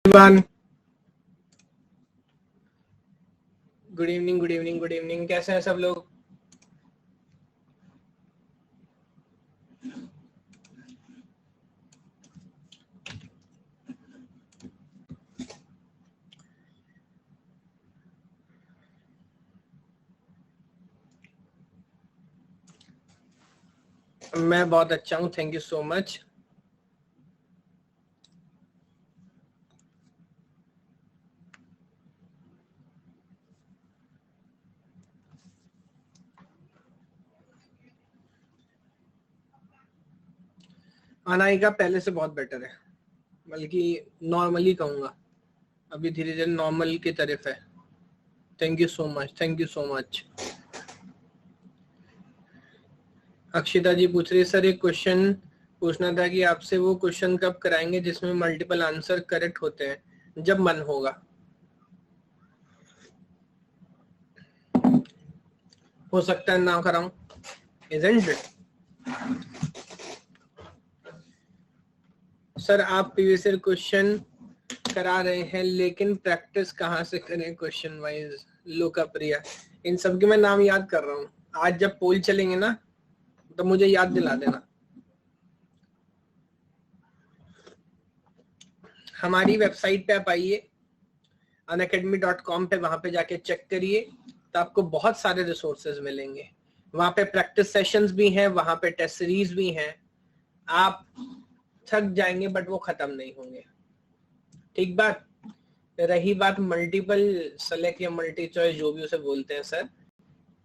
Everyone, good evening good evening good evening. कैसे हैं सब लोग? मैं बहुत अच्छा हूँ, थैंक यू सो मच। अनाइका पहले से बहुत बेटर है, बल्कि नॉर्मली कहूँगा, अभी धीरे धीरे नॉर्मल की तरफ है। Thank you so much, thank you so much. Akshita ji पूछ रही है, सर एक क्वेश्चन पूछना था कि आपसे वो क्वेश्चन कब कराएंगे जिसमें मल्टीपल आंसर करेक्ट होते हैं? जब मन होगा। हो सकता है ना कराऊं, isn't it? सर आप प्रीवियस ईयर क्वेश्चन करा रहे हैं लेकिन प्रैक्टिस कहाँ से करें क्वेश्चन वाइज? लोकप्रिय, इन सब के मैं नाम याद कर रहा हूँ। आज जब पोल चलेंगे ना तो मुझे याद दिला देना। हमारी वेबसाइट पे आप आइए, unacademy.com पे, वहां पे जाके चेक करिए तो आपको बहुत सारे रिसोर्सेज मिलेंगे। वहां पे प्रैक्टिस सेशंस भी हैं, वहां पे टेस्ट सीरीज भी हैं। आप थक जाएंगे बट वो खत्म नहीं होंगे। ठीक बात। रही बात मल्टीपल सेलेक्ट या मल्टी चॉइस, जो भी उसे बोलते हैं सर,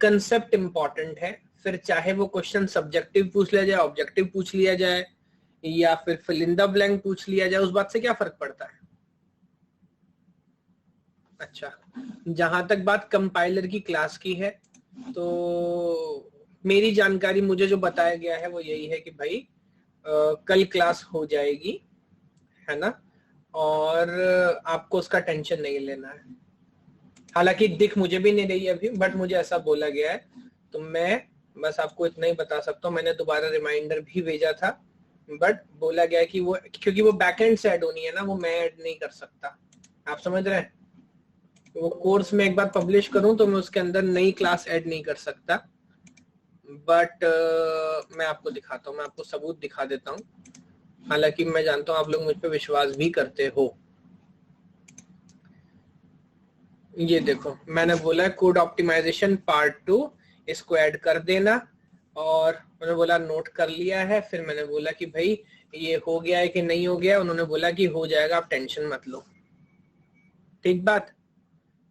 कंसेप्ट इंपॉर्टेंट है। फिर चाहे वो क्वेश्चन सब्जेक्टिव पूछ लिया जाए, ऑब्जेक्टिव पूछ लिया जाए, या फिर फिल इन द ब्लैंक पूछ लिया जाए, उस बात से क्या फर्क पड़ता है? अच्छा, जहां तक बात कंपाइलर की क्लास की है, तो मेरी जानकारी, मुझे जो बताया गया है वो यही है कि भाई कल क्लास हो जाएगी, है ना, और आपको उसका टेंशन नहीं लेना है। हालांकि दिख मुझे भी नहीं रही अभी, बट मुझे ऐसा बोला गया है, तो मैं बस आपको इतना ही बता सकता हूँ। मैंने दोबारा रिमाइंडर भी भेजा था, बट बोला गया है कि वो, क्योंकि वो बैकएंड से ऐड होनी है ना, वो मैं ऐड नहीं कर सकता। आप समझ रहे हैं? वो कोर्स में एक बार पब्लिश करूं तो मैं उसके अंदर नई क्लास ऐड नहीं कर सकता। बट मैं आपको दिखाता हूँ, मैं आपको सबूत दिखा देता हूँ। हालांकि मैं जानता हूँ आप लोग मुझ पर विश्वास भी करते हो। ये देखो, मैंने बोला है कोड ऑप्टिमाइजेशन पार्ट 2, इसको ऐड कर देना, और मैंने बोला नोट कर लिया है। फिर मैंने बोला कि भाई ये हो गया है कि नहीं हो गया? उन्होंने बोला कि हो जाएगा, आप टेंशन मत लो। ठीक बात।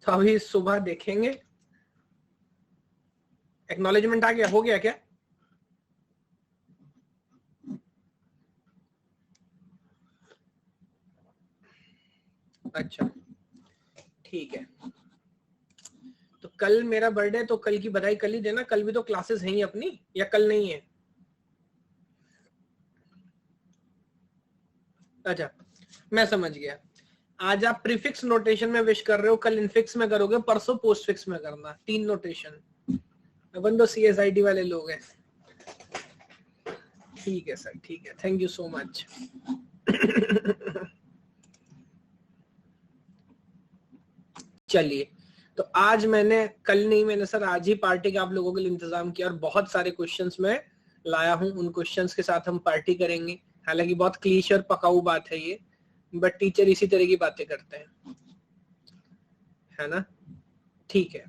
तो अभी सुबह देखेंगे। एक्नॉलेजमेंट आ गया? हो गया क्या? अच्छा ठीक है, तो कल मेरा बर्थडे, तो कल की बधाई कल ही देना। कल भी तो क्लासेस हैं ही अपनी, या कल नहीं है? अच्छा, मैं समझ गया। आज आप प्रीफिक्स नोटेशन में विश कर रहे हो, कल इनफिक्स में करोगे, परसों पोस्टफिक्स में करना। 3 नोटेशन। अपन तो CSIT वाले लोग हैं। ठीक है सर, ठीक है, थैंक यू सो मच। चलिए, तो आज मैंने, कल नहीं, मैंने सर आज ही पार्टी का आप लोगों के लिए इंतजाम किया, और बहुत सारे क्वेश्चंस मैं लाया हूं। उन क्वेश्चंस के साथ हम पार्टी करेंगे। हालांकि बहुत क्लीशे और पकाऊ बात है ये, बट टीचर इसी तरह की बातें करते हैं, है ना? ठीक है,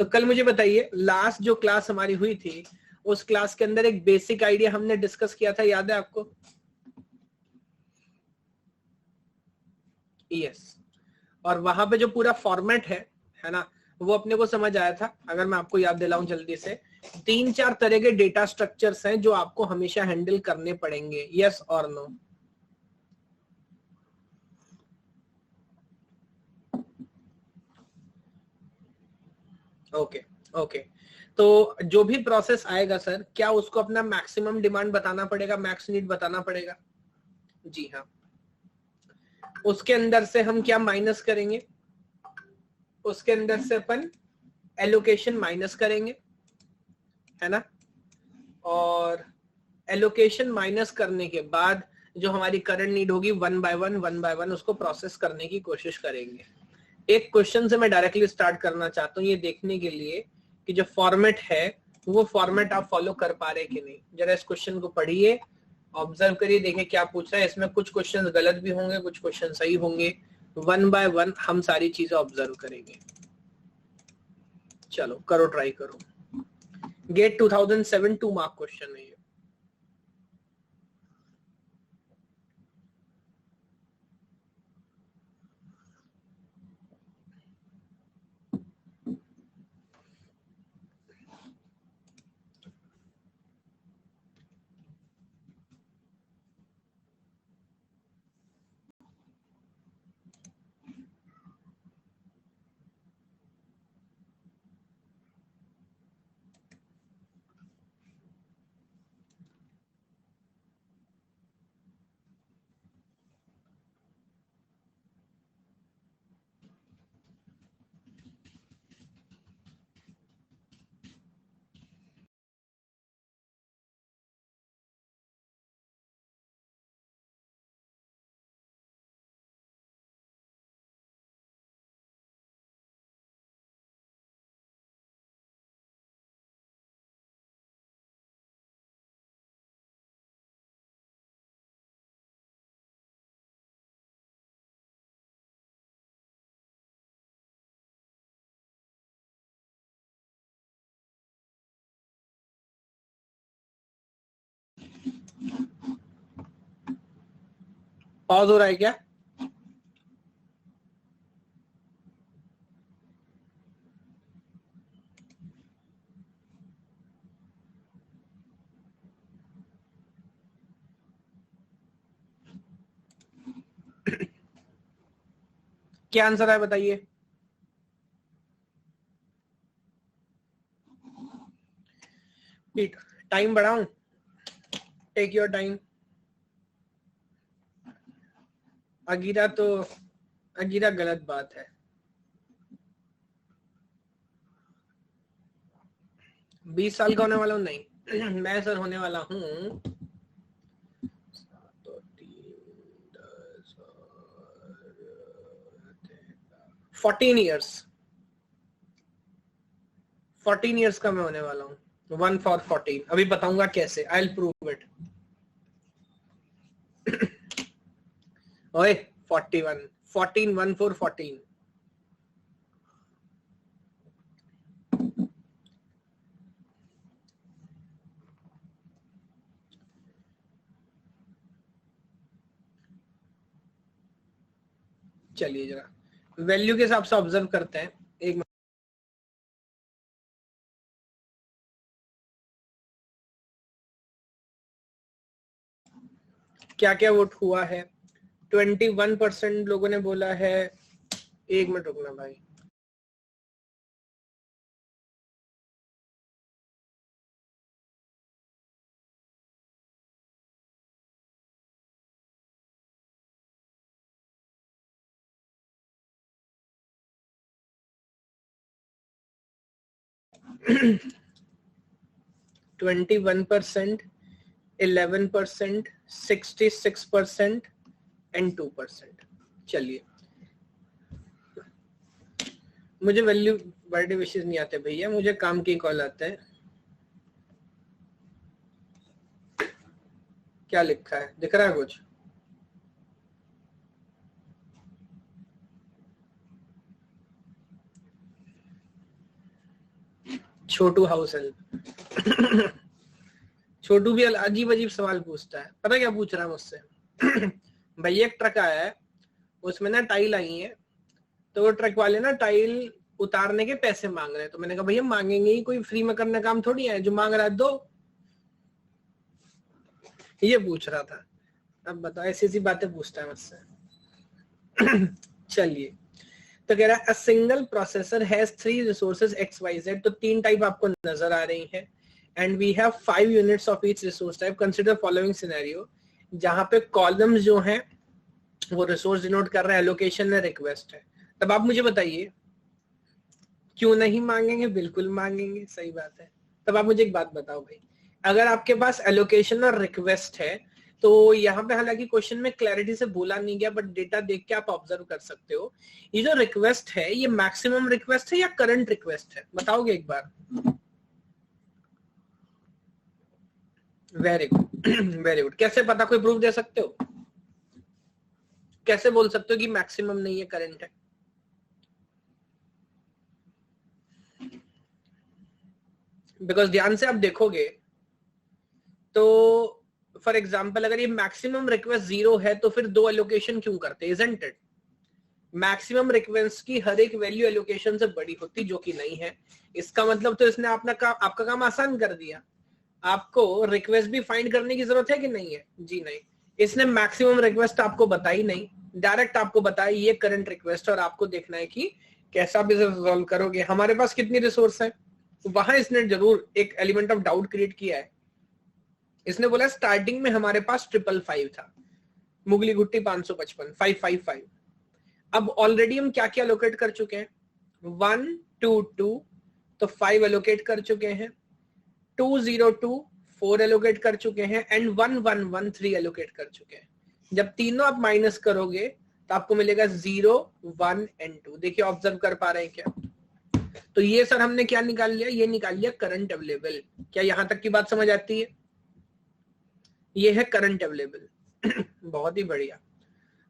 तो कल मुझे बताइए, लास्ट जो क्लास हमारी हुई थी, उस क्लास के अंदर एक बेसिक आइडिया हमने डिस्कस किया था, याद है आपको? यस। और वहां पे जो पूरा फॉर्मेट है ना, वो अपने को समझ आया था। अगर मैं आपको याद दिलाऊं जल्दी से, 3-4 तरह के डेटा स्ट्रक्चर्स हैं जो आपको हमेशा हैंडल करने पड़ेंगे। यस और नो? Okay okay. तो जो भी प्रोसेस आएगा सर, क्या उसको अपना मैक्सिमम डिमांड बताना पड़ेगा, मैक्स नीड बताना पड़ेगा? जी हाँ। उसके अंदर से हम क्या माइनस करेंगे? उसके अंदर से अपन एलोकेशन माइनस करेंगे, है ना? और एलोकेशन माइनस करने के बाद जो हमारी करंट नीड होगी वन बाय वन उसको प्रोसेस करने की कोशिश करेंगे। एक क्वेश्चन से मैं डायरेक्टली स्टार्ट करना चाहता हूँ ये देखने के लिए कि जो फॉर्मेट है वो फॉर्मेट आप फॉलो कर पा रहे कि नहीं। जरा इस क्वेश्चन को पढ़िए, ऑब्जर्व करिए, देखें क्या पूछ रहा है। इसमें कुछ क्वेश्चन गलत भी होंगे, कुछ क्वेश्चन सही होंगे। वन बाय वन हम सारी चीजें ऑब्जर्व करेंगे। चलो करो, ट्राई करो। गेट 2007 2 मार्क क्वेश्चन है ये। पॉज हो रहा है क्या? क्या आंसर है बताइए। टाइम बढ़ाऊं? Take your time. अगीरा गलत बात है। 20 साल का होने वाला हूं? नहीं मैं सर होने वाला हूं 14 ईयर्स। 14 ईयर्स का मैं होने वाला हूँ। 1 for 14। अभी बताऊंगा कैसे। I will prove it. ओए 41 14 1 4 14। चलिए जरा वैल्यू के हिसाब से ऑब्जर्व करते हैं। एक क्या क्या वोट हुआ है। 21% लोगों ने बोला है। एक मिनट रुकना भाई। Twenty 1%, 11%, 66% and 2%। चलिए मुझे वैल्यू बर्थडे विशेष नहीं आते भैया, मुझे काम की कॉल आते हैं। क्या लिखा है, दिख रहा है कुछ? छोटू हाउस हेल्प। छोटू भी अजीब अजीब सवाल पूछता है। पता क्या पूछ रहा है मुझसे? भैया एक ट्रक आया है, उसमें ना टाइल आई है, तो वो ट्रक वाले ना टाइल उतारने के पैसे मांग रहे हैं। तो मैंने कहा भैया मांगेंगे ही, कोई फ्री में करने काम थोड़ी है, जो मांग रहा है दो। ये पूछ रहा था। अब बताओ, ऐसी ऐसी बातें पूछता है मुझसे। चलिए तो कह रहा है a single processor has 3 resources XYZ। तो 3 टाइप आपको नजर आ रही हैं and we have 5 units of each resource type. Consider following scenario, जहां पे कॉलम्स जो हैं वो रिसोर्स डिनोट कर रहे हैं, एलोकेशन है, रिक्वेस्ट है। तब आप मुझे बताइए क्यों नहीं मांगेंगे? बिल्कुल मांगेंगे, सही बात है। तब आप मुझे एक बात बताओ भाई, अगर आपके पास एलोकेशन और रिक्वेस्ट है तो यहाँ पे हालांकि क्वेश्चन में क्लैरिटी से बोला नहीं गया, बट डेटा देख के आप ऑब्जर्व कर सकते हो। ये जो रिक्वेस्ट है ये मैक्सिमम रिक्वेस्ट है या करंट रिक्वेस्ट है, बताओगे एक बार? Very good very good. कैसे पता, कोई प्रूफ दे सकते हो? कैसे बोल सकते हो कि मैक्सिमम नहीं है, करंट है? बिकॉज ध्यान से आप देखोगे तो फॉर एग्जाम्पल अगर ये मैक्सिमम रिक्वेस्ट 0 है तो फिर 2 एलोकेशन क्यों करते, इजंट इट? मैक्सिमम रिक्वेस्ट की हर एक वैल्यू एलोकेशन से बड़ी होती, जो कि नहीं है। इसका मतलब तो इसने आपका काम आसान कर दिया। आपको रिक्वेस्ट भी फाइंड करने की जरूरत है कि नहीं है? जी नहीं। इसने मैक्सिमम रिक्वेस्ट आपको बताई नहीं, डायरेक्ट आपको बताया ये करंट रिक्वेस्ट, और आपको देखना है कि कैसा भी रिजॉल्व करोगे। हमारे पास कितनी रिसोर्स है, वहां इसने जरूर एक एलिमेंट ऑफ डाउट क्रिएट किया है। इसने बोला स्टार्टिंग में हमारे पास 555 था, मुगली गुट्टी 555, 555। अब ऑलरेडी हम क्या क्या एलोकेट कर चुके हैं, 1 2 2 तो 5 एलोकेट कर चुके हैं, 2 0 2 4 एलोकेट कर चुके हैं, एंड 1 1 1 3 एलोकेट कर चुके हैं। जब तीनों आप माइनस करोगे तो आपको मिलेगा 0 1 एंड 2। देखिए ऑब्जर्व कर पा रहे हैं क्या? तो ये सर हमने क्या निकाल लिया, ये निकाल लिया करंट अवेलेबल। क्या यहां तक की बात समझ आती है? ये है करंट अवेलेबल बहुत ही बढ़िया।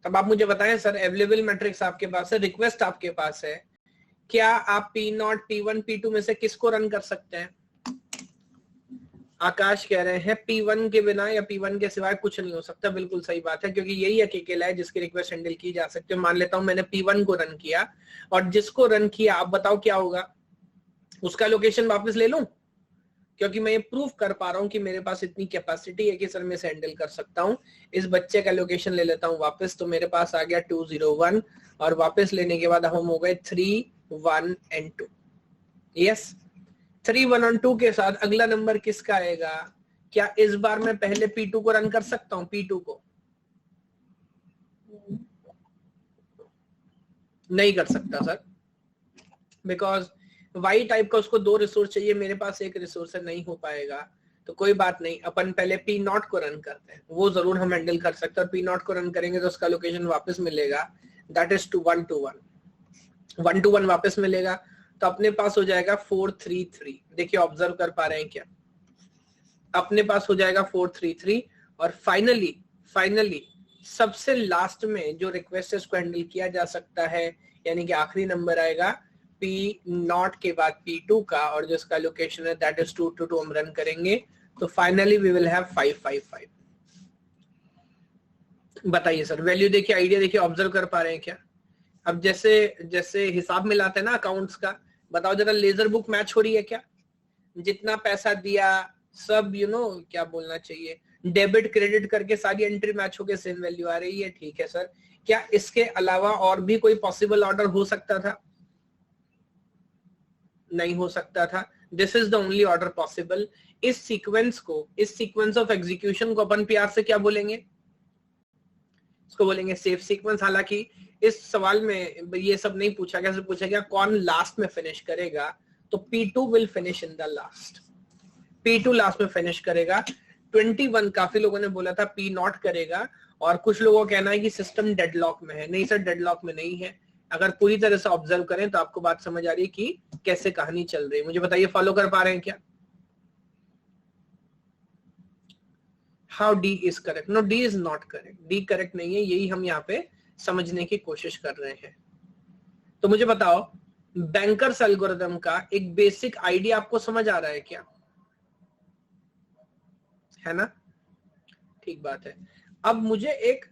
तब आप मुझे बताएं सर, अवेलेबल मैट्रिक्स आपके पास है, रिक्वेस्ट आपके पास है, क्या आप P0 P1 P2 में से किसको रन कर सकते हैं? आकाश कह रहे हैं P1 के बिना या P1 के सिवाय कुछ नहीं हो सकता। बिल्कुल सही बात है, क्योंकि यही अकेला है जिसकी रिक्वेस्ट हैंडल की जा सकती है। मान लेता हूं मैंने P1 को रन किया, और जिसको रन किया आप बताओ क्या होगा, उसका लोकेशन वापस ले लूं? क्योंकि मैं ये प्रूव कर पा रहा हूं कि मेरे पास इतनी कैपेसिटी है कि सर मैं इसे हैंडल कर सकता हूं। इस बच्चे का लोकेशन ले लेता हूं वापस, तो मेरे पास आ गया 201, और वापस लेने के बाद हम हो गए 3 1 एंड 2। यस, 3 1 और 2 के साथ अगला नंबर किसका आएगा? क्या इस बार मैं पहले P2 को रन कर सकता हूं? P2 को नहीं कर सकता सर, बिकॉज वाई टाइप का उसको 2 रिसोर्स चाहिए, मेरे पास 1 रिसोर्स है, नहीं हो पाएगा। तो कोई बात नहीं, अपन पहले P0 को रन करते हैं, वो जरूर हम हैंडल कर सकते हैं। और P0 को रन करेंगे तो उसका लोकेशन वापस मिलेगा, दैट इज 1 2 1 1 2 1 वापस मिलेगा। तो अपने पास हो जाएगा 4 3 3। देखिए ऑब्जर्व कर पा रहे हैं क्या? अपने पास हो जाएगा 4 3 3, और फाइनली सबसे लास्ट में जो रिक्वेस्ट इसको हैंडल किया जा सकता है, यानी कि आखिरी नंबर आएगा P0 के बाद P2 का, और जिसका लोकेशन है दैट इज 2 2 2 हम रन करेंगे, तो फाइनली वी विल हैव 5 5 5। बताइए सर, वैल्यू देखिए, आइडिया देखिए, ऑब्जर्व कर पा रहे हैं क्या? अब जैसे हिसाब मिलाते हैं ना अकाउंट्स का, बताओ जरा लेजर बुक मैच हो रही है क्या? जितना पैसा दिया सब क्या बोलना चाहिए, डेबिट क्रेडिट करके सारी एंट्री मैच होके सेम वैल्यू आ रही है। ठीक है सर, क्या इसके अलावा और भी कोई पॉसिबल ऑर्डर हो सकता था? नहीं हो सकता था। This is the only order possible. इस सीक्वेंस ऑफ एग्जीक्यूशन को अपन प्यार से क्या बोलेंगे? इसको बोलेंगे सेफ सीक्वेंस। हालांकि इस सवाल में ये सब नहीं पूछा गया, सिर्फ पूछा गया कौन लास्ट में फिनिश करेगा, तो P2 will finish in the last. P2 last में फिनिश करेगा। 21 काफी लोगों ने बोला था P0 करेगा, और कुछ लोगों का कहना है कि सिस्टम डेडलॉक में है। नहीं सर, डेडलॉक में नहीं है। अगर पूरी तरह से ऑब्जर्व करें तो आपको बात समझ आ रही है कि कैसे कहानी चल रही है। मुझे बताइए, फॉलो कर पा रहे हैं क्या? How D is correct? No, D is not correct. D correct नहीं है, यही हम यहाँ पे समझने की कोशिश कर रहे हैं। तो मुझे बताओ, बैंकर्स एल्गोरिथम का एक बेसिक आइडिया आपको समझ आ रहा है क्या? है ना? ठीक बात है। अब मुझे एक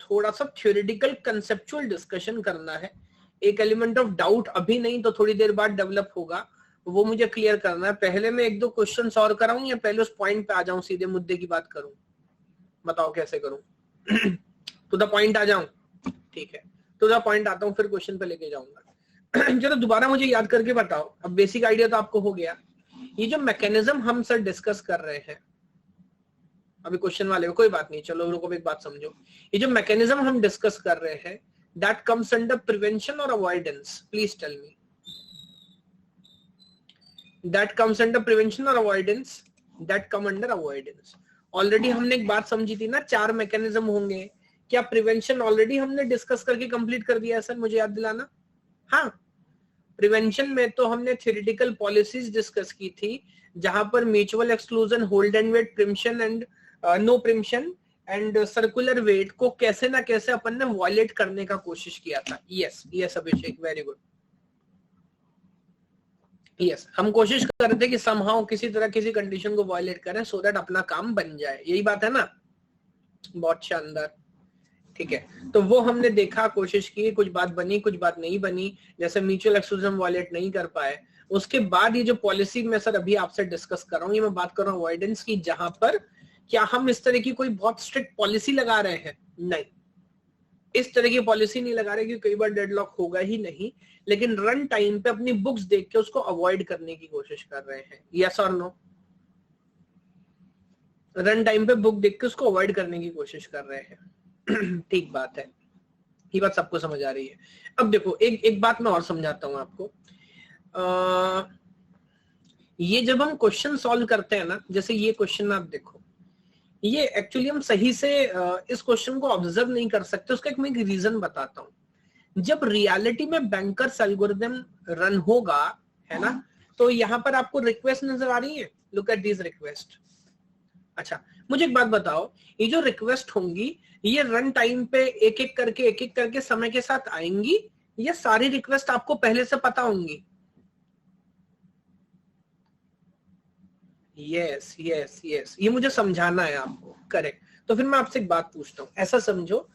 थोड़ा सा थ्योरेटिकल कंसेप्चुअल डिस्कशन करना है। एक एलिमेंट ऑफ डाउट अभी नहीं तो थोड़ी देर बाद डेवलप होगा, वो मुझे क्लियर करना है। पहले मैं 1-2 क्वेश्चन सॉल्व कराऊं या पहले उस पॉइंट पे आ जाऊं, सीधे मुद्दे की बात करूं? बताओ कैसे करूं? टू द पॉइंट आ जाऊं? ठीक है, टू द पॉइंट आता हूं, फिर क्वेश्चन पे लेके जाऊंगा। जरा दोबारा मुझे याद करके बताओ। अब बेसिक आइडिया तो आपको हो गया। ये जो मैकेनिज्म हम सर डिस्कस कर रहे हैं, अभी क्वेश्चन वाले को कोई बात नहीं, चलो रुको, एक बात समझो। ये जो मैकेनिज्म हम डिस्कस कर रहे हैं, दैट कम्स अंडर प्रिवेंशन और avoidance? Please tell me, that comes under prevention और avoidance? That come under avoidance. Already हमने एक बात समझी थी ना, 4 मैकेनिज्म होंगे। क्या प्रिवेंशन ऑलरेडी हमने डिस्कस करके कंप्लीट कर दिया है सर, मुझे याद दिलाना। हाँ, प्रिवेंशन में तो हमने थ्योरेटिकल पॉलिसीज डिस्कस की थी, जहां पर mutual exclusion, hold and wait, preemption and no preemption and circular wait को कैसे ना कैसे अपन ने वॉयलेट करने का कोशिश किया था। यस यस अभिषेक, वेरी गुड। यस, हम कोशिश कर रहे थे कि समहाउ किसी तरह किसी कंडीशन को वॉयलेट करें सो दैट अपना काम बन जाए, यही बात है ना। बहुत शानदार, ठीक है। तो वो हमने देखा, कोशिश की, कुछ बात बनी कुछ बात नहीं बनी, जैसे म्यूचुअल एक्सक्लूजन वॉयलेट नहीं कर पाए। उसके बाद ये जो पॉलिसी मैं सर अभी आपसे डिस्कस कर रहा हूँ, ये मैं बात कर रहा हूँ अवॉइडेंस की, जहां पर क्या हम इस तरह की कोई बहुत स्ट्रिक्ट पॉलिसी लगा रहे हैं? नहीं, इस तरह की पॉलिसी नहीं लगा रहे, क्योंकि कई बार डेडलॉक होगा ही नहीं, लेकिन रन टाइम पे अपनी बुक्स देख के उसको अवॉइड करने की कोशिश कर रहे हैं। यस और नो? रन टाइम पे बुक देख के उसको अवॉइड करने की कोशिश कर रहे हैं। ठीक बात है, ये बात सबको समझ आ रही है। अब देखो, एक बात मैं और समझाता हूं आपको। ये जब हम क्वेश्चन सॉल्व करते हैं ना, जैसे ये क्वेश्चन आप देखो, ये एक्चुअली हम सही से इस क्वेश्चन को ऑब्जर्व नहीं कर सकते। उसका मैं एक रीजन बताता हूं। जब रियलिटी में बैंकर्स एल्गोरिथम रन होगा, है ना, तो यहां पर आपको रिक्वेस्ट नजर आ रही है, लुक एट दिस रिक्वेस्ट। अच्छा, मुझे एक बात बताओ, ये जो रिक्वेस्ट होंगी ये रन टाइम पे एक एक करके समय के साथ आएंगी, या सारी रिक्वेस्ट आपको पहले से पता होंगी? यस यस यस, ये मुझे समझाना है आपको, करेक्ट। तो फिर मैं आपसे एक बात पूछता हूं, ऐसा समझो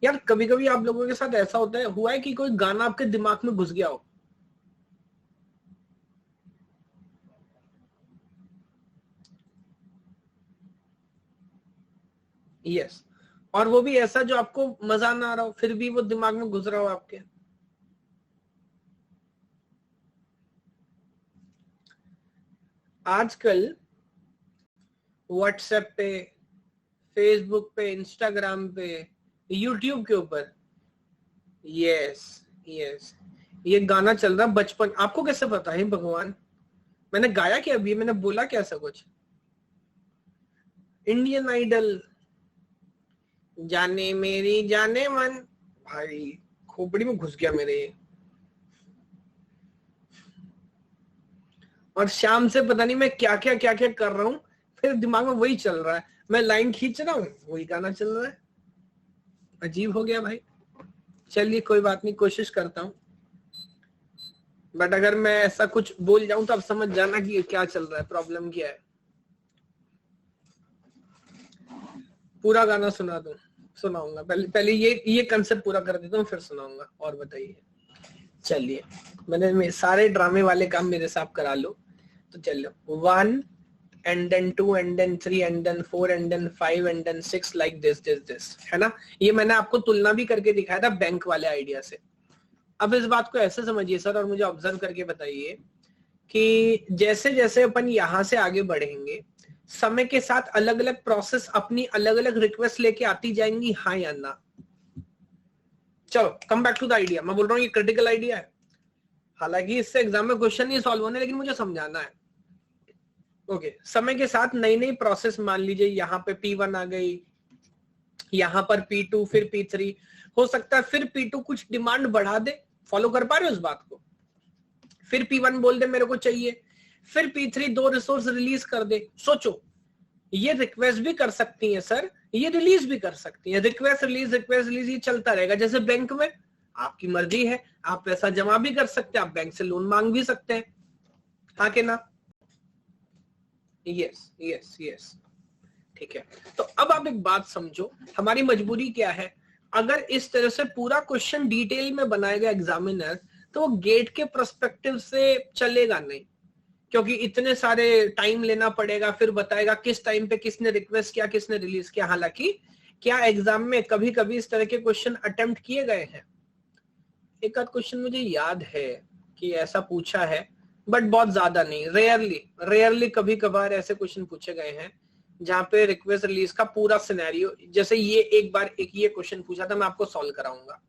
यार, कभी कभी आप लोगों के साथ ऐसा होता है, हुआ है कि कोई गाना आपके दिमाग में घुस गया हो? यस, और वो भी ऐसा जो आपको मजा ना आ रहा हो, फिर भी वो दिमाग में घुस रहा हो आपके। आजकल व्हाट्सएप पे, फेसबुक पे, इंस्टाग्राम पे, यूट्यूब के ऊपर, यस यस, ये गाना चल रहा बचपन। आपको कैसे पता है भगवान? मैंने गाया क्या अभी? मैंने बोला क्या ऐसा कुछ? इंडियन आइडल, जाने मेरी जाने मन, भाई खोपड़ी में घुस गया मेरे। और शाम से पता नहीं मैं क्या क्या कर रहा हूं, फिर दिमाग में वही चल रहा है। मैं लाइन खींच रहा हूँ, वही गाना चल रहा है। अजीब हो गया भाई। चलिए कोई बात नहीं, कोशिश करता हूँ, बट अगर मैं ऐसा कुछ बोल जाऊं तो आप समझ जाना कि क्या चल रहा है, प्रॉब्लम क्या है। पूरा गाना सुना दूं? सुनाऊंगा, पहले ये कंसेप्ट पूरा कर देता हूँ, फिर सुनाऊंगा। और बताइए, चलिए, मैंने सारे ड्रामे वाले काम मेरे साथ करा लो। तो चलो, 1 and then 2 and then 3 and then 4 and then 5 and then 6 like this, है ना। ये मैंने आपको तुलना भी करके दिखाया था बैंक वाले आइडिया से। अब इस बात को ऐसे समझिए सर, और मुझे ऑब्जर्व करके बताइए कि जैसे जैसे अपन यहां से आगे बढ़ेंगे, समय के साथ अलग अलग प्रोसेस अपनी अलग अलग रिक्वेस्ट लेके आती जाएंगी, हाँ या ना? चलो come back to the idea. मैं बोल रहा हूँ ये क्रिटिकल आइडिया है, हालांकि इससे एग्जाम में क्वेश्चन नहीं सॉल्व होने, लेकिन मुझे समझाना है। ओके, समय के साथ नई नई प्रोसेस, मान लीजिए यहाँ पे P1 आ गई, यहाँ पर P2, फिर P3, हो सकता है फिर P2 कुछ डिमांड बढ़ा दे। फॉलो कर पा रहे हो इस बात को? फिर P1 बोल दे मेरे को चाहिए, फिर P3 2 रिसोर्स रिलीज कर दे। सोचो, ये रिक्वेस्ट भी कर सकती है सर, ये रिलीज भी कर सकती है। रिक्वेस्ट रिलीज ये चलता रहेगा। जैसे बैंक में आपकी मर्जी है, आप पैसा जमा भी कर सकते हैं, आप बैंक से लोन मांग भी सकते हैं, हाँ के ना? यस यस यस, ठीक है। तो अब आप एक बात समझो, हमारी मजबूरी क्या है। अगर इस तरह से पूरा क्वेश्चन डिटेल में बनाएगा एग्जामिनर, तो वो गेट के पर्सपेक्टिव से चलेगा नहीं, क्योंकि इतने सारे टाइम लेना पड़ेगा, फिर बताएगा किस टाइम पे किसने रिक्वेस्ट किया, किसने रिलीज किया। हालांकि क्या एग्जाम में कभी कभी इस तरह के क्वेश्चन अटेम्प्ट किए गए हैं? एक आध क्वेश्चन मुझे याद है कि ऐसा पूछा है, बट बहुत ज्यादा नहीं, रेयरली कभी कभार ऐसे क्वेश्चन पूछे गए हैं जहां पे रिक्वेस्ट रिलीज का पूरा सिनेरियो, जैसे ये एक बार एक ये क्वेश्चन पूछा था, मैं आपको सॉल्व कराऊंगा।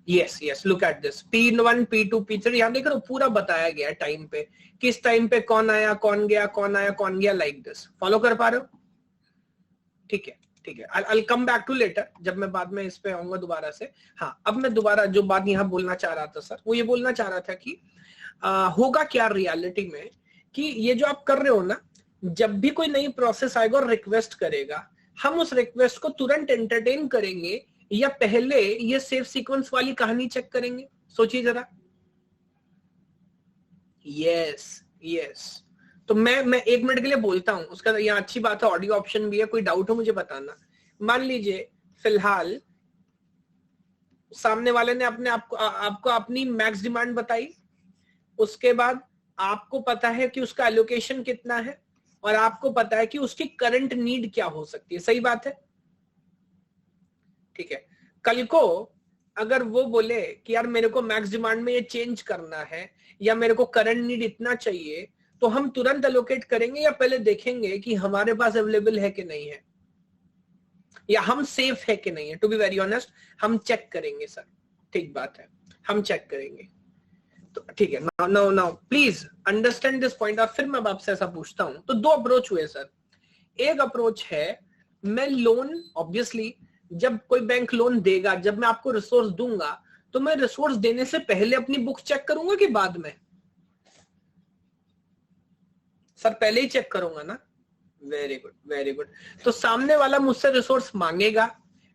Yes yes, look at this, P1 P2 P3, यहां देख रहे हो पूरा बताया गया टाइम पे, किस टाइम पे कौन आया कौन गया, कौन आया कौन गया, लाइक दिस। फॉलो कर पा रहे हो? ठीक है ठीक है, I'll come back to later, जब मैं बाद में इस पे आऊंगा दोबारा से। हाँ, अब मैं दोबारा जो बात यहाँ बोलना चाह रहा था सर, वो ये बोलना चाह रहा था कि होगा क्या रियलिटी में, कि ये जो आप कर रहे हो ना, जब भी कोई नई प्रोसेस आएगा और रिक्वेस्ट करेगा, हम उस रिक्वेस्ट को तुरंत एंटरटेन करेंगे या पहले ये सेफ सीक्वेंस वाली कहानी चेक करेंगे? सोचिए जरा। यस यस, तो मैं 1 मिनट के लिए बोलता हूं, उसका यहाँ अच्छी बात है, ऑडियो ऑप्शन भी है, कोई डाउट हो मुझे बताना। मान लीजिए फिलहाल सामने वाले ने आपको अपनी मैक्स डिमांड बताई, उसके बाद आपको पता है कि उसका एलोकेशन कितना है और आपको पता है कि उसकी करंट नीड क्या हो सकती है। सही बात है? ठीक है, कल को अगर वो बोले कि यार मेरे को मैक्स डिमांड में ये चेंज करना है या मेरे को करंट नीड इतना चाहिए, तो हम तुरंत एलोकेट करेंगे या पहले देखेंगे कि हमारे पास अवेलेबल है कि नहीं है, या हम सेफ है कि नहीं है? टू बी वेरी ऑनेस्ट, हम चेक करेंगे सर। ठीक बात है, हम चेक करेंगे। तो ठीक है, now please understand this point. और फिर मैं आपसे ऐसा पूछता हूं, तो 2 अप्रोच हुए सर। एक अप्रोच है, मैं लोन, ऑब्वियसली जब कोई बैंक लोन देगा, जब मैं आपको रिसोर्स दूंगा, तो मैं रिसोर्स देने से पहले अपनी बुक चेक करूंगा कि बाद में? सर पहले ही चेक करूंगा ना। Very good very good. तो सामने वाला मुझसे रिसोर्स मांगेगा,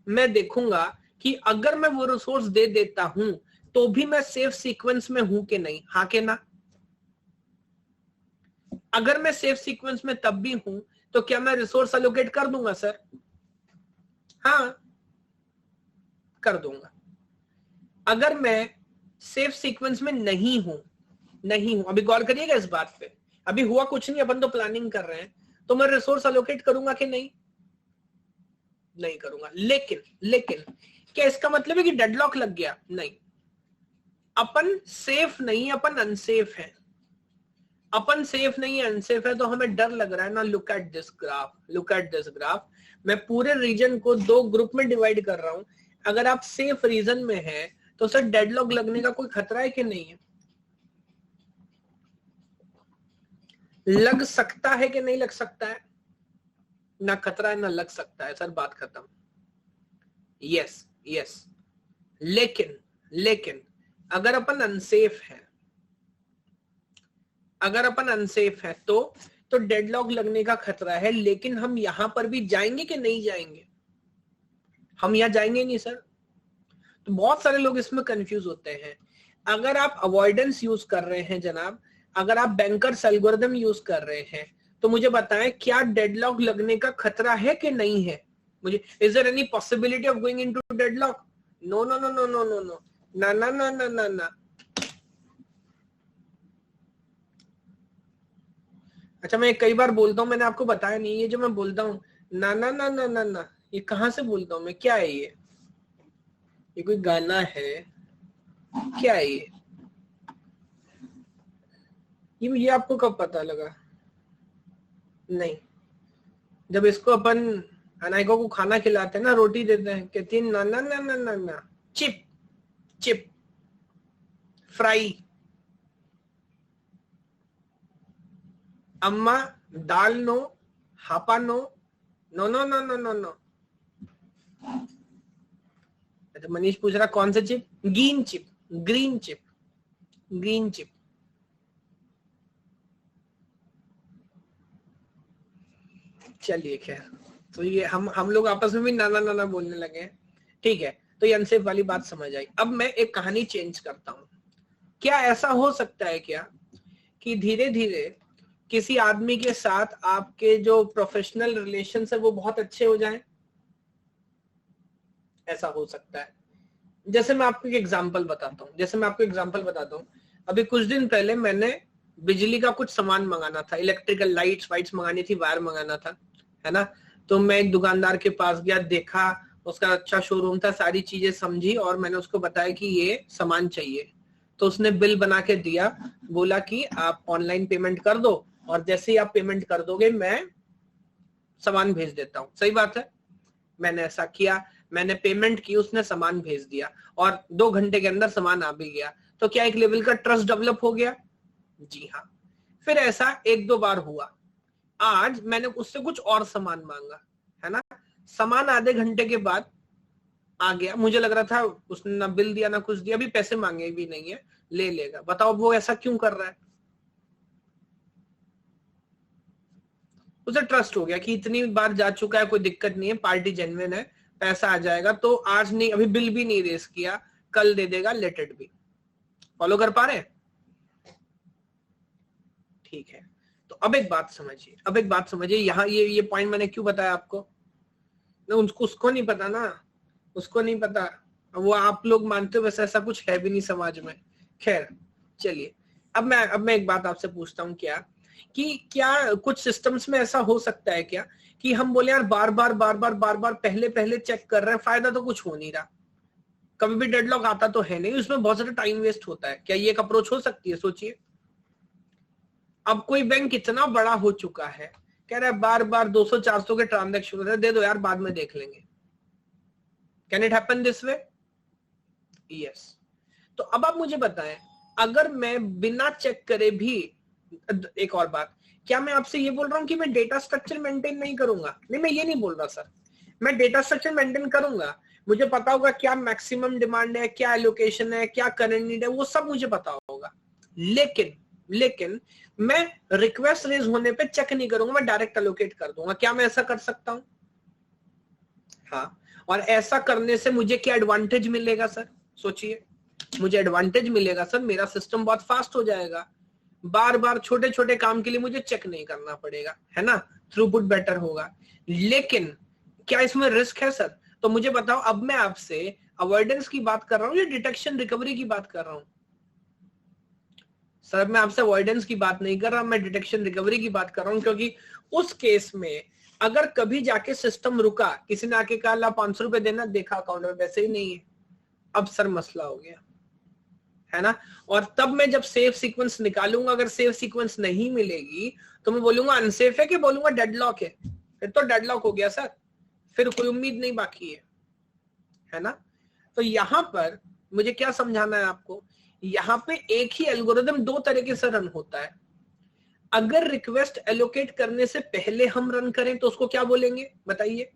मैं देखूंगा कि अगर मैं वो रिसोर्स दे देता हूं तो भी मैं सेफ सीक्वेंस में हूं कि नहीं, हाँ के ना? अगर मैं सेफ सीक्वेंस में तब भी हूं तो क्या मैं रिसोर्स एलोकेट कर दूंगा सर? हाँ, कर दूंगा। अगर मैं सेफ सीक्वेंस में नहीं हूं, अभी गौर करिएगा इस बात पे, अभी हुआ कुछ नहीं, अपन तो प्लानिंग कर रहे हैं, तो मैं रिसोर्स एलोकेट करूंगा कि नहीं? नहीं करूंगा। लेकिन क्या इसका मतलब है कि डेडलॉक लग गया? नहीं, अपन सेफ नहीं, अपन अनसेफ है। अपन सेफ नहीं अनसेफ है तो हमें डर लग रहा है ना। Look at this graph, look at this graph. मैं पूरे रीजन को 2 ग्रुप में डिवाइड कर रहा हूं। अगर आप सेफ रीजन में है तो सर डेडलॉक लगने का कोई खतरा है कि नहीं है? लग सकता है कि नहीं लग सकता है? ना खतरा है ना लग सकता है सर, बात खत्म। यस यस, लेकिन अगर अपन अनसेफ है, अगर अपन अनसेफ है तो डेडलॉक लगने का खतरा है। लेकिन हम यहां पर भी जाएंगे कि नहीं जाएंगे? हम यहां जाएंगे नहीं सर। तो बहुत सारे लोग इसमें कंफ्यूज होते हैं। अगर आप अवॉइडेंस यूज कर रहे हैं जनाब, अगर आप बैंकर्स एल्गोरिथम यूज कर रहे हैं, तो मुझे बताएं क्या डेडलॉक लगने का खतरा है कि नहीं है? मुझे, is there any possibility of going into deadlock? No no no no no no no, ना ना ना ना ना ना। अच्छा, मैं कई बार बोलता हूँ, मैंने आपको बताया नहीं, ये जो मैं बोलता हूँ ना ना ना ना ना ना, ये कहां से बोलता हूँ मैं? क्या है ये कोई गाना है? क्या है ये आपको कब पता लगा? नहीं, जब इसको अपन अनाइको को खाना खिलाते हैं ना, रोटी देते हैं, कहती है ना ना ना ना ना ना, चिप चिप फ्राई। अम्मा दाल नो, हापा no, no no no no no no. अच्छा, मनीष पूछ रहा कौन सा chip? Green chip, green chip, green chip. चलिए खैर, तो ये हम लोग आपस में भी नाना नाना बोलने लगे हैं। ठीक है, तो ये अनसेफ वाली बात समझ आई। अब मैं एक कहानी चेंज करता हूं। क्या ऐसा हो सकता है क्या कि धीरे धीरे किसी आदमी के साथ आपके जो प्रोफेशनल रिलेशन है वो बहुत अच्छे हो जाएं? ऐसा हो सकता है। जैसे मैं आपको एक एग्जांपल बताता हूं, अभी कुछ दिन पहले मैंने बिजली का कुछ सामान मंगाना था, इलेक्ट्रिकल लाइट्स वाइट्स मंगानी थी, वायर मंगाना था, है ना। तो मैं एक दुकानदार के पास गया, देखा, उसका अच्छा शोरूम था, सारी चीजें समझी और मैंने उसको बताया कि ये सामान चाहिए। तो उसने बिल बना के दिया, बोला कि आप ऑनलाइन पेमेंट कर दो और जैसे ही आप पेमेंट कर दोगे मैं सामान भेज देता हूँ। सही बात है, मैंने ऐसा किया। मैंने पेमेंट की, उसने सामान भेज दिया और 2 घंटे के अंदर सामान आ भी गया, तो क्या एक लेवल का ट्रस्ट डेवलप हो गया? जी हाँ। फिर ऐसा 1-2 बार हुआ। आज मैंने उससे कुछ और सामान मांगा, है ना, सामान आधे घंटे के बाद आ गया, मुझे लग रहा था उसने ना बिल दिया ना कुछ दिया, अभी पैसे मांगे भी नहीं है, ले लेगा। बताओ वो ऐसा क्यों कर रहा है? उसे ट्रस्ट हो गया कि इतनी बार जा चुका है, कोई दिक्कत नहीं है, पार्टी जेन्युइन है, पैसा आ जाएगा, तो आज नहीं, अभी बिल भी नहीं रेस किया, कल दे देगा, लेट इट बी। फॉलो कर पा रहे हैं? ठीक है, तो अब एक बात समझिए, यहाँ ये पॉइंट मैंने क्यों बताया आपको ना, उसको नहीं पता ना, उसको नहीं पता, वो आप लोग मानते हो वैसे ऐसा कुछ है भी नहीं समाज में। खैर चलिए, अब मैं एक बात आपसे पूछता हूँ, क्या कुछ सिस्टम्स में ऐसा हो सकता है क्या कि हम बोले यार बार बार पहले चेक कर रहे हैं, फायदा तो कुछ हो नहीं रहा, कभी भी डेडलॉक आता तो है नहीं, उसमें बहुत सारा टाइम वेस्ट होता है, क्या ये एक अप्रोच हो सकती है? सोचिए, अब कोई बैंक इतना बड़ा हो चुका है, कह रहा है बार बार 200-400 के ट्रांजेक्शन होते हैं, दे दो यार बाद में देख लेंगे। Can it happen this way? Yes. तो अब आप मुझे बताएं, अगर मैं बिना चेक करे भी, एक और बात, क्या मैं आपसे ये बोल रहा हूं कि मैं डेटा स्ट्रक्चर मेंटेन नहीं करूंगा? नहीं, मैं ये नहीं बोल रहा सर, मैं डेटा स्ट्रक्चर मेंटेन करूंगा, मुझे पता होगा क्या मैक्सिमम डिमांड है, क्या एलोकेशन है, क्या करंट नीड है, वो सब मुझे पता होगा, लेकिन मैं रिक्वेस्ट रेज होने पे चेक नहीं करूंगा, मैं डायरेक्ट एलोकेट कर दूंगा। क्या मैं ऐसा कर सकता हूं? हाँ। और ऐसा करने से मुझे क्या एडवांटेज मिलेगा सर? सोचिए, मुझे एडवांटेज मिलेगा सर, मेरा सिस्टम बहुत फास्ट हो जाएगा, बार बार छोटे छोटे काम के लिए मुझे चेक नहीं करना पड़ेगा, है ना, थ्रूपुट बेटर होगा। लेकिन क्या इसमें रिस्क है सर? तो मुझे बताओ, अब मैं आपसे अवॉइडेंस की बात कर रहा हूं या डिटेक्शन रिकवरी की बात कर रहा हूं? सर मैं आपसे अवॉइडेंस की बात नहीं कर रहा, मैं डिटेक्शन रिकवरी की बात कर रहा हूं, क्योंकि उस केस में अगर कभी जाके सिस्टम रुका, किसी ने आके कहा ला 500 रुपए देना, देखा अकाउंट में वैसे ही नहीं है, अब सर मसला हो गया, है ना। और तब मैं जब सेफ सीक्वेंस निकालूंगा, अगर सेफ सीक्वेंस नहीं मिलेगी तो मैं बोलूंगा अनसेफ है कि बोलूंगा डेडलॉक है? फिर तो डेडलॉक हो गया सर, फिर कोई उम्मीद नहीं बाकी है ना। तो यहां पर मुझे क्या समझाना है आपको, यहां पे एक ही एल्गोरिदम 2 तरीके से रन होता है। अगर रिक्वेस्ट एलोकेट करने से पहले हम रन करें तो उसको क्या बोलेंगे बताइए?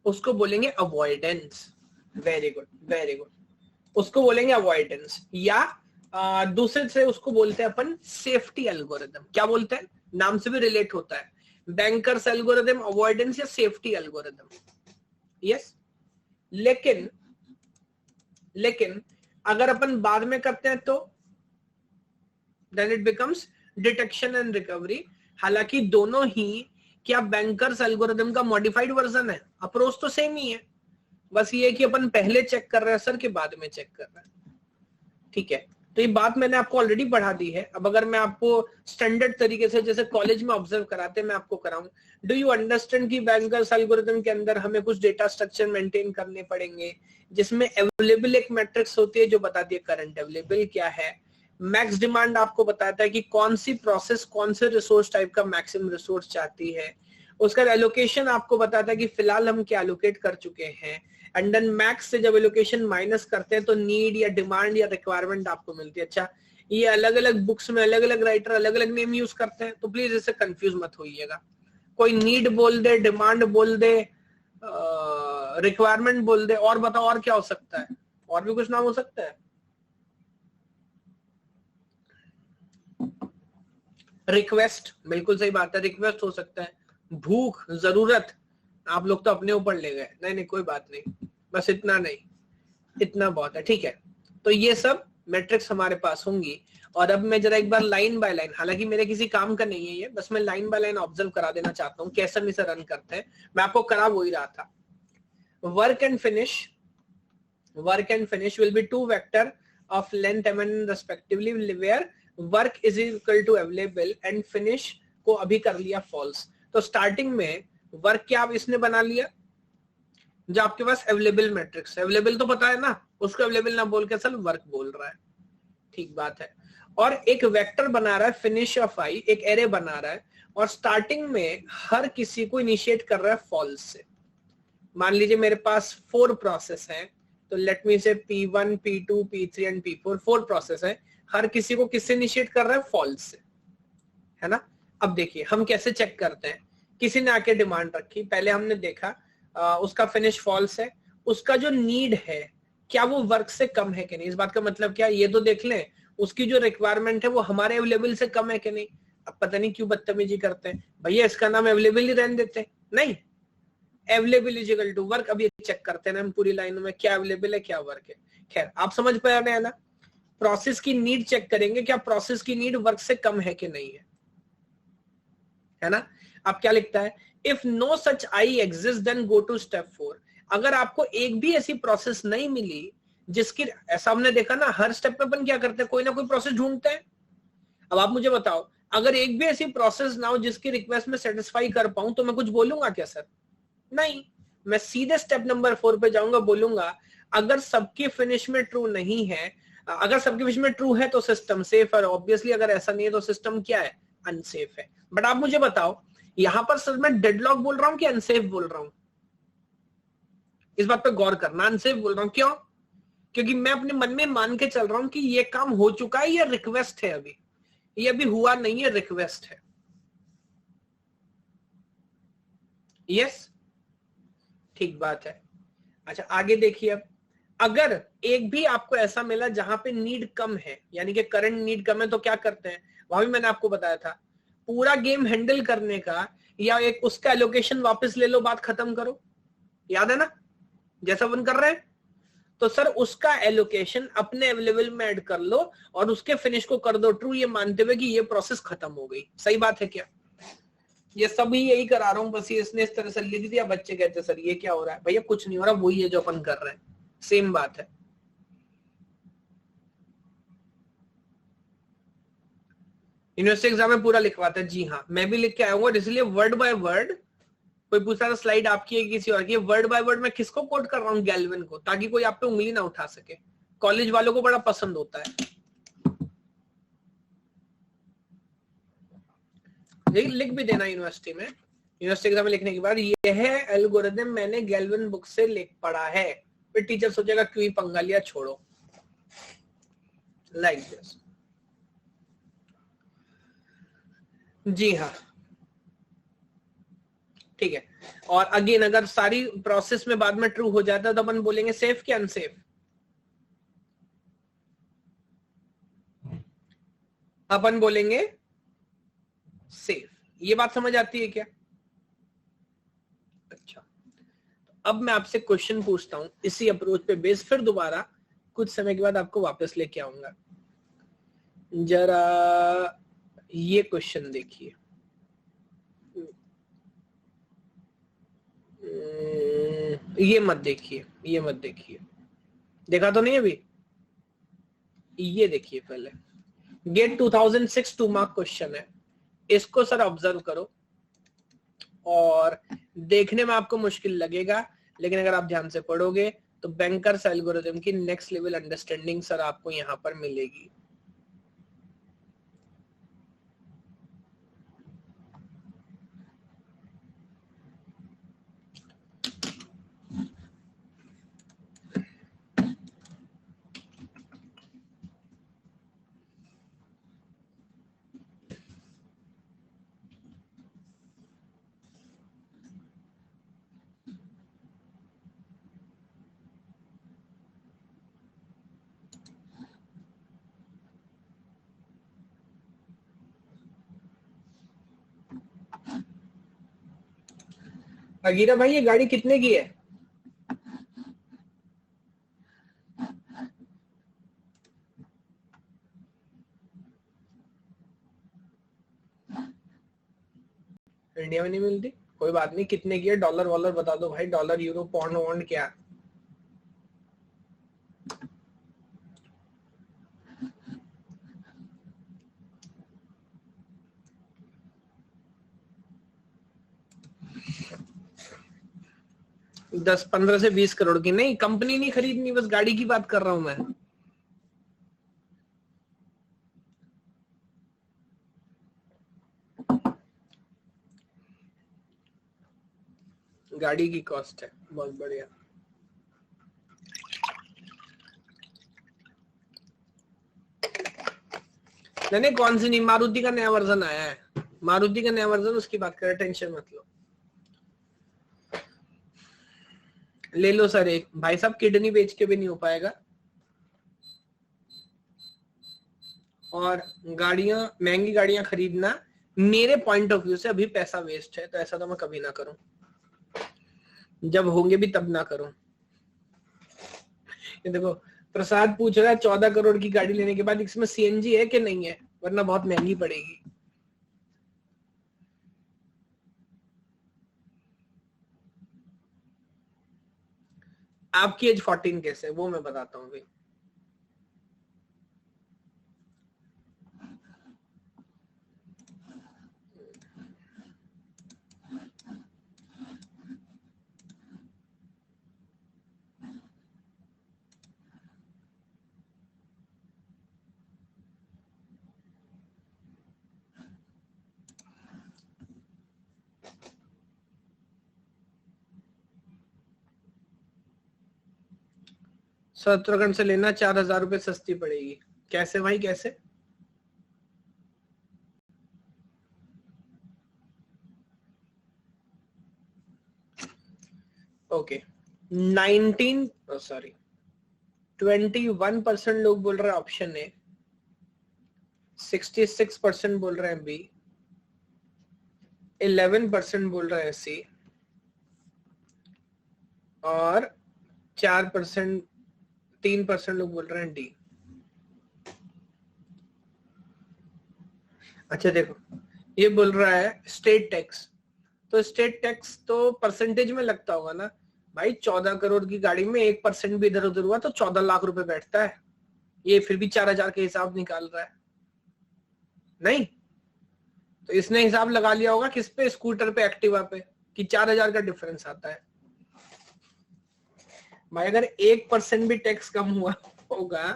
उसको बोलेंगे अवॉइडेंस। वेरी गुड, उसको बोलेंगे अवॉइडेंस, या दूसरे से उसको बोलते हैं अपन सेफ्टी एल्गोरिदम। क्या बोलते हैं? नाम से भी रिलेट होता है, बैंकर्स एल्गोरिदम, अवॉइडेंस या सेफ्टी एल्गोरिदम। यस। लेकिन अगर अपन बाद में करते हैं तो then it becomes detection and recovery. हालांकि दोनों ही क्या बैंकर्स एल्गोरिदम का मॉडिफाइड वर्जन है, अप्रोच तो सेम ही है, बस ये कि अपन पहले चेक कर रहे हैं सर के बाद में चेक कर रहे हैं। ठीक है, तो ये बात मैंने आपको ऑलरेडी पढ़ा दी है। अब अगर मैं आपको स्टैंडर्ड तरीके से जैसे कॉलेज में ऑब्जर्व कराते हैं मैं आपको कराऊं, डू यू अंडरस्टैंड कि बैंकर्स एल्गोरिथम के अंदर हमें कुछ डेटा स्ट्रक्चर मेंटेन करने पड़ेंगे, जिसमें अवेलेबल एक मैट्रिक्स होती है जो बताती है करंट अवेलेबल क्या है, मैक्स डिमांड आपको बताता है कि कौन सी प्रोसेस कौन से रिसोर्स टाइप का मैक्सिमम रिसोर्स चाहती है, उसका एलोकेशन आपको बताता है कि फिलहाल हम क्या एलोकेट कर चुके हैं, एंड देन मैक्स से जब एलोकेशन माइनस करते हैं तो नीड या डिमांड या रिक्वायरमेंट आपको मिलती है। अच्छा, ये अलग अलग बुक्स में अलग अलग राइटर अलग अलग नेम यूज करते हैं, तो प्लीज इससे कंफ्यूज मत होइएगा। कोई नीड बोल दे, डिमांड बोल दे, रिक्वायरमेंट बोल दे, और बताओ और क्या हो सकता है? और भी कुछ नाम हो सकता है? रिक्वेस्ट, बिल्कुल सही बात है, रिक्वेस्ट हो सकता है। भूख, जरूरत, आप लोग तो अपने ऊपर ले गए, नहीं कोई बात नहीं, बस इतना नहीं, इतना बहुत है, ठीक है। तो ये सब मैट्रिक्स हमारे पास होंगी। और अब मैं जरा एक बार लाइन बाय लाइन, हालांकि मेरे किसी काम का नहीं है ये, बस मैं लाइन बाय लाइन ऑब्जर्व करा देना चाहता हूँ कैसे हम इसे रन करते हैं। मैं आपको करा वो ही रहा था। Work and finish will be 2 vector of length mn respectively, where work is equal to available and finish को अभी कर लिया फॉल्स। तो स्टार्टिंग में वर्क क्या आप इसने बना लिया, जो आपके पास अवेलेबल मैट्रिक्स है, अवेलेबल तो पता है ना, उसको अवेलेबल ना बोल के असल वर्क बोल रहा है, ठीक बात है। और एक वेक्टर बना रहा है फिनिश ऑफ आई, एक एरे बना रहा है, और स्टार्टिंग में हर किसी को इनिशिएट कर रहा है फॉल्स से। मान लीजिए मेरे पास 4 प्रोसेस है, तो लेट मी से P1, P2, P3 and P4, 4 process है। हर किसी को किससे इनिशिएट कर रहा है? फॉल्स से, है ना। अब देखिए हम कैसे चेक करते हैं। किसी ने आके डिमांड रखी, पहले हमने देखा उसका फिनिश फॉल्स है, उसका जो नीड है क्या वो वर्क से कम है कि नहीं। इस बात का मतलब क्या, ये तो देख लें उसकी जो रिक्वायरमेंट है वो हमारे अवेलेबल से कम है कि नहीं। अब पता नहीं क्यों बदतमीजी करते हैं, भैया इसका नाम अवेलेबल ही रहने देते, नहीं available is equal to work. अब ये चेक करते हैं ना हम पूरी लाइनों में क्या अवेलेबल है क्या वर्क है। खैर आप समझ पा रहे हैं ना, प्रोसेस की नीड चेक करेंगे, क्या प्रोसेस की नीड वर्क से कम है कि नहीं है ना। अब क्या लिखता है, if no such I exist then go to step 4। अगर आपको एक भी ऐसी प्रोसेस नहीं मिली जिसकी, ऐसा हमने देखा ना हर स्टेप पे अपन क्या करते हैं, कोई ना कोई प्रोसेस ढूंढते हैं। अब आप मुझे बताओ, अगर एक भी ऐसी प्रोसेस ना हो जिसकी रिक्वेस्ट में सेटिस्फाई कर पाऊं तो मैं कुछ बोलूंगा क्या सर? नहीं, मैं सीधे स्टेप नंबर 4 पे जाऊंगा, बोलूंगा अगर सबकी फिनिश में ट्रू नहीं है, अगर सबकी फिनिश में ट्रू है तो सिस्टम सेफ है, ऑब्वियसली अगर ऐसा नहीं है तो सिस्टम क्या है? अनसेफ है। बट आप मुझे बताओ यहां पर सर मैं डेडलॉक बोल रहा हूं कि अनसेफ बोल रहा हूं? इस बात पे गौर करना, अनसेफ बोल रहा हूं क्यों? क्योंकि मैं अपने मन में मान के चल रहा हूं कि ये काम हो चुका है, ये रिक्वेस्ट है, अभी ये अभी हुआ नहीं है, रिक्वेस्ट है। यस, ठीक बात है। अच्छा आगे देखिए, अब अगर एक भी आपको ऐसा मिला जहां पे नीड कम है, यानी कि करंट नीड कम है, तो क्या करते हैं? वहां भी मैंने आपको बताया था, पूरा गेम हैंडल करने का या एक उसका एलोकेशन वापस ले लो, बात खत्म करो, याद है ना जैसा अपन कर रहे हैं। तो सर उसका एलोकेशन अपने अवेलेबल में ऐड कर लो और उसके फिनिश को कर दो ट्रू, ये मानते हुए कि ये प्रोसेस खत्म हो गई। सही बात है क्या? ये सभी यही करा रहा हूं, बस ये इसने इस तरह से लिख दिया, बच्चे कहते सर ये क्या हो रहा है। भैया कुछ नहीं हो रहा, वही है जो अपन कर रहे हैं, सेम बात है। यूनिवर्सिटी एग्जाम में पूरा लिखवाते हैं, जी हाँ मैं भी लिख के आया हूँ, इसलिए वर्ड बाय वर्ड। कोई पूछा था स्लाइड आपकी है किसी और की, वर्ड बाय वर्ड मैं किसको कोट कर रहा हूँ? गैल्विन को, ताकि कोई आप पे उंगली ना उठा सके। कॉलेज वालों को बड़ा पसंद होता है। लिख भी देना यूनिवर्सिटी में, यूनिवर्सिटी एग्जाम में लिखने के बाद ये है एल्गोरिथम, मैंने गैल्विन बुक से लिख पढ़ा है। फिर टीचर सोचेगा क्यों ही पंगा लिया, छोड़ो। लाइक दिस, जी हाँ ठीक है। और अगेन अगर सारी प्रोसेस में बाद में ट्रू हो जाता है तो अपन बोलेंगे सेफ क्या अनसेफ? अपन बोलेंगे सेफ। ये बात समझ आती है क्या? अच्छा, अब मैं आपसे क्वेश्चन पूछता हूं इसी अप्रोच पे बेस, फिर दोबारा कुछ समय के बाद आपको वापस लेके आऊंगा। जरा ये क्वेश्चन देखिए, ये मत देखिए, ये मत देखिए, देखा तो नहीं अभी? ये देखिए पहले, गेट 2006 2 मार्क क्वेश्चन है, इसको सर ऑब्जर्व करो। और देखने में आपको मुश्किल लगेगा, लेकिन अगर आप ध्यान से पढ़ोगे तो बैंकर्स एल्गोरिथम की नेक्स्ट लेवल अंडरस्टैंडिंग सर आपको यहां पर मिलेगी। अगीरा भाई ये गाड़ी कितने की है? इंडिया में नहीं मिलती, कोई बात नहीं, कितने की है? डॉलर वॉलर बता दो भाई, डॉलर यूरो पौंड वॉन्ड क्या? दस 15 से 20 करोड़ की नहीं, कंपनी नहीं खरीदनी, बस गाड़ी की बात कर रहा हूं मैं। गाड़ी की कॉस्ट है। बहुत बढ़िया। नहीं, कौन सी नहीं, मारुति का नया वर्जन आया है, मारुति का नया वर्जन, उसकी बात करें, टेंशन मत लो। ले लो सर एक, भाई साहब किडनी बेच के भी नहीं हो पाएगा, और गाड़ियां, महंगी गाड़ियां खरीदना मेरे पॉइंट ऑफ व्यू से अभी पैसा वेस्ट है, तो ऐसा तो मैं कभी ना करूं, जब होंगे भी तब ना करूं। ये देखो प्रसाद पूछ रहा है 14 करोड़ की गाड़ी लेने के बाद इसमें सीएनजी है कि नहीं है, वरना बहुत महंगी पड़ेगी। आपकी एज 14 कैसे है वो मैं बताता हूँ भाई। उत्तराखंड से लेना 4,000 रुपए सस्ती पड़ेगी, कैसे भाई कैसे? ओके 21% लोग बोल रहे हैं ऑप्शन ए, 66% बोल रहे हैं बी, 11% बोल रहे हैं सी, और 3% लोग बोल रहे हैं डी। अच्छा देखो, ये बोल रहा है स्टेट टैक्स, तो स्टेट टैक्स तो परसेंटेज में लगता होगा ना भाई, 14 करोड़ की गाड़ी में 1% भी इधर उधर हुआ तो 14 लाख रुपए बैठता है, ये फिर भी 4,000 के हिसाब निकाल रहा है, नहीं? तो इसने हिसाब लगा लिया होगा किस पे, स्कूटर पे, एक्टिवा पे, कि 4,000 का डिफरेंस आता है। भाई अगर 1% भी टैक्स कम हुआ होगा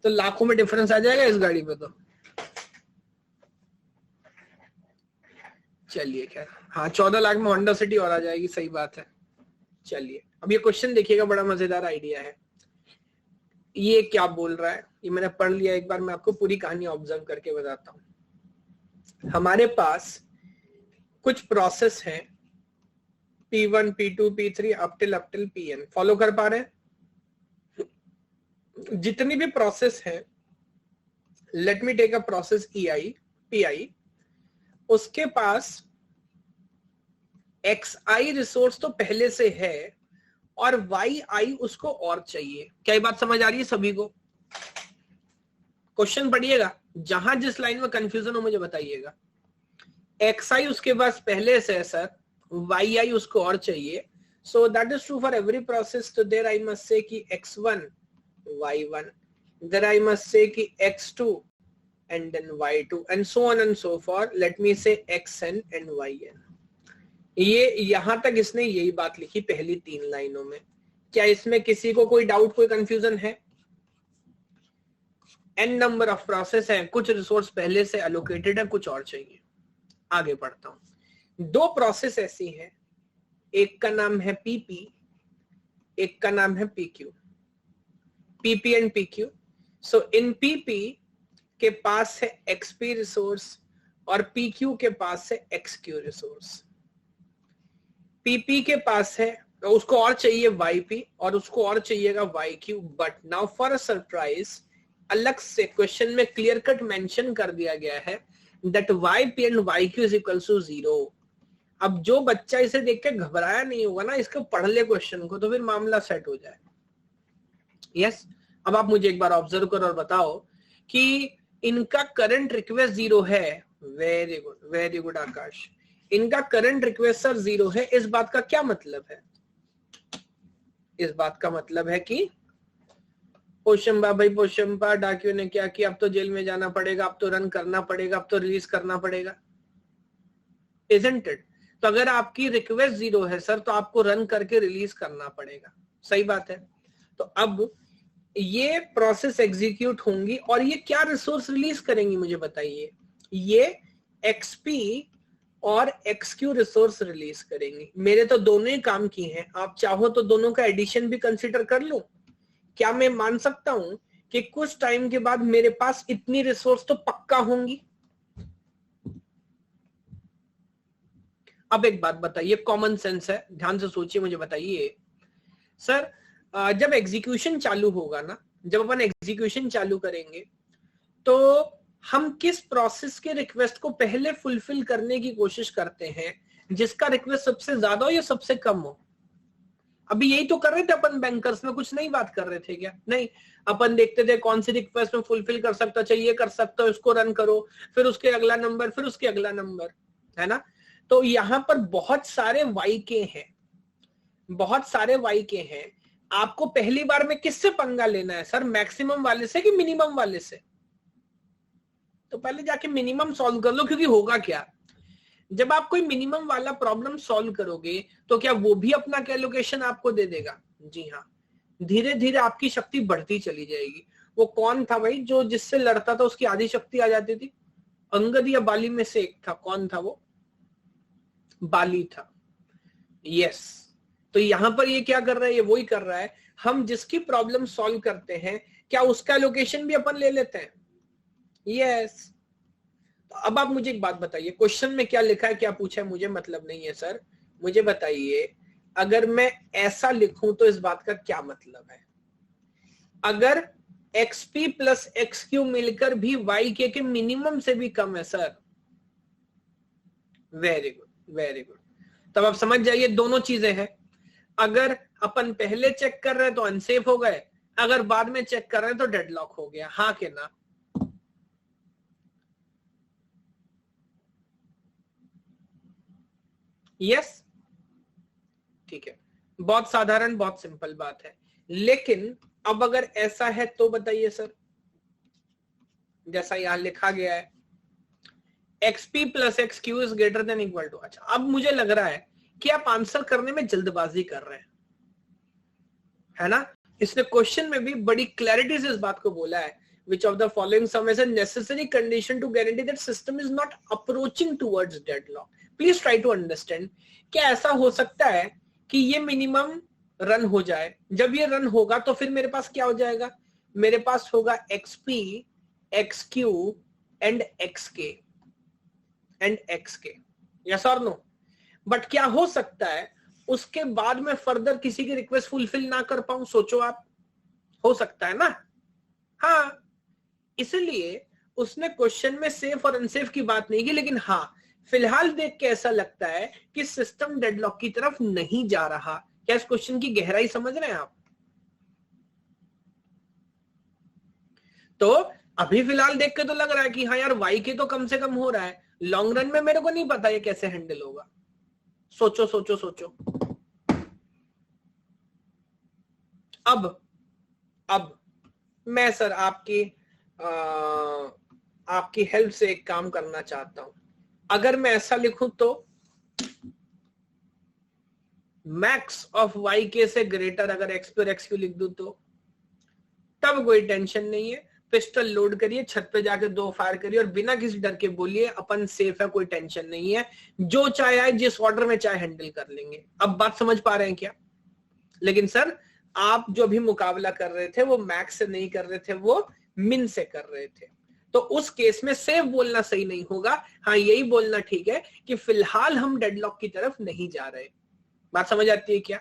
तो लाखों में डिफरेंस आ जाएगा इस गाड़ी पे तो। चलिए क्या, हाँ 14 लाख में होंडा सिटी और आ जाएगी, सही बात है। चलिए अब ये क्वेश्चन देखिएगा, बड़ा मजेदार आइडिया है। ये क्या बोल रहा है, ये मैंने पढ़ लिया एक बार, मैं आपको पूरी कहानी ऑब्जर्व करके बताता हूं। हमारे पास कुछ प्रोसेस हैं, P1, P2, P3 up till Pn, follow कर पा रहे हैं? जितनी भी प्रोसेस है, let me take a process EI, PI, उसके पास XI रिसोर्स तो पहले से है और YI उसको और चाहिए। क्या ये बात समझ आ रही है सभी को? क्वेश्चन पढ़िएगा, जहां जिस लाइन में कंफ्यूजन हो मुझे बताइएगा। XI उसके पास पहले से है सर, YI उसको और चाहिए, so that is true for every process. तो देयर आई मस्ट से कि X1 Y1, there I must say कि X2 and then Y2 and so on and so forth, let me say XN and YN। ये यहां तक इसने यही बात लिखी पहली 3 लाइनों में। क्या इसमें किसी को कोई डाउट, कोई कंफ्यूजन है? n नंबर ऑफ प्रोसेस है, कुछ रिसोर्स पहले से एलोकेटेड है, कुछ और चाहिए। आगे बढ़ता हूं। 2 प्रोसेस ऐसी हैं, एक का नाम है PP, एक का नाम है PQ, PP and PQ। So in PP के पास है XP रिसोर्स और PQ के पास है XQ रिसोर्स। PP के पास है, उसको और चाहिए YP और उसको और चाहिएगा YQ, but now for a surprise अलग से क्वेश्चन में क्लियर कट मेंशन कर दिया गया है that YP and YQ is equal to 0। अब जो बच्चा इसे देख के घबराया नहीं होगा ना, इसको पढ़ ले क्वेश्चन को, तो फिर मामला सेट हो जाए। यस अब आप मुझे एक बार ऑब्जर्व करो और बताओ कि इनका करंट रिक्वेस्ट 0 है। वेरी गुड आकाश, इनका करंट रिक्वेस्ट सर 0 है। इस बात का क्या मतलब है? इस बात का मतलब है कि पोशंबा भाई, पोशंबा डाकियों ने क्या किया, अब तो जेल में जाना पड़ेगा, अब तो रन करना पड़ेगा, अब तो रिलीज करना पड़ेगा, इजंट इट? तो अगर आपकी रिक्वेस्ट 0 है सर, तो आपको रन करके रिलीज करना पड़ेगा, सही बात है। तो अब ये प्रोसेस एग्जीक्यूट होंगी और ये क्या रिसोर्स रिलीज करेंगी मुझे बताइए? ये XP और एक्सक्यू रिसोर्स रिलीज करेंगे। मेरे तो दोनों ही काम की हैं, आप चाहो तो दोनों का एडिशन भी कंसीडर कर लो। क्या मैं मान सकता हूं कि कुछ टाइम के बाद मेरे पास इतनी रिसोर्स तो पक्का होंगी? अब एक बात बताइए, कॉमन सेंस है, ध्यान से सोचिए, मुझे बताइए सर, जब एग्जीक्यूशन चालू होगा ना, जब अपन एग्जीक्यूशन चालू करेंगे तो हम किस प्रोसेस के रिक्वेस्ट को पहले फुलफिल करने की कोशिश करते हैं, जिसका रिक्वेस्ट सबसे ज्यादा हो या सबसे कम हो? अभी यही तो कर रहे थे अपन बैंकर्स में, कुछ नई बात कर रहे थे क्या? नहीं, अपन देखते थे कौन सी रिक्वेस्ट में फुलफिल कर सकता, चाहिए कर सकता है, उसको रन करो, फिर उसके अगला नंबर, फिर उसके अगला नंबर, है ना? तो यहां पर बहुत सारे वाई के हैं, बहुत सारे वाई के हैं। आपको पहली बार में किससे पंगा लेना है सर, मैक्सिमम वाले से कि मिनिमम वाले से? तो पहले जाके मिनिमम सॉल्व कर लो, क्योंकि होगा क्या, जब आप कोई मिनिमम वाला प्रॉब्लम सॉल्व करोगे तो क्या वो भी अपना कैलकुलेशन आपको दे देगा? जी हाँ, धीरे धीरे आपकी शक्ति बढ़ती चली जाएगी। वो कौन था भाई जो जिससे लड़ता था उसकी आधी शक्ति आ जाती थी? अंगद या बाली में से एक था, कौन था वो? बाली था, यस। तो यहां पर ये क्या कर रहा है, ये वही कर रहा है, हम जिसकी प्रॉब्लम सॉल्व करते हैं क्या उसका लोकेशन भी अपन ले लेते हैं? यस। तो अब आप मुझे एक बात बताइए, क्वेश्चन में क्या लिखा है, क्या पूछा है, मुझे मतलब नहीं है सर, मुझे बताइए, अगर मैं ऐसा लिखूं तो इस बात का क्या मतलब है? अगर xp प्लस xq मिलकर भी yk के मिनिमम से भी कम है sir, very good very good, तब आप समझ जाइए दोनों चीजें हैं। अगर अपन पहले चेक कर रहे हैं तो अनसेफ हो गए, अगर बाद में चेक कर रहे हैं तो डेडलॉक हो गया, हाँ कि ना? यस, ठीक है, बहुत साधारण, बहुत सिंपल बात है। लेकिन अब अगर ऐसा है तो बताइए सर, जैसा यहां लिखा गया है xp plus xq is greater than equal to, अच्छा अब मुझे लग रहा है कि आप आंसर करने में जल्दबाजी कर रहे हैं, है ना? इसने क्वेश्चन में भी बड़ी क्लैरिटी से इस बात को बोला है, which of the following sum is a necessary condition to guarantee that system is not approaching towards deadlock? Please try to understand, क्या ऐसा हो सकता है कि ये मिनिमम रन हो जाए, जब ये रन होगा तो फिर मेरे पास क्या हो जाएगा, मेरे पास होगा xp xq and xk and xk, yes और नो? बट क्या हो सकता है उसके बाद में फर्दर किसी की रिक्वेस्ट फुलफिल ना कर पाऊं? सोचो आप, हो सकता है ना? हाँ, इसलिए उसने क्वेश्चन में सेफ और अनसेफ की बात नहीं की, लेकिन हाँ फिलहाल देख के ऐसा लगता है कि सिस्टम डेडलॉक की तरफ नहीं जा रहा। क्या इस क्वेश्चन की गहराई समझ रहे हैं आप? तो अभी फिलहाल देख के तो लग रहा है कि हाँ यार वाई के तो कम से कम हो रहा है, लॉन्ग रन में मेरे को नहीं पता ये कैसे हैंडल होगा। सोचो सोचो सोचो। अब मैं सर आपकी हेल्प से एक काम करना चाहता हूं। अगर मैं ऐसा लिखूं तो मैक्स ऑफ वाई के से ग्रेटर अगर एक्स पर एक्स क्यू लिख दूं तो तब कोई टेंशन नहीं है, पिस्टल लोड करिए, छत पे जाके 2 फायर करिए और बिना किसी डर के बोलिए अपन सेफ है, कोई टेंशन नहीं है, जो चाहे आए जिस ऑर्डर में चाहे हैंडल कर लेंगे। अब बात समझ पा रहे हैं क्या? लेकिन सर आप जो भी मुकाबला कर रहे थे वो मैक्स से नहीं कर रहे थे, वो मिन से कर रहे थे, तो उस केस में सेफ बोलना सही नहीं होगा, हाँ यही बोलना ठीक है कि फिलहाल हम डेडलॉक की तरफ नहीं जा रहे। बात समझ आती है क्या?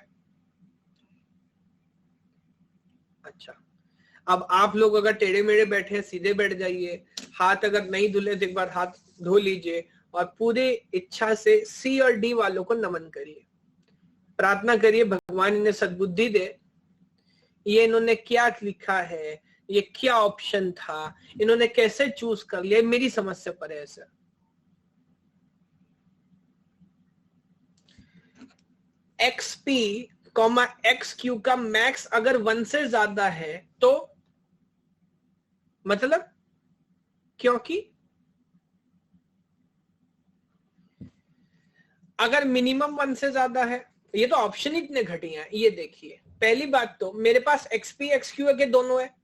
अच्छा, अब आप लोग अगर टेढ़े मेढ़े बैठे हैं सीधे बैठ जाइए, हाथ अगर नहीं धुले तो एक बार हाथ धो लीजिए और पूरी इच्छा से सी और डी वालों को नमन करिए, प्रार्थना करिए भगवान इन्हें सद्बुद्धि दे, ये इन्होंने क्या लिखा है, ये क्या ऑप्शन था, इन्होंने कैसे चूज कर लिया, मेरी समझ से परे है सर। xp कॉमा xq का मैक्स अगर 1 से ज्यादा है तो मतलब, क्योंकि अगर मिनिमम 1 से ज्यादा है, ये तो ऑप्शन इतने घटिया है। ये देखिए, पहली बात तो मेरे पास xp xq है कि दोनों है,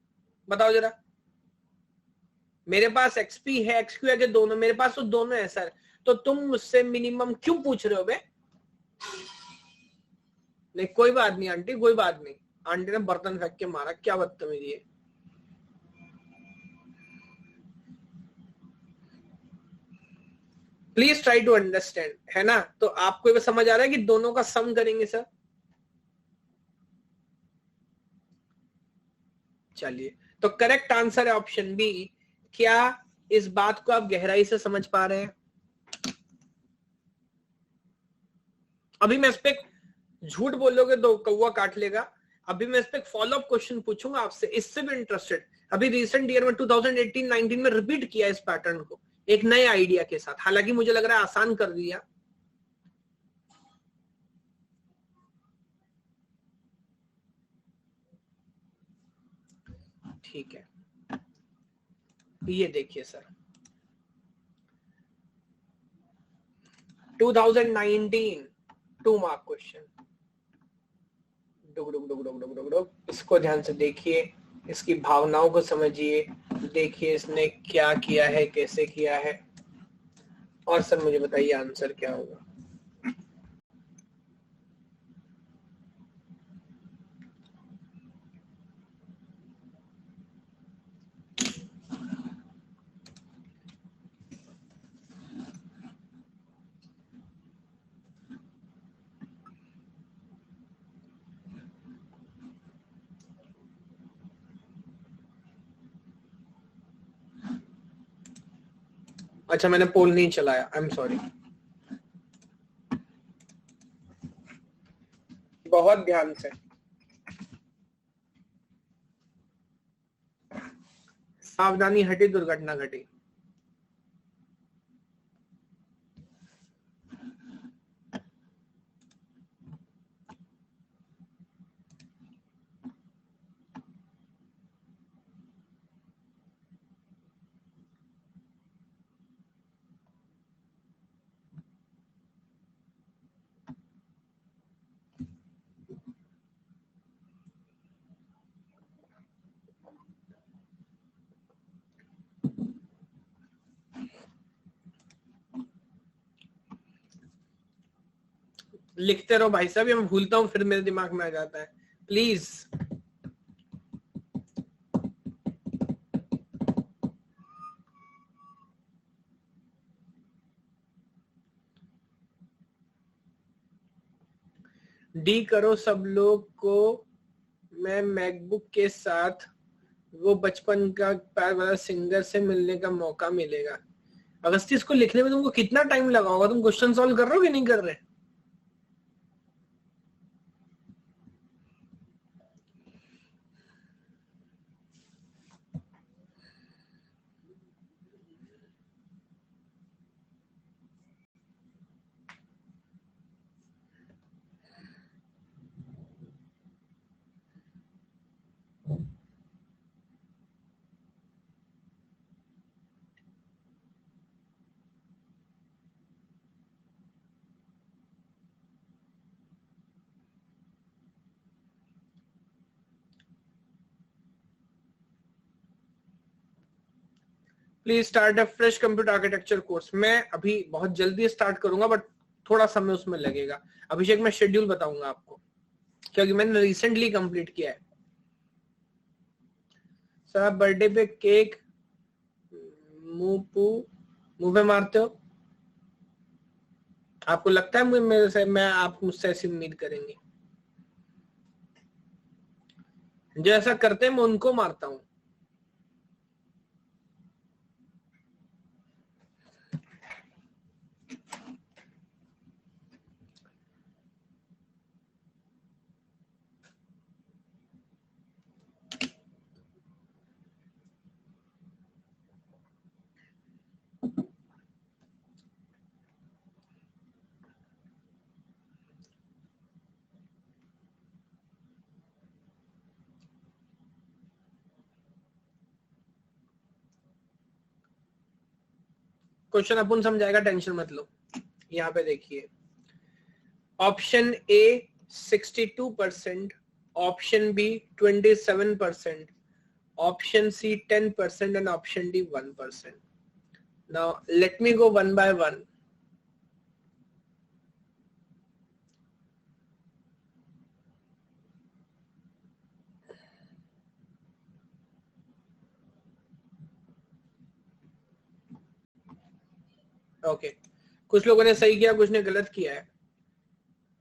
बताओ जरा। मेरे पास xp है xq है कि दोनों? मेरे पास तो दोनों है सर। तो तुम मुझसे मिनिमम क्यों पूछ रहे हो बे? नहीं कोई बात नहीं आंटी, कोई बात नहीं। आंटी ने बर्तन फेंक के मारा, क्या बदतमीजी है। प्लीज ट्राई टू अंडरस्टैंड, है ना? तो आपको ये समझ आ रहा है कि दोनों का सम करेंगे सर? चलिए, तो करेक्ट आंसर है ऑप्शन बी। क्या इस बात को आप गहराई से समझ पा रहे हैं? अभी मैं इस पे झूठ बोलोगे तो कौवा काट लेगा। अभी मैं इस पे फॉलो अप क्वेश्चन पूछूंगा आपसे, इससे भी इंटरेस्टेड। अभी रिसेंट ईयर में 2018-19 में रिपीट किया इस पैटर्न को एक नए आइडिया के साथ। हालांकि मुझे लग रहा है आसान कर दिया। ठीक है, ये देखिए सर, 2019 2 मार्क क्वेश्चन। डुग डुग डुग डुग डुग डुग डुग, इसको ध्यान से देखिए, इसकी भावनाओं को समझिए, देखिए इसने क्या किया है, कैसे किया है, और सर मुझे बताइए आंसर क्या होगा। अच्छा, मैंने पोल नहीं चलाया, आई एम सॉरी। बहुत ध्यान से, सावधानी हटी दुर्घटना घटी। लिखते रहो भाई साहब, ये मैं भूलता हूँ फिर मेरे दिमाग में आ जाता है, प्लीज। डी करो सब लोग को। मैं मैकबुक के साथ वो बचपन का प्यार वाला सिंगर से मिलने का मौका मिलेगा। अगस्ती, इसको लिखने में तुमको कितना टाइम लगा होगा? तुम क्वेश्चन सॉल्व कर रहे हो कि नहीं कर रहे? Please start a fresh computer architecture course. मैं अभी बहुत जल्दी स्टार्ट करूंगा, बट थोड़ा समय उसमें लगेगा। अभिषेक, मैं शेड्यूल बताऊंगा आपको, क्योंकि मैंने रिसेंटली कंप्लीट किया है। सर, आप बर्थडे पे केक मुंह पे मारते हो? आपको लगता है मेरे से आप मुझसे ऐसी उम्मीद करेंगे? जो ऐसा करते हैं मैं उनको मारता हूँ। क्वेश्चन अपन समझाएगा, टेंशन मत लो। यहाँ पे देखिए, option A 62%, option B 27%, option C 10% and option D 1%। Now let me go one by one. Okay, कुछ लोगों ने सही किया, कुछ ने गलत किया है।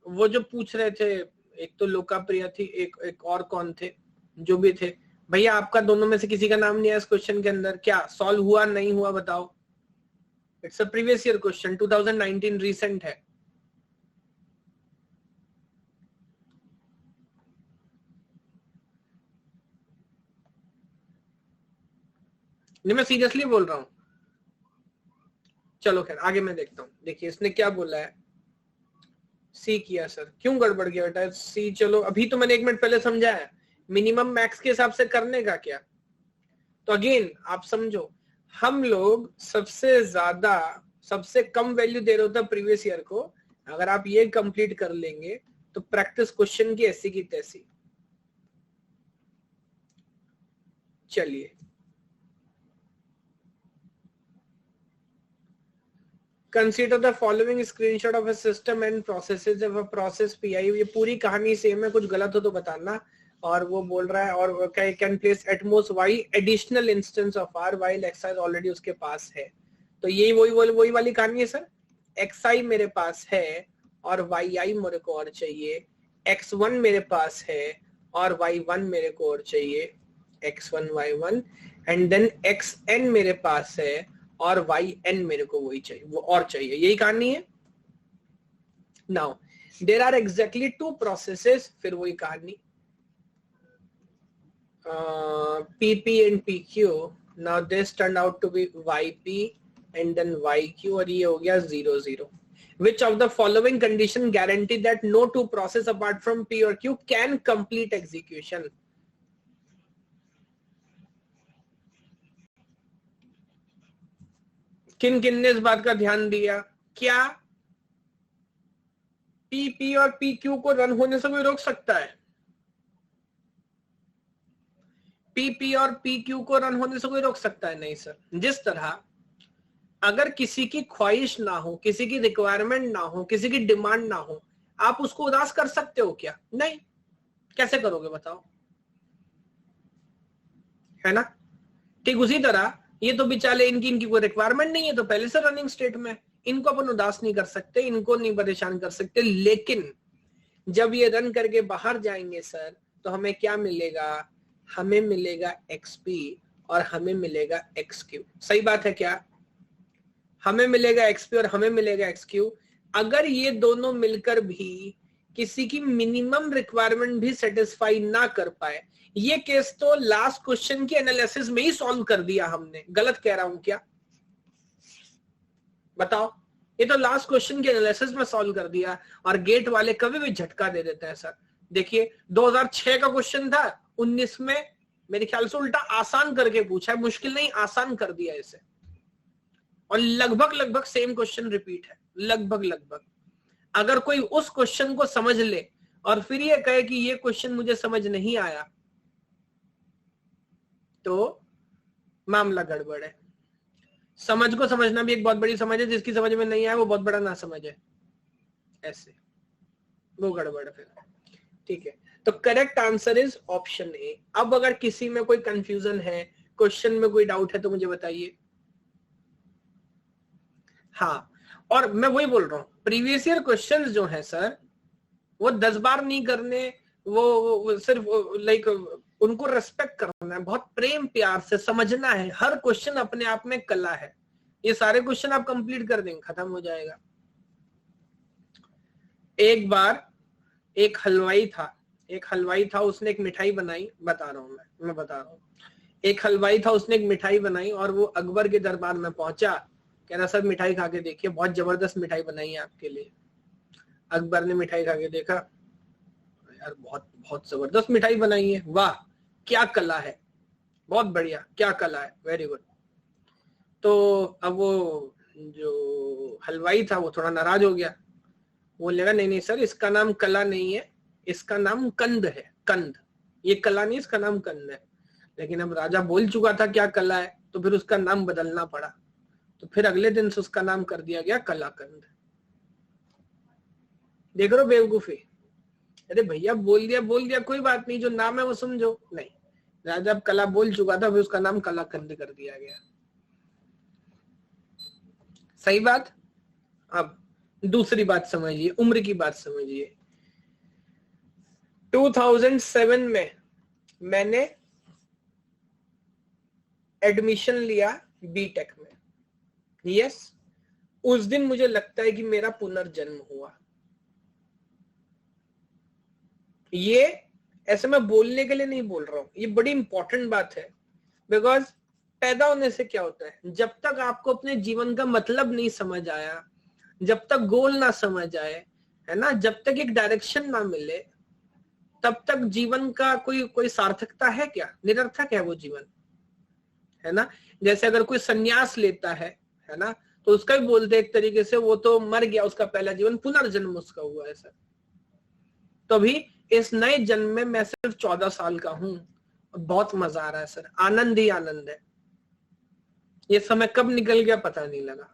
वो जो पूछ रहे थे, एक तो लोकाप्रिया थी, एक और कौन थे, जो भी थे भैया, आपका दोनों में से किसी का नाम नहीं है इस क्वेश्चन के अंदर। क्या सॉल्व हुआ नहीं हुआ बताओ? It's a previous year question, 2019 recent है। नहीं, मैं सीरियसली बोल रहा हूं। चलो खैर आगे मैं देखता हूं। देखिए इसने क्या बोला है, सी किया सर, क्यों गड़बड़ गया बेटा सी? चलो अभी तो मैंने 1 मिनट पहले समझाया, मिनिमम मैक्स के हिसाब से करने का क्या। तो अगेन आप समझो, हम लोग सबसे ज्यादा सबसे कम वैल्यू दे रहे होता प्रीवियस ईयर को। अगर आप ये कंप्लीट कर लेंगे तो प्रैक्टिस क्वेश्चन की ऐसी की तैसी। चलिए, consider the following screenshot of a system and processes of a process pi. ये पूरी कहानी सेम है, कुछ गलत हो तो बताना। और वो बोल रहा है और can place at most Y additional instance of R while X already उसके पास है। तो यही वही वाली कहानी है सर। एक्स आई मेरे पास है और वाई आई मेरे को और चाहिए, एक्स वन मेरे पास है और वाई वन मेरे को और चाहिए, X one Y one, and then X N मेरे पास है और वाई एन मेरे को वही चाहिए, वो और चाहिए। यही कहानी है। Now there are exactly 2 processes, फिर वही कहानी, PP and PQ. Now this turned out to be YP and then YQ और ये हो गया 0 0. Which of the following condition guarantee that no 2 process apart from P or Q can complete execution? किन किन ने इस बात का ध्यान दिया? क्या PP और PQ को रन होने से कोई रोक सकता है? PP और PQ को रन होने से कोई रोक सकता है? नहीं सर। जिस तरह अगर किसी की ख्वाहिश ना हो, किसी की रिक्वायरमेंट ना हो, किसी की डिमांड ना हो, आप उसको उदास कर सकते हो क्या? नहीं। कैसे करोगे बताओ? है ना? ठीक उसी तरह ये तो बेचारे, इनकी कोई रिक्वायरमेंट नहीं है तो पहले से रनिंग स्टेट में, इनको अपन उदास नहीं कर सकते, इनको नहीं परेशान कर सकते। लेकिन जब ये रन करके बाहर जाएंगे सर, तो हमें क्या मिलेगा? हमें मिलेगा XP और हमें मिलेगा XQ। सही बात है क्या? हमें मिलेगा XP और हमें मिलेगा XQ। अगर ये दोनों मिलकर भी किसी की मिनिमम रिक्वायरमेंट भी सेटिस्फाई ना कर पाए, ये केस तो लास्ट क्वेश्चन के एनालिसिस में ही सॉल्व कर दिया हमने। गलत कह रहा हूं क्या? बताओ। ये तो लास्ट क्वेश्चन के एनालिसिस में सॉल्व कर दिया। और गेट वाले कभी भी झटका दे देते हैं सर। देखिए 2006 का क्वेश्चन था, 19 में मेरे ख्याल से उल्टा आसान करके पूछा है, मुश्किल नहीं आसान कर दिया इसे। और लगभग सेम क्वेश्चन रिपीट है, लगभग। अगर कोई उस क्वेश्चन को समझ ले और फिर ये कहे कि ये क्वेश्चन मुझे समझ नहीं आया, तो मामला गड़बड़ है। समझ को समझना भी एक बहुत बड़ी समझ है, जिसकी समझ में नहीं आया वो बहुत बड़ा ना समझ है, ऐसे वो गड़बड़ है फिर। ठीक है, तो correct answer is option A. अब अगर किसी में कोई कंफ्यूजन है, क्वेश्चन में कोई डाउट है तो मुझे बताइए। हाँ, और मैं वही बोल रहा हूं, प्रीवियस ईयर क्वेश्चंस जो हैं सर, वो 10 बार नहीं करने, वो सिर्फ लाइक उनको रेस्पेक्ट करना है, बहुत प्रेम प्यार से समझना है। हर क्वेश्चन अपने आप में कला है। ये सारे क्वेश्चन आप कंप्लीट कर देंगे, खत्म हो जाएगा। एक बार एक हलवाई था, उसने एक मिठाई बनाई, बता रहा हूं मैं बता रहा हूं। एक हलवाई था, उसने एक मिठाई बनाई और वो अकबर के दरबार में पहुंचा, कह रहा सर मिठाई खा के देखिए, बहुत जबरदस्त मिठाई बनाई है आपके लिए। अकबर ने मिठाई खा के देखा, यार बहुत बहुत जबरदस्त मिठाई बनाई है, वाह क्या कला है, बहुत बढ़िया, क्या कला है, वेरी गुड। तो अब वो जो हलवाई था वो थोड़ा नाराज हो गया। वो लगा नहीं सर, इसका नाम कला नहीं है, इसका नाम कंद है, कंद। ये कला नहीं, इसका नाम कंद है। लेकिन अब राजा बोल चुका था क्या कला है, तो फिर उसका नाम बदलना पड़ा। तो फिर अगले दिन से उसका नाम कर दिया गया कलाकंद। देख रहे हो बेवकूफी? अरे भैया बोल दिया कोई बात नहीं, जो नाम है वो समझो। नहीं, राजा अब कला बोल चुका था, फिर उसका नाम कलाकंद कर दिया गया। सही बात। अब दूसरी बात समझिए, उम्र की बात समझिए। 2007 में मैंने एडमिशन लिया बीटेक में। यस, उस दिन मुझे लगता है कि मेरा पुनर्जन्म हुआ। ये ऐसे मैं बोलने के लिए नहीं बोल रहा हूं, ये बड़ी इंपॉर्टेंट बात है। बिकॉज पैदा होने से क्या होता है, जब तक आपको अपने जीवन का मतलब नहीं समझ आया, जब तक गोल ना समझ आए, है ना, जब तक एक डायरेक्शन ना मिले, तब तक जीवन का कोई सार्थकता है क्या? निरर्थक है वो जीवन, है ना। जैसे अगर कोई संन्यास लेता है ना, तो उसका भी बोलते एक तरीके से वो तो मर गया, उसका पहला जीवन, पुनर्जन्म उसका हुआ है सर। तो अभी इस नए जन्म में मैं सिर्फ 14 साल का हूं, बहुत मजा आ रहा है सर, आनंद ही आनंद है। ये समय कब निकल गया पता नहीं लगा।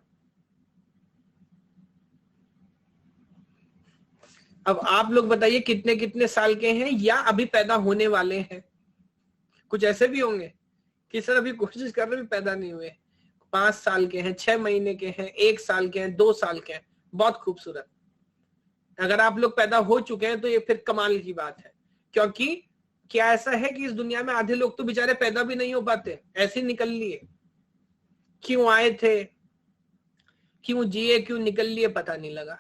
अब आप लोग बताइए कितने कितने साल के हैं या अभी पैदा होने वाले हैं। कुछ ऐसे भी होंगे कि सर अभी कोशिश कर रहे भी पैदा नहीं हुए, 5 साल के हैं, 6 महीने के हैं, 1 साल के हैं, 2 साल के हैं। बहुत खूबसूरत। अगर आप लोग पैदा हो चुके हैं तो ये फिर कमाल की बात है। क्योंकि क्या ऐसा है कि इस दुनिया में आधे लोग तो बेचारे पैदा भी नहीं हो पाते, ऐसे निकल लिए। क्यों आए थे, क्यों जिए, क्यों निकल लिए, पता नहीं लगा।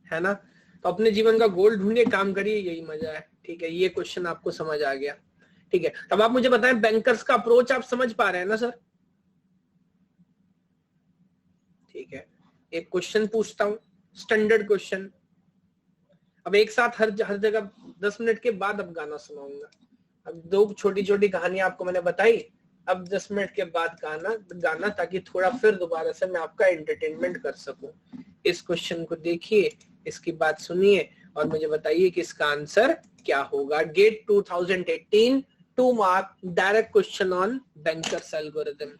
है ना। तो अपने जीवन का गोल ढूंढिए, काम करिए, यही मजा है। ठीक है, ये क्वेश्चन आपको समझ आ गया। ठीक है, तब आप मुझे बताएं बैंकर्स का अप्रोच आप समझ पा रहे हैं ना सर? ठीक है, एक क्वेश्चन पूछता हूं, स्टैंडर्ड क्वेश्चन। अब एक साथ हर हर जगह 10 मिनट के बाद अब गाना सुनाऊंगा। अब 2 छोटी छोटी कहानियां आपको मैंने बताई, अब 10 मिनट के बाद गाना, ताकि थोड़ा फिर दोबारा से मैं आपका एंटरटेनमेंट कर सकूं। इस क्वेश्चन को देखिए, इसकी बात सुनिए और मुझे बताइए कि इसका आंसर क्या होगा। GATE 2018 2 mark direct question on banker's algorithm.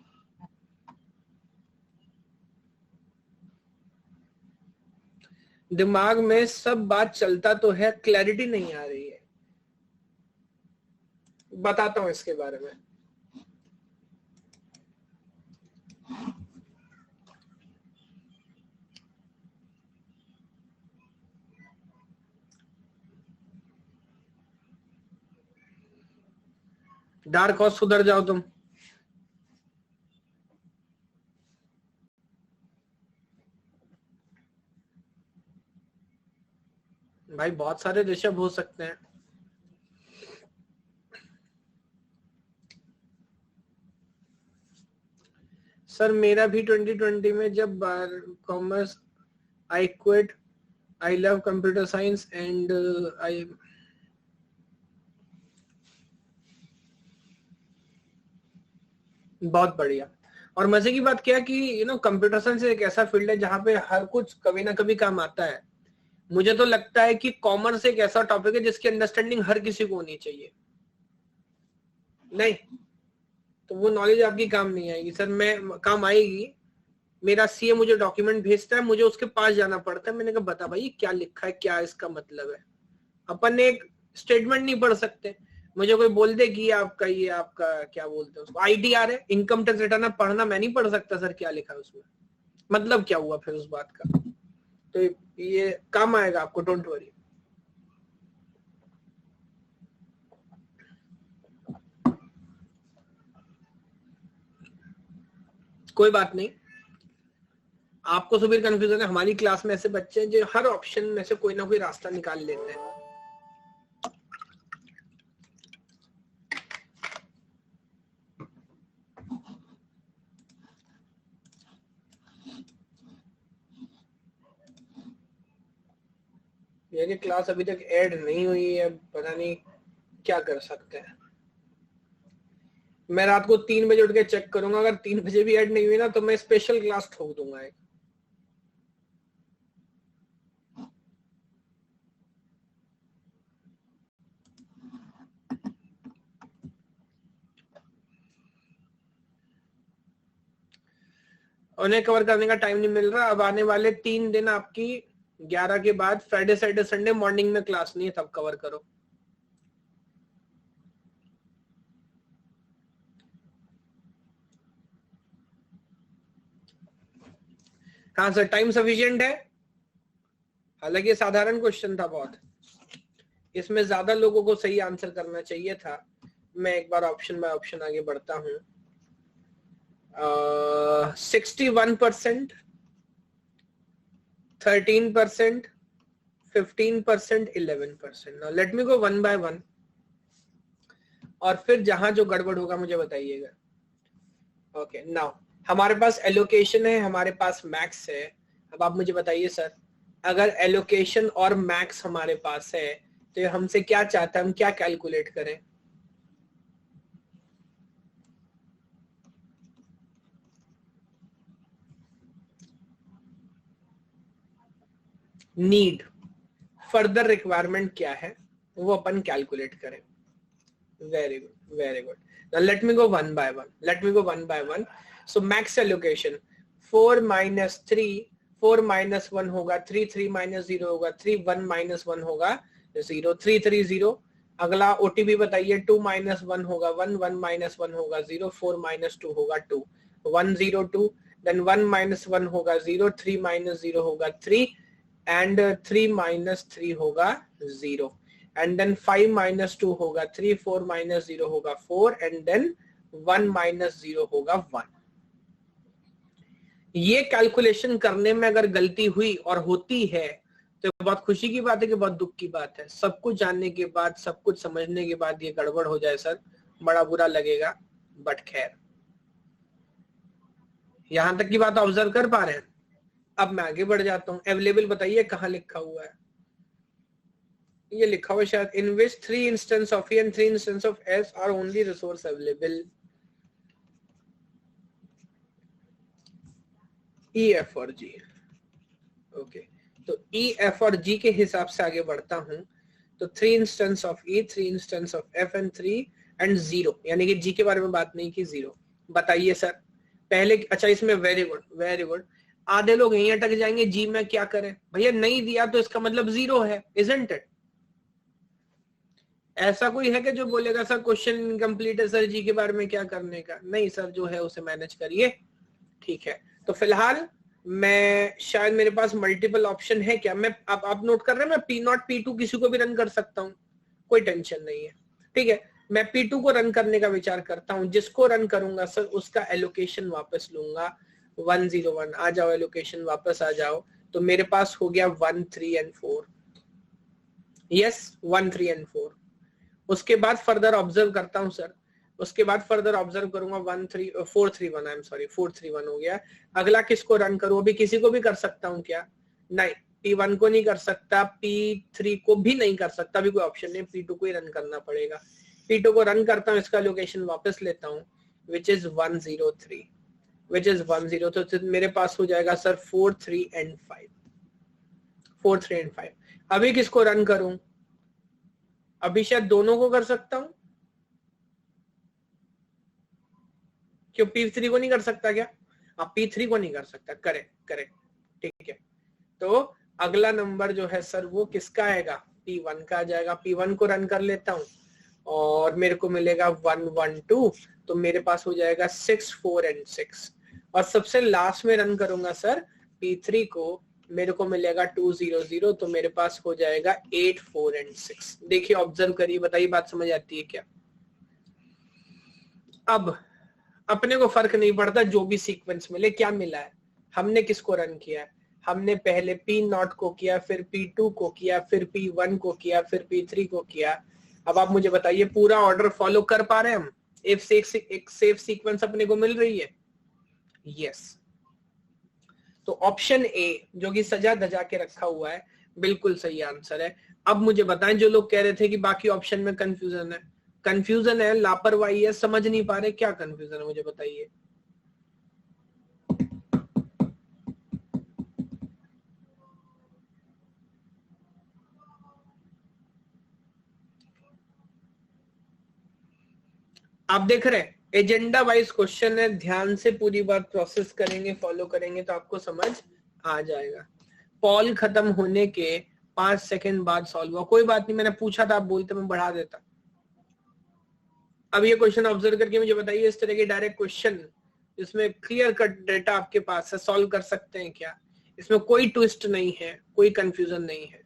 दिमाग में सब बात चलता तो है, क्लैरिटी नहीं आ रही है। बताता हूं इसके बारे में। डार्क हॉर्स सुधर जाओ तुम। भाई बहुत सारे ऋषभ हो सकते हैं। सर मेरा भी 2020 में जब commerce I quit, I love computer science and I. बहुत बढ़िया। और मजे की बात क्या कि कंप्यूटर साइंस एक ऐसा फील्ड है जहां पे हर कुछ कभी ना कभी काम आता है। मुझे तो लगता है कि कॉमर्स एक ऐसा टॉपिक है जिसकी अंडरस्टैंडिंग हर किसी को होनी चाहिए। नहीं तो वो नॉलेज आपकी काम नहीं आएगी सर। मैं काम आएगी। मेरा सीए मुझे डॉक्यूमेंट भेजता है, मुझे उसके पास जाना पड़ता है, मैंने कहा बता भाई क्या लिखा है, क्या इसका मतलब है। अपन एक स्टेटमेंट नहीं पढ़ सकते। मुझे कोई बोल दे कि ये आपका क्या बोलते हैं उसको, आईटीआर है, इनकम टैक्स रिटर्न पढ़ना, मैं नहीं पढ़ सकता सर क्या लिखा है उसमें, मतलब क्या हुआ फिर उस बात का। तो ये काम आएगा आपको, डोंट वरी। कोई बात नहीं, आपको सुबह कंफ्यूजन है। हमारी क्लास में ऐसे बच्चे हैं जो हर ऑप्शन में से कोई ना कोई रास्ता निकाल लेते हैं। मेरी क्लास अभी तक ऐड नहीं हुई है, पता नहीं क्या कर सकते हैं। मैं रात को 3 बजे उठ के चेक करूंगा, अगर 3 बजे भी ऐड नहीं हुई ना तो मैं स्पेशल क्लास ठोक दूंगा एक। उन्हें कवर करने का टाइम नहीं मिल रहा। अब आने वाले 3 दिन आपकी 11 के बाद, फ्राइडे सैटरडे संडे मॉर्निंग में क्लास नहीं है, तब कवर करो। कहां सर टाइम सफिशिएंट है? हालांकि ये साधारण क्वेश्चन था बहुत, इसमें ज्यादा लोगों को सही आंसर करना चाहिए था। मैं एक बार ऑप्शन बाय ऑप्शन आगे बढ़ता हूं। 61%, 13%, 15%, 11%। Now let me go one by one, और फिर जहां जो गड़बड़ होगा मुझे बताइएगा। ओके, नाउ हमारे पास एलोकेशन है, हमारे पास मैक्स है। अब आप मुझे बताइए सर, अगर एलोकेशन और मैक्स हमारे पास है तो ये हमसे क्या चाहता है, हम क्या कैलकुलेट करें? नीड, फर्दर रिक्वायरमेंट क्या है वो अपन कैलकुलेट करें। Very good, very good. Now let me go one by one. Let me go one by one. So max allocation 4 minus 3, 4 minus 1 होगा 3, 3 minus 0 होगा 3, 1 minus 1 होगा 0, 3 3 0। अगला OTP बताइए। 2 minus 1 होगा 1, 1 minus 1 होगा 0, 4 minus 2 होगा 2, 1 0 2। Then 1 minus 1 होगा 0, 3 minus 0 होगा 3, and 3 minus 3 होगा 0, and then 5 minus 2 होगा 3, 4 minus 0 होगा 4, and then 1 minus 0 होगा 1। ये कैलकुलेशन करने में अगर गलती हुई और होती है तो बहुत खुशी की बात है कि बहुत दुख की बात है। सब कुछ जानने के बाद, सब कुछ समझने के बाद ये गड़बड़ हो जाए सर, बड़ा बुरा लगेगा, बट खैर। यहां तक की बात ऑब्जर्व कर पा रहे हैं? अब मैं आगे बढ़ जाता हूं। अवेलेबल बताइए कहां लिखा हुआ है? ये लिखा हुआ शायद, in which 3 instance of E and 3 instance of S are only resource available. E, F और G। ओके, तो E, F और G के हिसाब से आगे बढ़ता हूं। तो 3 instance of E, 3 instance of F and 3 and 0, यानी कि G के बारे में बात नहीं की, 0। बताइए सर पहले। अच्छा, इसमें वेरी गुड, वेरी गुड। आधे लोग यहीं अटक जाएंगे, G में क्या करें भैया, नहीं दिया तो इसका मतलब 0 है, इजंट इट? ऐसा कोई है कि जो बोलेगा सर क्वेश्चन इनकम्प्लीट है सर, जी के बारे में क्या करने का? नहीं सर, जो है उसे मैनेज करिए, ठीक है। तो फिलहाल मैं, शायद मेरे पास मल्टीपल ऑप्शन है क्या? मैं आप नोट कर रहे हैं, मैं P0 P2 किसी को भी रन कर सकता हूँ, कोई टेंशन नहीं है, ठीक है। मैं P2 को रन करने का विचार करता हूँ। जिसको रन करूंगा सर उसका एलोकेशन वापस लूंगा 101। आ जाओ एलोकेशन, वापस आ जाओ। तो मेरे पास हो गया 1 3 एंड 4। Yes, 1 3 and 4। उसके बाद फर्दर ऑब्जर्व करता हूं सर, उसके बाद फर्दर ऑब्जर्व करूंगा 1 3 4 3 1, आई एम सॉरी 4 3 1 हो गया। अगला किसको रन करूं? अभी किसी को भी कर सकता हूं क्या? नहीं, P1 को नहीं कर सकता, P3 को भी नहीं कर सकता, अभी कोई ऑप्शन नहीं, P2 को ही रन करना पड़ेगा। P2 को रन करता हूं, इसका लोकेशन वापस लेता हूं, विच इज 103, विच इज 10। तो मेरे पास हो जाएगा सर 4 3 एंड 5, 4 3 एंड 5। अभी किसको रन करूं? अभी शायद दोनों को कर सकता हूं, क्यों P3 को नहीं कर सकता क्या? आप P3 को नहीं कर सकता, करेक्ट करेक्ट, ठीक है। तो अगला नंबर जो है सर वो किसका आएगा? P1 का आ जाएगा। P1 को रन कर लेता हूं और मेरे को मिलेगा 1 1 2, तो मेरे पास हो जाएगा 6 4 एंड 6। और सबसे लास्ट में रन करूंगा सर P3 को, मेरे को मिलेगा 2 0 0, तो मेरे पास हो जाएगा 8 4 एंड 6। देखिए, ऑब्जर्व करिए, बताइए बात समझ आती है क्या? अब अपने को फर्क नहीं पड़ता जो भी सीक्वेंस मिले, क्या मिला है, हमने किसको रन किया है? हमने पहले P0 को किया, फिर P2 को किया, फिर P1 को किया, फिर P3 को किया। अब आप मुझे बताइए पूरा ऑर्डर फॉलो कर पा रहे हैं हम? एक सेफ सीक्वेंस अपने को मिल रही है? यस। तो ऑप्शन ए जो कि सजा धजा के रखा हुआ है, बिल्कुल सही आंसर है। अब मुझे बताएं, जो लोग कह रहे थे कि बाकी ऑप्शन में कंफ्यूजन है, कंफ्यूजन है, लापरवाही है, समझ नहीं पा रहे, क्या कंफ्यूजन है मुझे बताइए। आप देख रहे हैं एजेंडा वाइज क्वेश्चन है, ध्यान से पूरी बात प्रोसेस करेंगे, फॉलो करेंगे तो आपको समझ आ जाएगा। पॉल खत्म होने के 5 सेकंड बाद सॉल्व हुआ, कोई बात नहीं, मैंने पूछा था, आप बोलते मैं बढ़ा देता। अब ये क्वेश्चन ऑब्जर्व करके मुझे बताइए, इस तरह के डायरेक्ट क्वेश्चन इसमें क्लियर कट डेटा आपके पास है, सॉल्व कर सकते हैं क्या? इसमें कोई ट्विस्ट नहीं है, कोई कंफ्यूजन नहीं है।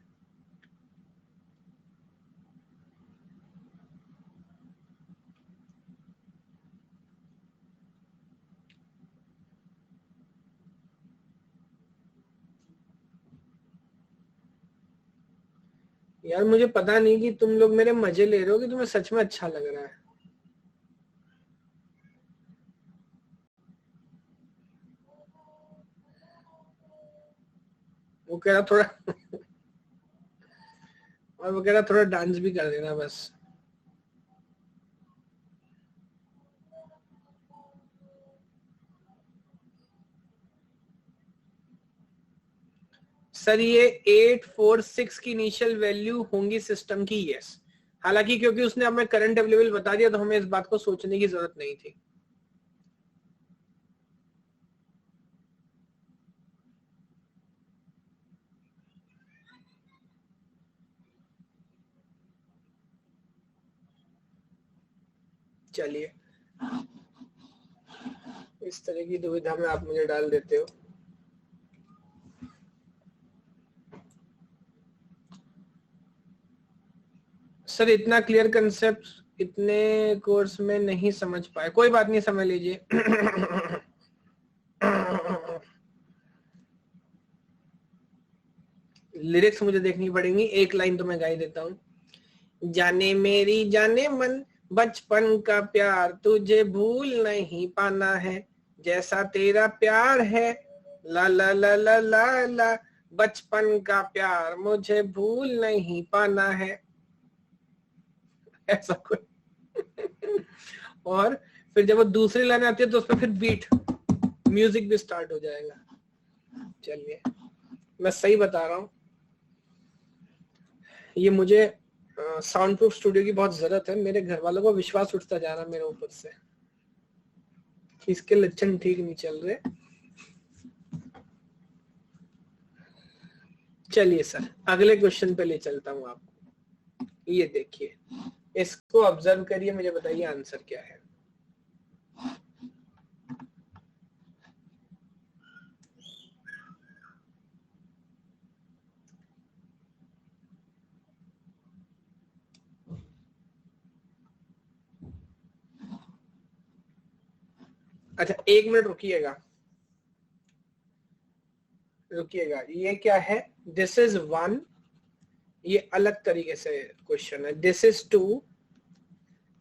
यार मुझे पता नहीं कि तुम लोग मेरे मजे ले रहे हो कि तुम्हें सच में अच्छा लग रहा है। वो कह रहा थोड़ा और वो कह रहा थोड़ा डांस भी कर देना बस। सर ये 846 की इनिशियल वैल्यू होंगी सिस्टम की, यस। हालांकि क्योंकि उसने हमें करंट अवेलेबल बता दिया तो हमें इस बात को सोचने की जरूरत नहीं थी। चलिए, इस तरह की दुविधा में आप मुझे डाल देते हो। सर इतना क्लियर कंसेप्ट इतने कोर्स में नहीं समझ पाए, कोई बात नहीं, समझ लीजिए। लिरिक्स मुझे देखनी पड़ेंगी, एक लाइन तो मैं गा ही देता हूँ। जाने मेरी जाने मन, बचपन का प्यार तुझे भूल नहीं पाना है, जैसा तेरा प्यार है ला ला ला ला ला ला, बचपन का प्यार मुझे भूल नहीं पाना है, ऐसा कोई। और फिर जब वो दूसरी लाइन आती है तो उसमें फिर बीट म्यूजिक भी स्टार्ट हो जाएगा। चलिए, मैं सही बता रहा हूँ, ये मुझे साउंड प्रूफ स्टूडियो की बहुत जरूरत है। मेरे घर वालों को विश्वास उठता जा रहा है मेरे ऊपर से, इसके लक्षण ठीक नहीं चल रहे। चलिए सर, अगले क्वेश्चन पे ले चलता हूं आपको। ये देखिए, इसको ऑब्जर्व करिए, मुझे बताइए आंसर क्या है। अच्छा, एक मिनट रुकिएगा, रुकिएगा। ये क्या है? दिस इज 1, ये अलग तरीके से क्वेश्चन है। This is 2,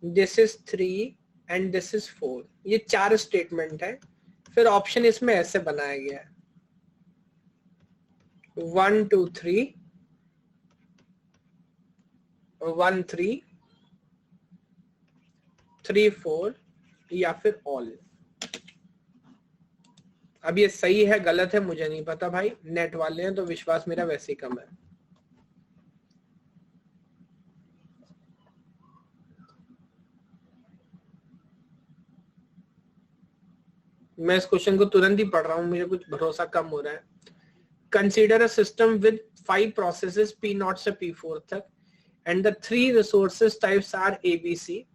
this is 3 and this is 4। ये 4 स्टेटमेंट है। फिर ऑप्शन इसमें ऐसे बनाया गया है 1 2 3, 1 3, 3 4 या फिर ऑल। अब ये सही है गलत है मुझे नहीं पता भाई, नेट वाले हैं तो विश्वास मेरा वैसे ही कम है। मैं इस क्वेश्चन को तुरंत ही पढ़ रहा हूं, मुझे कुछ भरोसा कम हो रहा है। Consider a system with 5 processes P0 से P4 तक and the 3 resources types are ABC.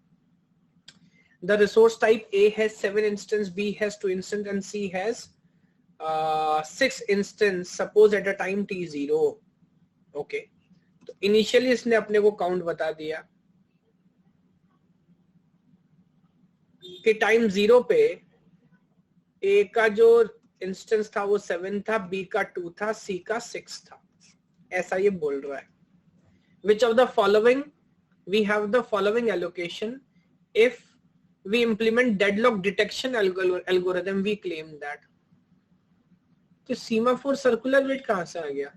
The resource type A has 7 instance, B has 2 instance and C has 6 instance, suppose at a time T0. Okay, तो initially इसने अपने को count बता दिया कि time 0 पे A का जो इंस्टेंस था वो 7 था, B का 2 था, C का 6 था, ऐसा ये बोल रहा है। Which of the following we have the following allocation if we implement deadlock detection algorithm, we claim that। तो सीमाफोर सर्कुलर वेट कहां से आ गया?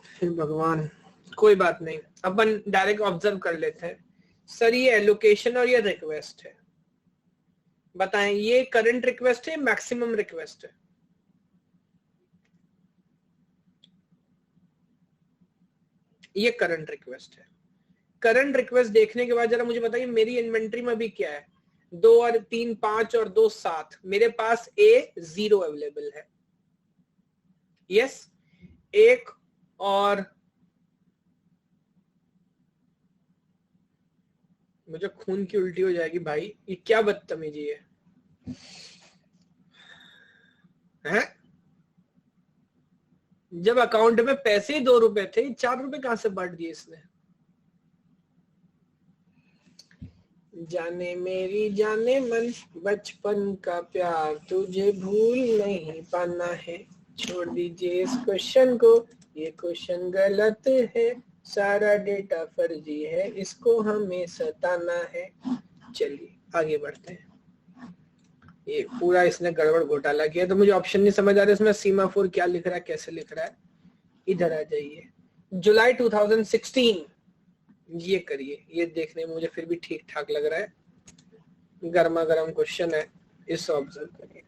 हे भगवान, कोई बात नहीं, अपन डायरेक्ट ऑब्जर्व कर लेते हैं। सर ये एलोकेशन और ये रिक्वेस्ट है, बताएं ये करंट रिक्वेस्ट है, मैक्सिमम रिक्वेस्ट है? ये करंट रिक्वेस्ट है। करंट रिक्वेस्ट देखने के बाद जरा मुझे बताइए मेरी इन्वेंट्री में भी क्या है? 2 और 3 5 और 2 7, मेरे पास A 0 अवेलेबल है। यस, 1 और मुझे खून की उल्टी हो जाएगी भाई, ये क्या बदतमीजी है हैं? जब अकाउंट में पैसे ही 2 रुपए थे, 4 रुपए कहां से बांट दिए इसने। जाने मेरी जाने मन, बचपन का प्यार तुझे भूल नहीं पाना है। छोड़ दीजिए इस क्वेश्चन को, ये क्वेश्चन गलत है। सारा डेटा फर्जी है, इसको हमें सताना है। चलिए आगे बढ़ते हैं। ये पूरा इसने गड़बड़ घोटाला किया। तो मुझे ऑप्शन नहीं समझ आ रहा इसमें सीमाफोर क्या लिख रहा है, कैसे लिख रहा है। इधर आ जाइए, जुलाई 2016 ये करिए। ये देखने में मुझे फिर भी ठीक ठाक लग रहा है। गर्मा गर्म क्वेश्चन है, इस ऑब्जर्व करिए।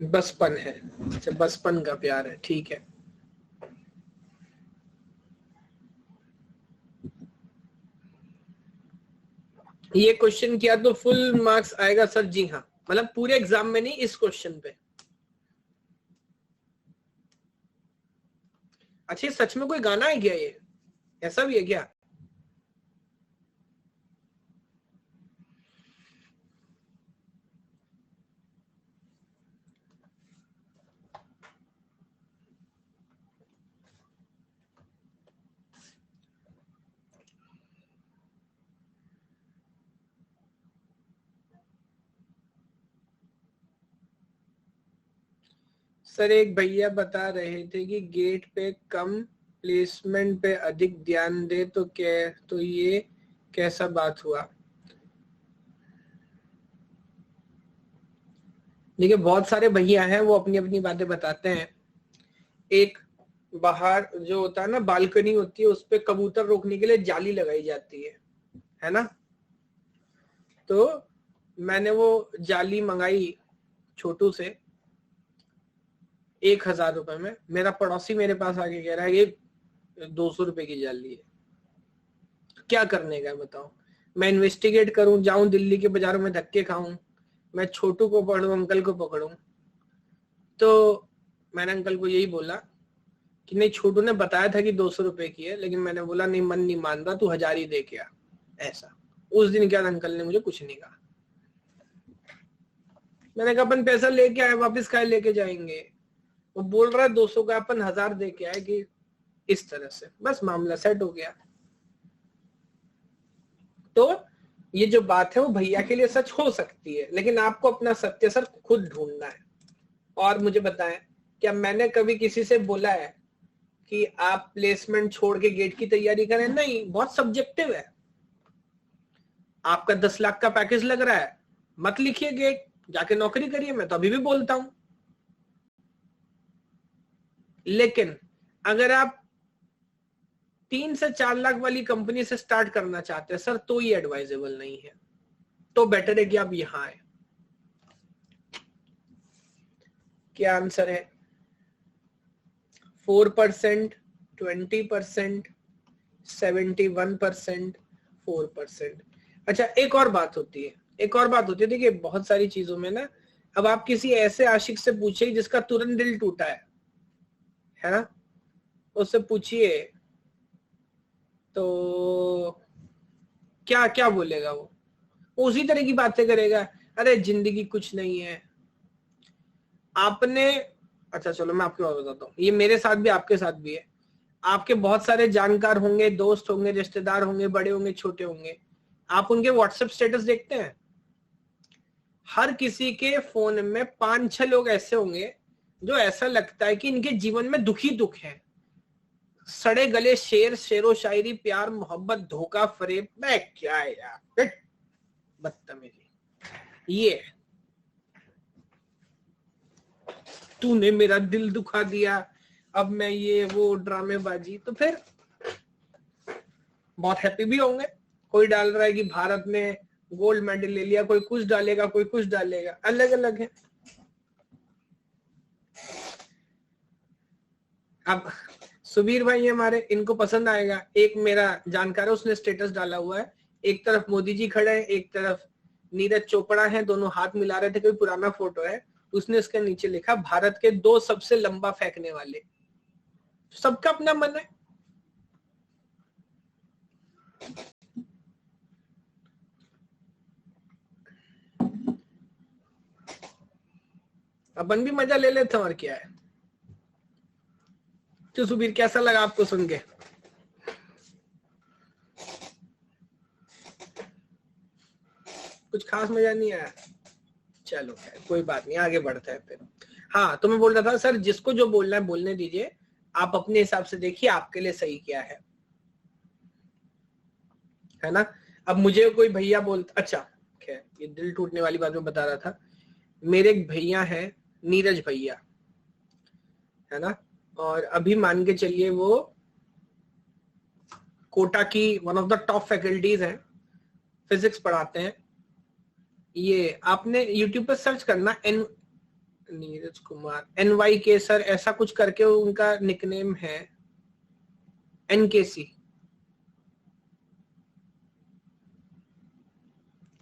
बचपन है, अच्छा बचपन का प्यार है, ठीक है। ये क्वेश्चन किया तो फुल मार्क्स आएगा सर? जी हाँ, मतलब पूरे एग्जाम में नहीं, इस क्वेश्चन पे। अच्छा सच में कोई गाना है क्या? ये ऐसा भी है क्या? सर एक भैया बता रहे थे कि गेट पे कम, प्लेसमेंट पे अधिक ध्यान दे, तो क्या, तो ये कैसा बात हुआ? देखिए बहुत सारे भैया हैं, वो अपनी अपनी बातें बताते हैं। एक बाहर जो होता है ना, बालकनी होती है, उस पे कबूतर रोकने के लिए जाली लगाई जाती है ना। तो मैंने वो जाली मंगाई छोटू से 1000 रुपए में। मेरा पड़ोसी मेरे पास आके कह रहा है ये 200 रुपए की जाली है। क्या करने का बताओ? मैं इन्वेस्टिगेट करूं, जाऊं दिल्ली के बाजारों में धक्के खाऊं, मैं छोटू को पकड़ूं, अंकल को पकड़ूं? तो मैंने अंकल को यही बोला कि नहीं, छोटू ने बताया था कि 200 रुपए की है, लेकिन मैंने बोला नहीं, मन नहीं मान रहा, तू 1000 ही दे के आ। ऐसा उस दिन क्या, अंकल ने मुझे कुछ नहीं कहा। मैंने कहा अपन पैसा लेके आए, वापस काहे लेके जाएंगे? वो बोल रहा है 200 का, अपन 1000 दे के आए। कि इस तरह से बस मामला सेट हो गया। तो ये जो बात है वो भैया के लिए सच हो सकती है, लेकिन आपको अपना सत्य सर खुद ढूंढना है। और मुझे बताएं, क्या मैंने कभी किसी से बोला है कि आप प्लेसमेंट छोड़ के गेट की तैयारी करें? नहीं, बहुत सब्जेक्टिव है। आपका 10 लाख का पैकेज लग रहा है, मत लिखिए गेट, जाके नौकरी करिए। मैं तो अभी भी बोलता हूं। लेकिन अगर आप 3 से 4 लाख वाली कंपनी से स्टार्ट करना चाहते हैं सर, तो ये एडवाइजेबल नहीं है। तो बेटर है कि आप यहां आए। क्या आंसर है? 4%, 20%, 71%, 4%। अच्छा एक और बात होती है, देखिए बहुत सारी चीजों में ना, अब आप किसी ऐसे आशिक से पूछिए जिसका तुरंत दिल टूटा है ना, उससे पूछिए तो क्या क्या बोलेगा वो? उसी तरह की बातें करेगा, अरे जिंदगी कुछ नहीं है आपने। अच्छा चलो मैं आपको और बताता हूँ, ये मेरे साथ भी आपके साथ भी है। आपके बहुत सारे जानकार होंगे, दोस्त होंगे, रिश्तेदार होंगे, बड़े होंगे, छोटे होंगे। आप उनके व्हाट्सएप स्टेटस देखते हैं, हर किसी के फोन में 5-6 लोग ऐसे होंगे जो ऐसा लगता है कि इनके जीवन में दुख ही दुख है। सड़े गले शेर, शेरो शायरी, प्यार मोहब्बत, धोखा, फरेब, मैं क्या है यार, बदतमीजी। ये तूने मेरा दिल दुखा दिया, अब मैं ये वो ड्रामेबाजी। तो फिर बहुत हैप्पी भी होंगे। कोई डाल रहा है कि भारत ने गोल्ड मेडल ले लिया, कोई कुछ डालेगा, कोई कुछ डालेगा, अलग अलग है। अब सुबीर भाई हमारे, इनको पसंद आएगा। एक मेरा जानकार है, उसने स्टेटस डाला हुआ है, एक तरफ मोदी जी खड़े हैं, एक तरफ नीरज चोपड़ा है, दोनों हाथ मिला रहे थे, कोई पुराना फोटो है। उसने इसके नीचे लिखा भारत के 2 सबसे लंबा फेंकने वाले। सबका अपना मन है। अपन भी मजा ले लेते हैं, और क्या है। तो सुबीर कैसा लगा आपको सुन के? कुछ खास मजा नहीं आया? चलो कोई बात नहीं, आगे बढ़ते हैं फिर। हाँ, तो मैं बोल रहा था सर, जिसको जो बोलना है बोलने दीजिए, आप अपने हिसाब से देखिए आपके लिए सही क्या है ना। अब मुझे कोई भैया बोलता, अच्छा खैर ये दिल टूटने वाली बात मैं बता रहा था। मेरे एक भैया है नीरज भैया, है ना, और अभी मान के चलिए वो कोटा की one of the top faculties है, फिजिक्स पढ़ाते हैं। ये आपने यूट्यूब पर सर्च करना, नीरज कुमार NYK सर ऐसा कुछ करके उनका निकनेम है, NKC,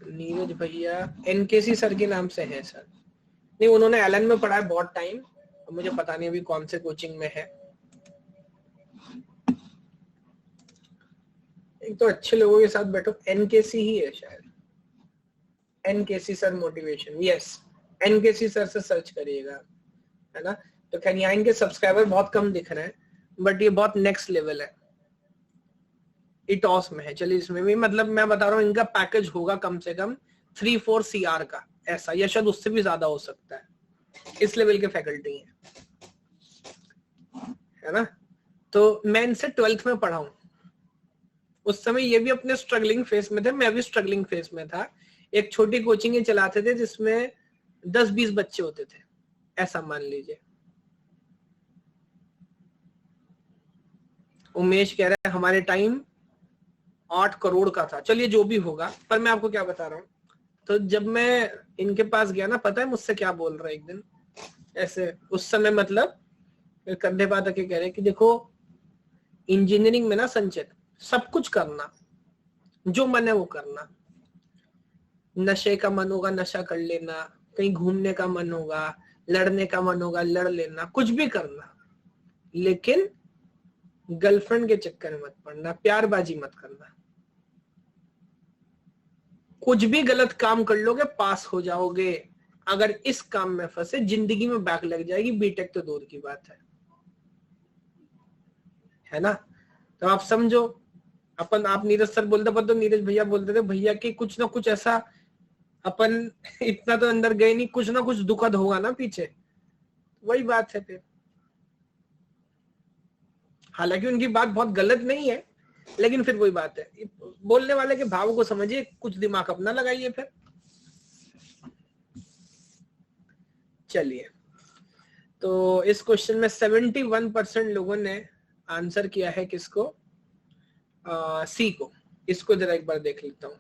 नीरज भैया NKC सर के नाम से है सर। नहीं, उन्होंने LN में पढ़ा है बहुत टाइम, मुझे पता नहीं अभी कौन से कोचिंग में है। एक तो अच्छे लोगों के साथ बैठो, NKC ही है शायद, NKC sir motivation, yes NKC sir से सर्च करिएगा, है ना। तो खैर यहाँ इनके सब्सक्राइबर बहुत कम दिख रहे हैं, बट ये बहुत नेक्स्ट लेवल है, इटॉस में है। चलिए इसमें भी, मतलब मैं बता रहा हूँ इनका पैकेज होगा कम से कम 3-4 CR का, ऐसा, या शायद उससे भी ज्यादा हो सकता है, इस लेवल के फैकल्टी है ना। तो मैं इनसे 12th में पढ़ा हूँ, उस समय ये भी अपने स्ट्रगलिंग फेज में थे, मैं भी स्ट्रगलिंग फेज में था। एक छोटी कोचिंग चलाते थे जिसमें 10-20 बच्चे होते थे, ऐसा मान लीजिए। उमेश कह रहा है हमारे टाइम 8 करोड़ का था, चलिए जो भी होगा, पर मैं आपको क्या बता रहा हूँ। तो जब मैं इनके पास गया ना, पता है मुझसे क्या बोल रहा है एक दिन ऐसे, उस समय मतलब कंधे बात आके कह रहे कि देखो इंजीनियरिंग में ना संचित, सब कुछ करना, जो मन है वो करना, नशे का मन होगा नशा कर लेना, कहीं घूमने का मन होगा, लड़ने का मन होगा लड़ लेना, कुछ भी करना, लेकिन गर्लफ्रेंड के चक्कर में मत पड़ना, प्यारबाजी मत करना। कुछ भी गलत काम कर लोगे पास हो जाओगे, अगर इस काम में फंसे जिंदगी में बैक लग जाएगी, बीटेक तो दूर की बात है ना। तो आप समझो, अपन, आप नीरज सर बोलते पर तो नीरज भैया बोलते थे भैया कि कुछ ना कुछ ऐसा, अपन इतना तो अंदर गए नहीं, कुछ ना कुछ दुखद होगा ना पीछे, वही बात है फिर। हालांकि उनकी बात बहुत गलत नहीं है, लेकिन फिर वही बात है, बोलने वाले के भाव को समझिए, कुछ दिमाग अपना लगाइए फिर। चलिए, तो इस क्वेश्चन में 71% लोगों ने आंसर किया है किसको, सी को। इसको जरा एक बार देख लेता हूं।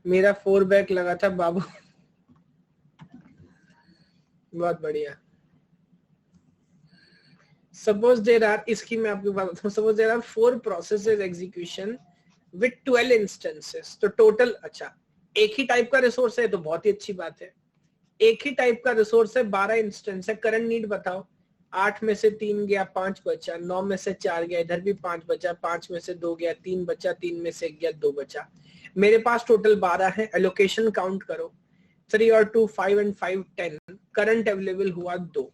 मेरा 4 बैक लगा था बाबू। बहुत बढ़िया। सपोज देर आर, इसकी मैं आपको बात बताऊं, suppose there are 4 processes execution with 12 instances, तो टोटल, अच्छा एक ही टाइप का रिसोर्स है तो बहुत ही अच्छी बात है। एक ही टाइप का रिसोर्स है, 12 इंस्टेंस है, करंट नीड बताओ। 8 में से 3 गया, 5 बचा, 9 में से 4 गया, इधर भी 5 बचा, 5 में से 2 गया, 3 बचा, 3 में से 1 गया, 2 बचा। मेरे पास टोटल 12 है, एलोकेशन काउंट करो, 3 और 2 5 एंड 5 10, करंट अवेलेबल हुआ 2।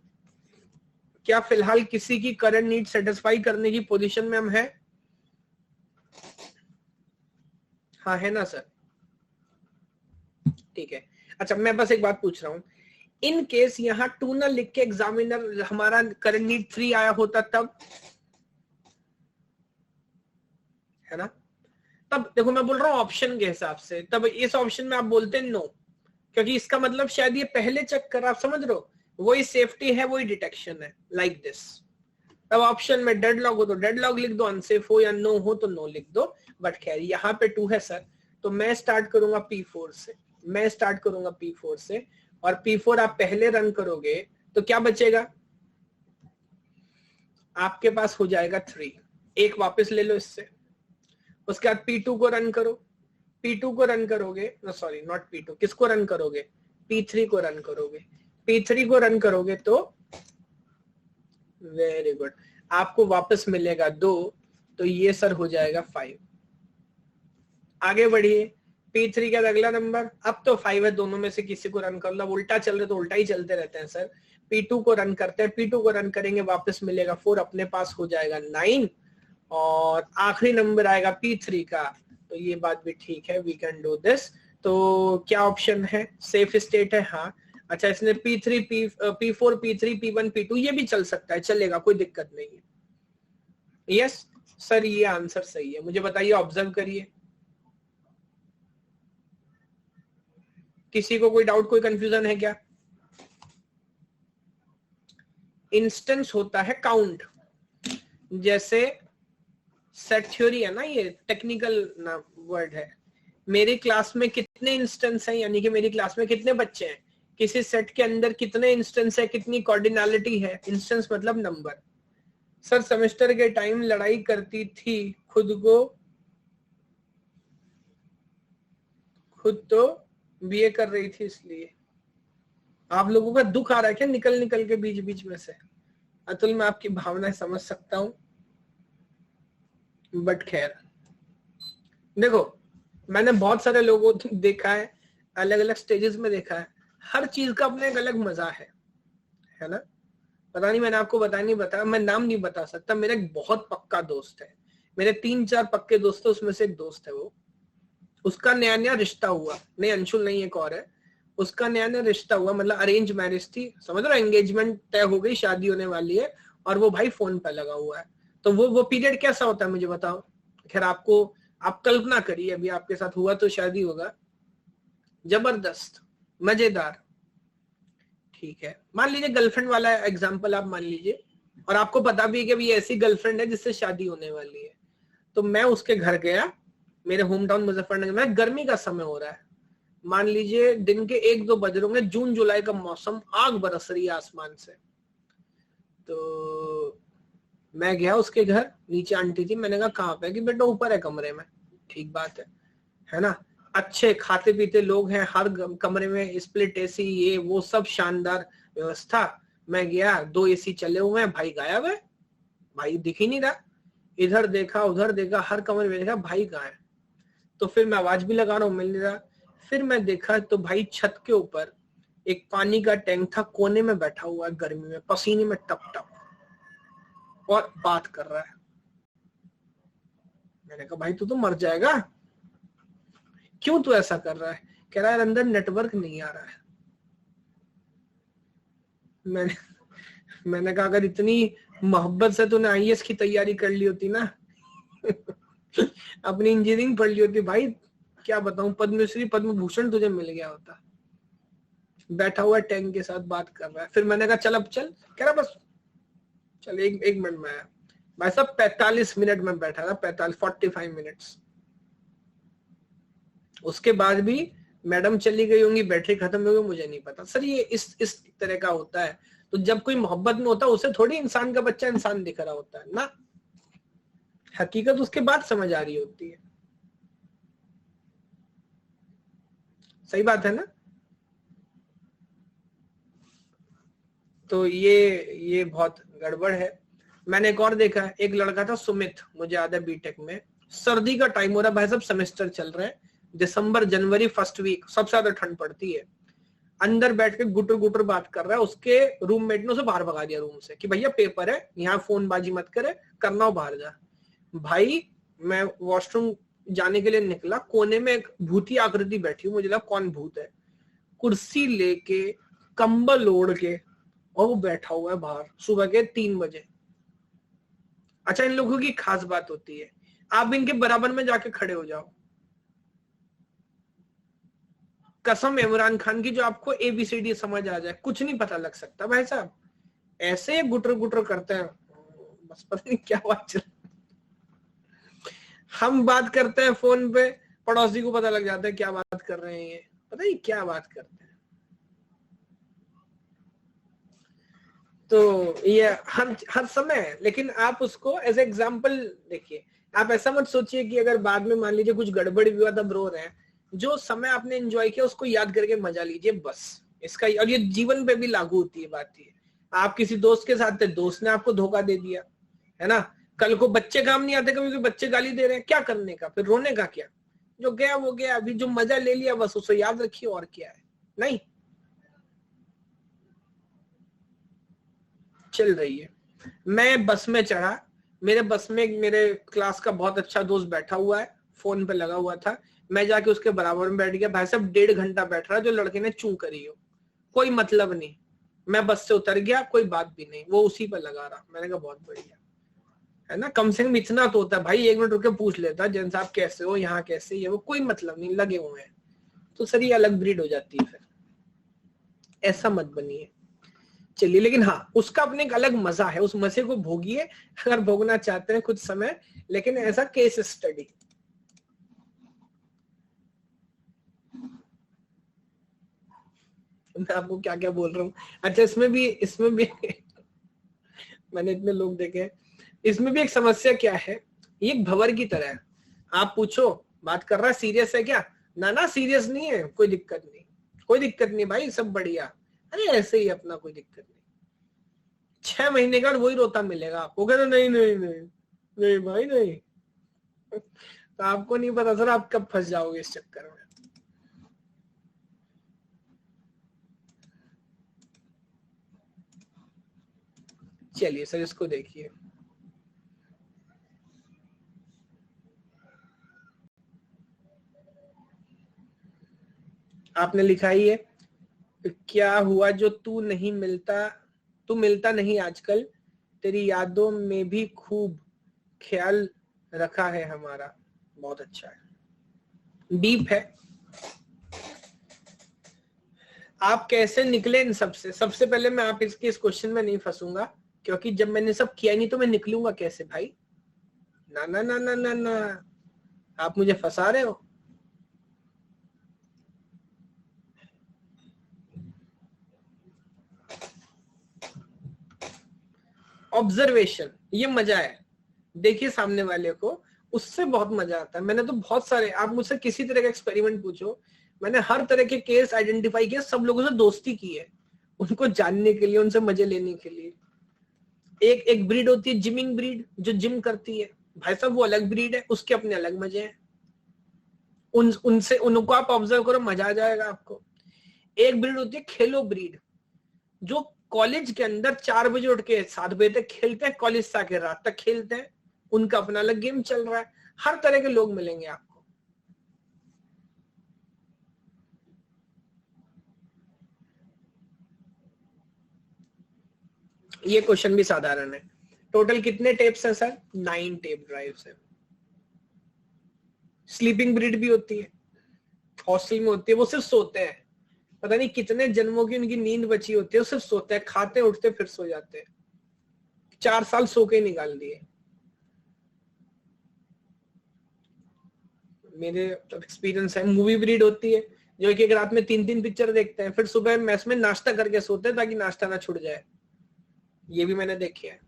क्या फिलहाल किसी की करंट नीड सेटिस्फाई करने की पोजीशन में हम है? हाँ है ना सर, ठीक है। अच्छा मैं बस एक बात पूछ रहा हूं, इन केस यहाँ 2 ना लिख के एग्जामिनर हमारा करंट नीड 3 आया होता तब, है ना, तब देखो मैं बोल रहा हूँ ऑप्शन के हिसाब से, तब इस ऑप्शन में आप बोलते नो, क्योंकि इसका मतलब शायद ये पहले चेक कर, आप समझ रहे हो, वही सेफ्टी है वही डिटेक्शन है, लाइक दिस। तब ऑप्शन में डेडलॉक हो तो डेडलॉक लिख दो, अनसेफ हो या नो हो तो नो लिख दो। बट खैर यहाँ पे 2 है सर, तो मैं स्टार्ट करूंगा P4 से, मैं स्टार्ट करूंगा P4 से, और P4 आप पहले रन करोगे तो क्या बचेगा आपके पास, हो जाएगा 3, एक वापस ले लो इससे। उसके बाद P2 को रन करो, P2 को रन करोगे, नो सॉरी नॉट P2, किसको रन करोगे, P3 को रन करोगे, P3 को रन करोगे तो वेरी गुड, आपको वापस मिलेगा 2, तो ये सर हो जाएगा 5। आगे बढ़िए, P3 का अगला नंबर, अब तो 5 है, दोनों में से किसी को रन कर लो, उल्टा चल रहे तो उल्टा ही चलते रहते हैं सर। P2 को रन करते हैं, P2 को रन करेंगे, वापस मिलेगा 4, अपने पास हो जाएगा 9, और आखिरी नंबर आएगा P3 का, तो ये बात भी ठीक है, वी कैन डू दिस। तो क्या ऑप्शन है, सेफ स्टेट है, हाँ। अच्छा, इसने P3, P4, P3, P1, P2 ये भी चल सकता है, चलेगा, कोई दिक्कत नहीं है। यस सर, ये आंसर सही है। मुझे बताइए, ऑब्जर्व करिए, किसी को कोई डाउट, कोई कंफ्यूजन है क्या? इंस्टेंस होता है काउंट, जैसे सेट थ्योरी है ना, ये टेक्निकल वर्ड है। मेरी क्लास में कितने इंस्टेंस हैं, यानी कि मेरी क्लास में कितने बच्चे हैं, किसी सेट के अंदर कितने इंस्टेंस है, कितनी कॉर्डिनैलिटी है, इंस्टेंस मतलब नंबर। सर सेमेस्टर के टाइम लड़ाई करती थी, खुद तो बीए कर रही थी, इसलिए आप लोगों का दुख आ रहा है क्या निकल निकल के बीच बीच में से? अतुल, मैं आपकी भावनाएं समझ सकता हूं, बट खैर देखो, मैंने बहुत सारे लोगों को देखा है, अलग अलग स्टेजेस में देखा है, हर चीज का अपना एक अलग मजा है ना। पता नहीं मैंने आपको बताया नहीं बताया, मैं नाम नहीं बता सकता, मेरा एक बहुत पक्का दोस्त है, मेरे 3-4 पक्के दोस्त है, उसमें से एक दोस्त है वो, उसका नया नया रिश्ता हुआ, नहीं अंशुल नहीं, एक और है, उसका नया नया रिश्ता हुआ, मतलब अरेंज मैरिज थी, समझ रहे हो, एंगेजमेंट तय हो गई, शादी होने वाली है, और वो भाई फोन पे लगा हुआ है। तो वो पीरियड कैसा होता है मुझे बताओ, खैर आपको, आप कल्पना करिए, अभी आपके साथ हुआ तो शादी होगा, जबरदस्त, मजेदार, ठीक है। मान लीजिए गर्लफ्रेंड वाला एग्जांपल आप मान लीजिए, और आपको पता भी है कि अभी ऐसी गर्लफ्रेंड है जिससे शादी होने वाली है। तो मैं उसके घर गया, मेरे होम टाउन मुजफ्फरनगर में, गर्मी का समय हो रहा है, मान लीजिए दिन के 1-2 बज रहे होंगे, जून जुलाई का मौसम, आग बरस रही है आसमान से। तो मैं गया उसके घर, नीचे आंटी थी, मैंने कहा कहाँ पे, कि बेटा ऊपर है कमरे में। ठीक बात है ना, अच्छे खाते पीते लोग हैं, हर कमरे में स्प्लिट एसी, ये वो सब शानदार व्यवस्था। मैं गया, 2 एसी चले हुए हैं, भाई गायब है, भाई दिख ही नहीं रहा, इधर देखा उधर देखा, हर कमरे में देखा, भाई कहाँ है। तो फिर मैं आवाज भी लगा रहा हूँ, मिल नहीं रहा। फिर मैं देखा तो भाई छत के ऊपर एक पानी का टैंक था, कोने में बैठा हुआ है, गर्मी में पसीने में टप टप, और बात कर रहा है। मैंने कहा भाई तू तो मर जाएगा, क्यों तू ऐसा कर रहा है? कह रहा है अंदर नेटवर्क नहीं आ रहा है। मैंने कहा अगर इतनी मोहब्बत से तूने आईएएस की तैयारी कर ली होती ना अपनी इंजीनियरिंग पढ़ ली होती भाई, क्या बताऊं, पद्मश्री पद्म भूषण तुझे मिल गया होता। बैठा हुआ टैंक के साथ बात कर रहा है। फिर मैंने कहा चल अब चल, कह रहा बस चल एक मिनट में आया। भाई साहब 45 मिनट में बैठा था, 45 मिनट्स। उसके बाद भी मैडम चली गई होंगी, बैटरी खत्म हो गई, मुझे नहीं पता सर, ये इस तरह का होता है। तो जब कोई मोहब्बत में होता है, उसे थोड़ी इंसान का बच्चा इंसान दिख रहा होता है ना, हकीकत उसके बाद समझ आ रही होती है। सही बात है ना। तो ये बहुत गड़बड़ है। मैंने एक और देखा है, एक लड़का था सुमित, मुझे याद है बीटेक में, सर्दी का टाइम हो रहा है भाई साहब, सेमेस्टर चल रहे हैं, दिसंबर जनवरी फर्स्ट वीक, सबसे ज्यादा ठंड पड़ती है। अंदर बैठ के गुटर गुटर बात कर रहा है, उसके रूममेट ने उसे बाहर भगा दिया रूम से कि भैया पेपर है, यहाँ फोन बाजी मत करे, करना हो बाहर जा। भाई मैं वॉशरूम जाने के लिए निकला, कोने में एक भूती आकृति बैठी, मुझे लगा कौन भूत है, कुर्सी लेके कंबल ओढ़ के, और वो बैठा हुआ है बाहर सुबह के 3 बजे। अच्छा, इन लोगों की खास बात होती है, आप इनके बराबर में जाके खड़े हो जाओ, कसम इमरान खान की, जो आपको ABCD समझ आ जाए, कुछ नहीं पता लग सकता भाई साहब, ऐसे गुटर गुटर करते हैं, बस पता नहीं क्या बात चल। हम बात करते हैं फोन पे, पड़ोसी को पता लग जाता है क्या बात कर रहे हैं, ये पता नहीं क्या बात करते हैं। तो ये हर समय, लेकिन आप उसको एज एग्जाम्पल देखिए, आप ऐसा मत सोचिए कि अगर बाद में मान लीजिए कुछ गड़बड़ भी हुआ तब रो रहे हैं। जो समय आपने एंजॉय किया उसको याद करके मजा लीजिए बस। इसका और ये जीवन पे भी लागू होती है बात। ये आप किसी दोस्त के साथ थे, दोस्त ने आपको धोखा दे दिया, है ना। कल को बच्चे काम नहीं आते कभी, बच्चे गाली दे रहे हैं, क्या करने का, फिर रोने का क्या। जो गया वो गया, अभी जो मजा ले लिया बस उसे याद रखिए, और क्या है। नहीं चल रही है। मैं बस में चढ़ा, मेरे बस में मेरे क्लास का बहुत अच्छा दोस्त बैठा हुआ है, फोन पे लगा हुआ था। मैं जाके उसके बराबर में बैठ गया। भाई साहब 1.5 घंटा बैठ रहा जो लड़के ने चू करी हो, कोई मतलब नहीं। मैं बस से उतर गया, कोई बात भी नहीं, वो उसी पर लगा रहा। मैंने कहा बहुत बढ़िया, है ना। कम से कम इतना तो होता है भाई, 1 मिनट रुक के पूछ लेता जैन साहब कैसे हो, यहाँ कैसे, ये वो, कोई मतलब नहीं, लगे हुए हैं। तो सर ये अलग ब्रीड हो जाती है फिर, ऐसा मत बनिए। चलिए, लेकिन हाँ उसका अपने एक अलग मजा है, उस मजे को भोगिए अगर भोगना चाहते हैं कुछ समय, लेकिन ऐसा केस स्टडी। मैं आपको क्या क्या बोल रहा हूँ। अच्छा इसमें भी मैंने इतने लोग देखे हैं, इसमें भी एक समस्या क्या है, ये एक भंवर की तरह है। आप पूछो बात कर रहा है सीरियस है क्या, ना ना सीरियस नहीं है, कोई दिक्कत नहीं, कोई दिक्कत नहीं भाई, सब बढ़िया, अरे ऐसे ही अपना, कोई दिक्कत नहीं। 6 महीने का वही रोता मिलेगा आपको, कहते नहीं नहीं नहीं नहीं भाई नहीं। तो आपको नहीं पता सर आप कब फंस जाओगे इस चक्कर में। चलिए सर इसको देखिए, आपने लिखा ही है, क्या हुआ जो तू मिलता नहीं आजकल, तेरी यादों में भी खूब ख्याल रखा है हमारा। बहुत अच्छा है, डीप है। आप कैसे निकले इन सबसे, सबसे पहले मैं आप इसके इस क्वेश्चन में नहीं फंसूंगा, क्योंकि जब मैंने सब किया नहीं तो मैं निकलूंगा कैसे भाई। ना ना ना ना ना ना, आप मुझे फंसा रहे हो। ऑब्जर्वेशन, ये मजा है, देखिए सामने वाले को, उससे बहुत मजा आता है। मैंने तो बहुत सारे, आप मुझसे किसी तरह का एक्सपेरिमेंट पूछो, मैंने हर तरह के केस आइडेंटिफाई किए, सब लोगों से दोस्ती की है, उनको जानने के लिए, उनसे मजे लेने के लिए। एक एक ब्रीड होती है जिमिंग ब्रीड, जो जिम करती है, भाई साहब वो अलग ब्रीड है, उसके अपने अलग मजे हैं। उनसे उनको आप ऑब्जर्व करो, मजा आ जाएगा आपको। एक ब्रीड होती है खेलो ब्रीड, जो कॉलेज के अंदर 4 बजे उठ के 7 बजे तक खेलते हैं, कॉलेज से आके रात तक खेलते हैं, उनका अपना अलग गेम चल रहा है। हर तरह के लोग मिलेंगे आपको। ये क्वेश्चन भी साधारण है। टोटल कितने टेप्स हैं सर? 9 टेप ड्राइव्स है। स्लीपिंग ब्रीड भी होती है, हॉस्टल में होती है, वो सिर्फ सोते हैं, पता नहीं कितने जन्मों की उनकी नींद बची होती है, वो सिर्फ सोते हैं, खाते उठते फिर सो जाते हैं। 4 साल सो के निकाल दिए। मेरे एक्सपीरियंस है। मूवी ब्रीड होती है, जो एक एक रात में 3 3 पिक्चर देखते हैं, फिर सुबह मैस में नाश्ता करके सोते हैं ताकि नाश्ता ना छूट जाए, ये भी मैंने देखे है।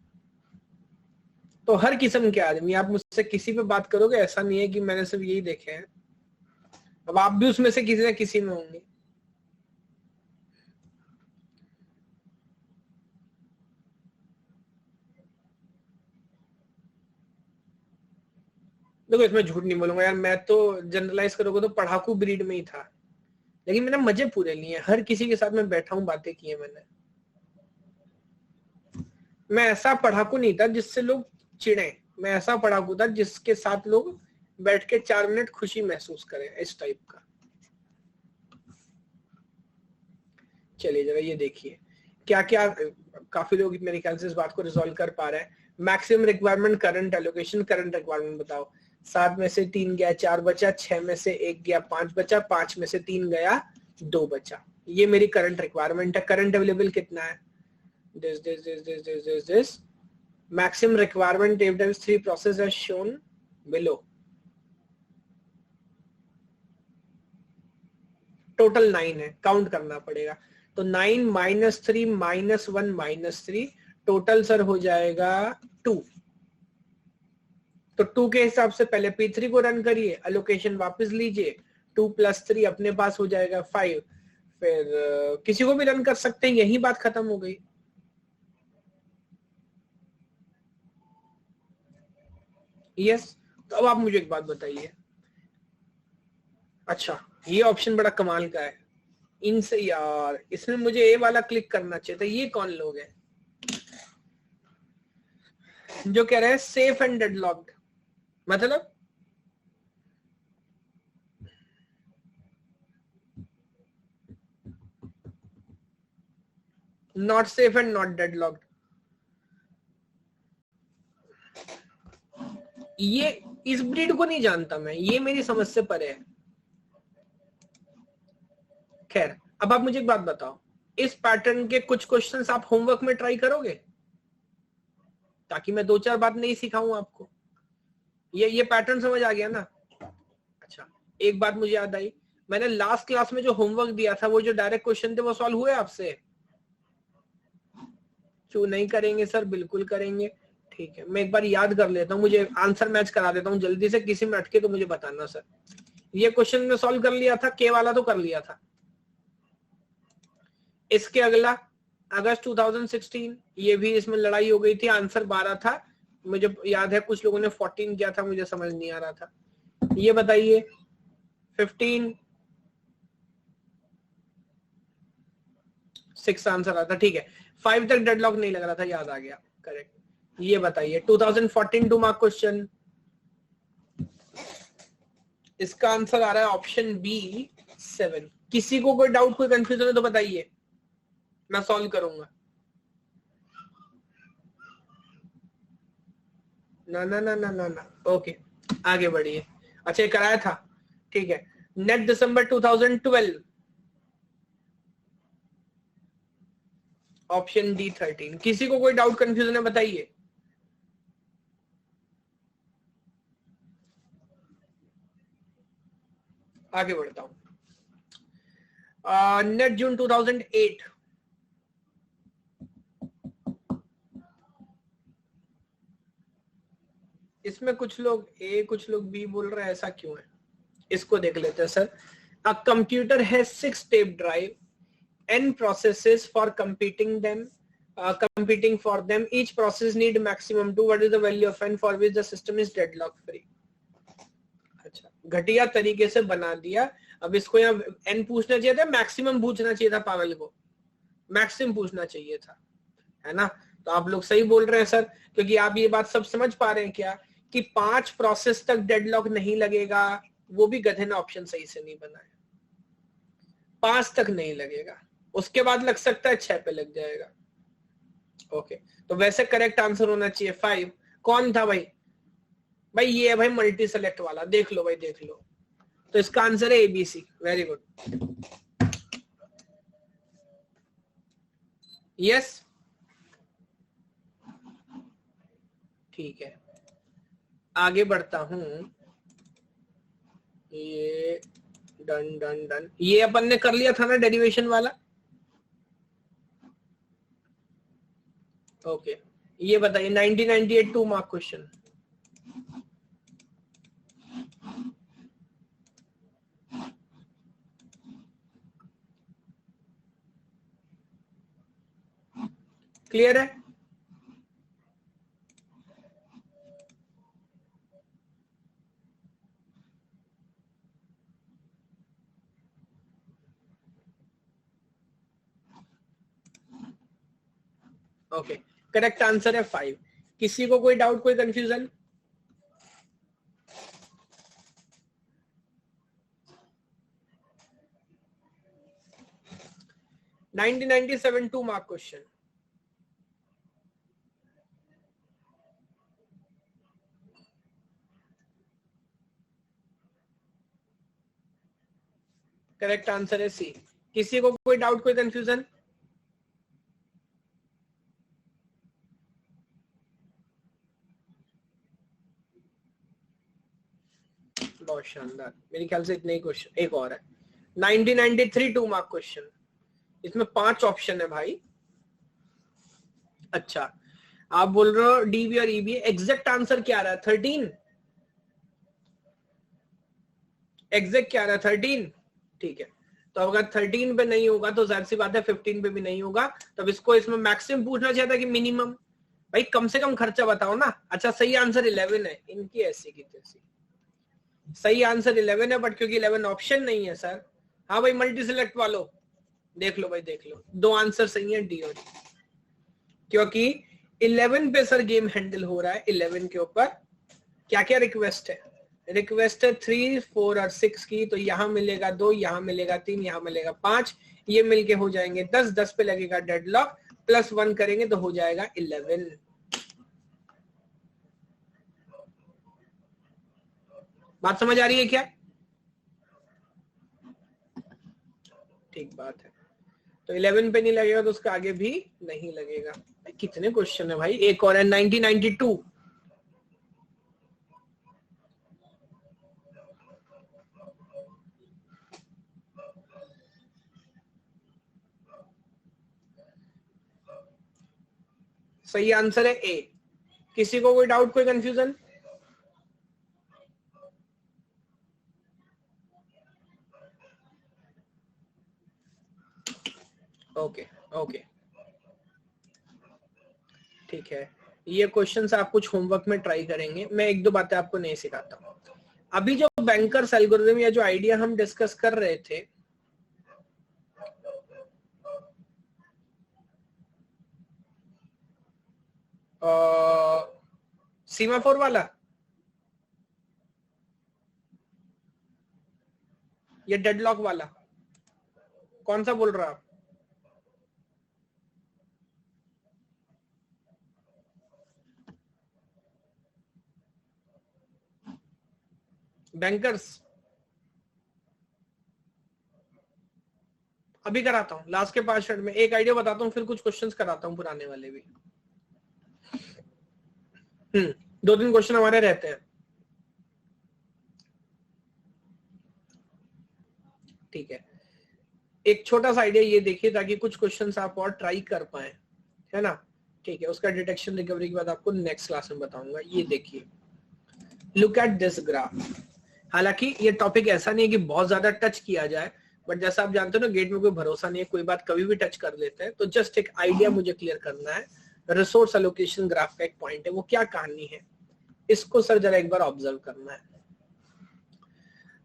तो हर किस्म के आदमी, आप मुझसे किसी पे बात करोगे, ऐसा नहीं है कि मैंने सिर्फ यही देखे हैं, अब आप भी उसमें से किसी ना किसी में होंगे। देखो इसमें झूठ नहीं बोलूंगा यार, मैं तो जनरलाइज करोगे तो पढ़ाकू ब्रीड में ही था, लेकिन मैंने मजे पूरे लिए, हर किसी के साथ में बैठा हूं, बातें की है मैंने। मैं ऐसा पढ़ाकू नहीं था जिससे लोग चिढ़े, मैं ऐसा पढ़ाकू था जिसके साथ लोग बैठ के 4 मिनट खुशी महसूस करें, इस टाइप का। चलिए जरा ये देखिए क्या क्या, काफी लोग मेरे ख्याल से इस बात को रिजॉल्व कर पा रहे हैं। Maximum requirement current allocation, current requirement बताओ। 7 में से 3 गया, 4 बचा, 6 में से 1 गया, 5 बचा, 5 में से 3 गया, 2 बचा। ये मेरी करंट रिक्वायरमेंट है। करंट अवेलेबल कितना है? this maximum requirement if there is 3 process as shown below. Total 9 है, काउंट करना पड़ेगा। तो 9 -3 -1 -3, टोटल सर हो जाएगा 2। तो 2 के हिसाब से पहले P3 को रन करिए, अलोकेशन वापस लीजिए, 2 + 3 अपने पास हो जाएगा 5, फिर किसी को भी रन कर सकते हैं, यही बात खत्म हो गई। यस। तो अब आप मुझे एक बात बताइए, अच्छा ये ऑप्शन बड़ा कमाल का है, इनसे यार इसमें मुझे ए वाला क्लिक करना चाहिए था। ये कौन लोग हैं जो कह रहे हैं सेफ एंड डेडलॉक्ड, मतलब नॉट सेफ एंड नॉट डेडलॉक्ड। ये इस ब्रीड को नहीं जानता मैं, ये मेरी समझ से परे है। खैर अब आप मुझे एक बात बताओ, इस पैटर्न के कुछ क्वेश्चंस आप होमवर्क में ट्राई करोगे, ताकि मैं 2-4 बात नहीं सिखाऊं आपको। ये पैटर्न समझ आ गया ना? अच्छा एक बात मुझे याद आई, मैंने लास्ट क्लास में जो होमवर्क दिया था, वो जो डायरेक्ट क्वेश्चन थे वो सॉल्व हुए आपसे? क्यों नहीं करेंगे सर? बिल्कुल करेंगे। ठीक है, मैं एक बार याद कर लेता हूँ, मुझे आंसर मैच करा देता हूँ जल्दी से, किसी में अटके तो मुझे बताना सर। ये क्वेश्चन में सॉल्व कर लिया था, के वाला तो कर लिया था। इसके अगला अगस्त 2016, ये भी इसमें लड़ाई हो गई थी, आंसर 12 था, मुझे याद है कुछ लोगों ने 14 किया था, मुझे समझ नहीं आ रहा था। ये बताइए 15 6 आंसर आता, ठीक है। 5 तक डेडलॉक नहीं लग रहा था, याद आ गया, करेक्ट। ये बताइए 2014 2 मार्क क्वेश्चन, इसका आंसर आ रहा है ऑप्शन बी 7। किसी को कोई डाउट, कोई कंफ्यूजन है तो बताइए, मैं सॉल्व करूंगा। ना ना ना ना ना ना, ओके आगे बढ़िए। अच्छा ये कराया था, ठीक है। नेट दिसंबर 2012, ऑप्शन डी 13। किसी को कोई डाउट कंफ्यूजन है बताइए। आगे बढ़ता हूं। नेट जून 2008, इसमें कुछ लोग ए कुछ लोग बी बोल रहे हैं, ऐसा क्यों है? इसको देख लेते हैं sir. A computer has 6 tape drive, n processes for competing for them, each process need maximum 2, what is the value of n for which the system is deadlock free? अच्छा घटिया तरीके से बना दिया। अब इसको यहाँ n पूछना चाहिए था, मैक्सिमम पूछना चाहिए था, पागल को मैक्सिमम पूछना चाहिए था, है ना? तो आप लोग सही बोल रहे हैं सर, क्योंकि आप ये बात सब समझ पा रहे हैं क्या कि 5 प्रोसेस तक डेडलॉक नहीं लगेगा, वो भी गधे ने ऑप्शन सही से नहीं बनाया। 5 तक नहीं लगेगा, उसके बाद लग सकता है 6 पे लग जाएगा। ओके तो वैसे करेक्ट आंसर होना चाहिए 5। कौन था भाई? भाई ये है भाई मल्टी सेलेक्ट वाला, देख लो भाई देख लो। तो इसका आंसर है एबीसी, वेरी गुड। यस ठीक है, आगे बढ़ता हूं। ये डन डन डन, ये अपन ने कर लिया था ना डेरिवेशन वाला। ओके ये बताइए 1998 2 मार्क क्वेश्चन, क्लियर है? ओके करेक्ट आंसर है 5। किसी को कोई डाउट, कोई confusion? Nineteen 1997 2 mark question, correct answer है सी। किसी को कोई डाउट, कोई कंफ्यूजन? बहुत शानदार, मेरे ख्याल से इतने ही क्वेश्चन। एक और है 1993 2 मार्क क्वेश्चन, इसमें 5 ऑप्शन है भाई। अच्छा आप बोल रहे हो डीबी और ईबी, एग्जैक्ट आंसर क्या आ रहा है? 13। एग्जैक्ट क्या आ रहा है 13, ठीक है। तो अगर 13 पे नहीं होगा तो जाहिर सी बात है 15 पे भी नहीं होगा, तब इसको इसमें मैक्सिमम पूछना चाहिए था कि मिनिमम। भाई कम से कम खर्चा बताओ ना। अच्छा सही आंसर 11 है, इनकी ऐसी की तैसी। सही आंसर 11 है, बट क्योंकि 11 ऑप्शन नहीं है सर। हाँ भाई मल्टी सिलेक्ट वालों देख लो भाई, देख लो, दो आंसर सही है, डी और डी। क्योंकि 11 पे सर गेम हैंडल हो रहा है। 11 के ऊपर क्या क्या रिक्वेस्ट है? रिक्वेस्ट है 3, 4 और 6 की। तो यहां मिलेगा 2, यहां मिलेगा 3, यहां मिलेगा 5, ये मिलके हो जाएंगे 10, 10 पे लगेगा डेडलॉक, +1 करेंगे तो हो जाएगा 11। बात समझ आ रही है क्या? ठीक बात है। तो 11 पे नहीं लगेगा तो उसका आगे भी नहीं लगेगा। कितने क्वेश्चन है भाई, एक और है 1992। सही आंसर है ए। किसी को कोई डाउट, कोई कंफ्यूजन? ओके ओके ठीक है। ये क्वेश्चंस आप कुछ होमवर्क में ट्राई करेंगे। मैं एक दो बातें आपको नहीं सिखाता हूँ। अभी जो बैंकर्स एल्गोरिथम या जो आइडिया हम डिस्कस कर रहे थे, सीमाफोर वाला या डेडलॉक वाला, कौन सा बोल रहा आप? बैंकर्स अभी कराता हूँ, लास्ट के 5 मिनट में एक आइडिया बताता हूँ, फिर कुछ क्वेश्चंस कराता हूँ पुराने वाले भी। 2-3 क्वेश्चन हमारे रहते हैं, ठीक है। एक छोटा सा आइडिया ये देखिए ताकि कुछ क्वेश्चंस आप और ट्राई कर पाए, है ना? ठीक है, उसका डिटेक्शन रिकवरी के बाद आपको नेक्स्ट क्लास में बताऊंगा। ये देखिए, लुक एट दिस ग्राफ। हालांकि ये टॉपिक ऐसा नहीं है कि बहुत ज्यादा टच किया जाए, बट जैसा आप जानते हो ना, गेट में कोई भरोसा नहीं है, कोई बात कभी भी टच कर लेते हैं। तो जस्ट एक आइडिया मुझे क्लियर करना है। रिसोर्स एलोकेशन ग्राफ का एक पॉइंट है, वो क्या कहानी है, इसको सर जरा एक बार ऑब्जर्व करना है।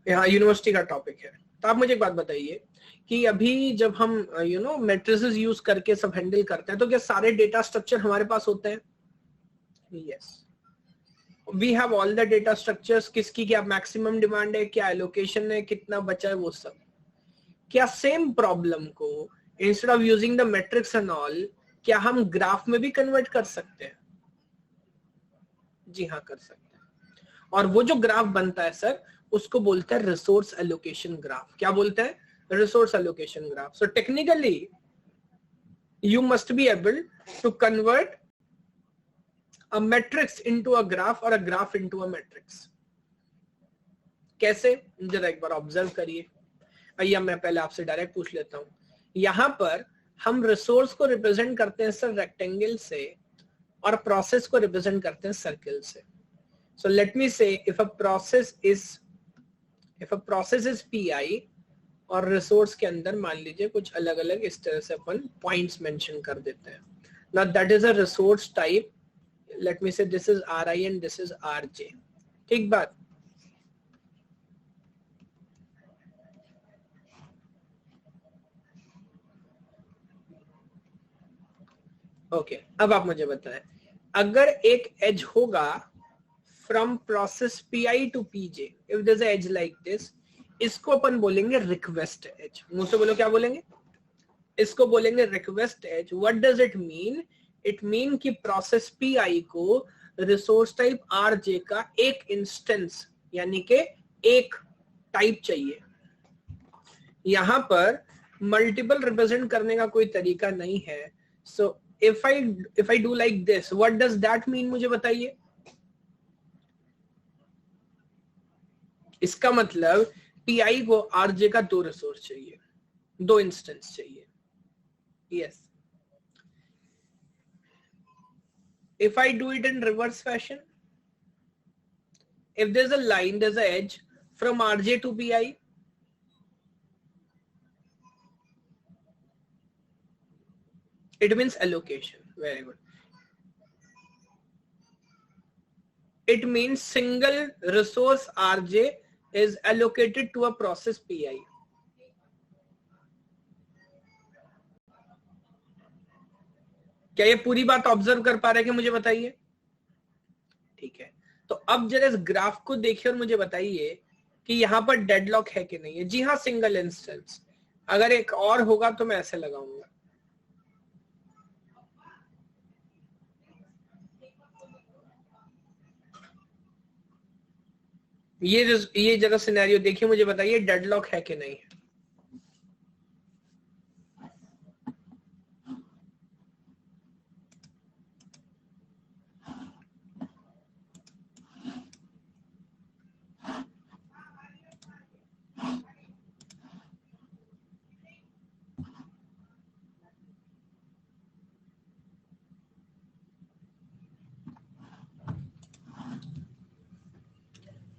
यहाँ यूनिवर्सिटी का टॉपिक है। तो आप मुझे एक बात बताइए कि अभी जब हम मैट्रिसेस यूज करके सब हैंडल करते हैं, तो क्या सारे डेटा स्ट्रक्चर हमारे पास होते हैं? Yes, we have all the data structures. किसकी क्या मैक्सिमम डिमांड है, क्या एलोकेशन है, कितना बचा है, वो सब। क्या सेम प्रॉब्लम को instead of using the matrix and all, क्या हम ग्राफ में भी कन्वर्ट कर सकते हैं? जी हाँ, कर सकते हैं। और वो जो ग्राफ बनता है सर, उसको बोलते हैं रिसोर्स एलोकेशन ग्राफ। क्या बोलते हैं? Resource allocation graph. So technically you must be able to convert a matrix into a graph or a graph into a matrix. कैसे, जरा एक बार ऑब्जर्व करिए। आइए मैं पहले आपसे डायरेक्ट पूछ लेता हूं। यहां पर हम रिसोर्स को रिप्रेजेंट करते हैं सर रेक्टेंगल से, और प्रोसेस को रिप्रेजेंट करते हैं सर्कल से। सो लेट मी से if a process is P और रिसोर्स के अंदर मान लीजिए कुछ अलग अलग इस तरह से अपन पॉइंट्स मेंशन कर देते हैं। Now that is a resource type. Let me say this is R I and this is R J. ठीक बात? ओके अब आप मुझे बताएं, अगर एक एज होगा from process P I to P J, if there is a edge like this, इसको अपन बोलेंगे रिक्वेस्ट एज। मुंह से बोलो क्या बोलेंगे? इसको बोलेंगे request edge. What does it mean? It mean कि प्रोसेस पी आई को रिसोर्स टाइप आर जे का एक इंस्टेंस यानी के एक टाइप चाहिए। यहां पर मल्टीपल रिप्रेजेंट करने का कोई तरीका नहीं है। So if I do like this, what does that mean? मुझे बताइए। इसका मतलब पीआई को आरजे का 2 रिसोर्स चाहिए, 2 इंस्टेंस चाहिए। Yes. If I do it in reverse fashion, if there's a line, there's a edge from RJ to PI? It means allocation. Very good. It means single resource RJ is allocated to a process PI. क्या ये पूरी बात observe कर पा रहे हैं कि मुझे बताइए? ठीक है, तो अब जरा इस ग्राफ को देखिए और मुझे बताइए कि यहां पर डेडलॉक है कि नहीं है। जी हाँ, सिंगल इंस्टेंस। अगर एक और होगा तो मैं ऐसे लगाऊंगा। ये जरा सिनेरियो देखिए, मुझे बताइए डेडलॉक है कि नहीं है।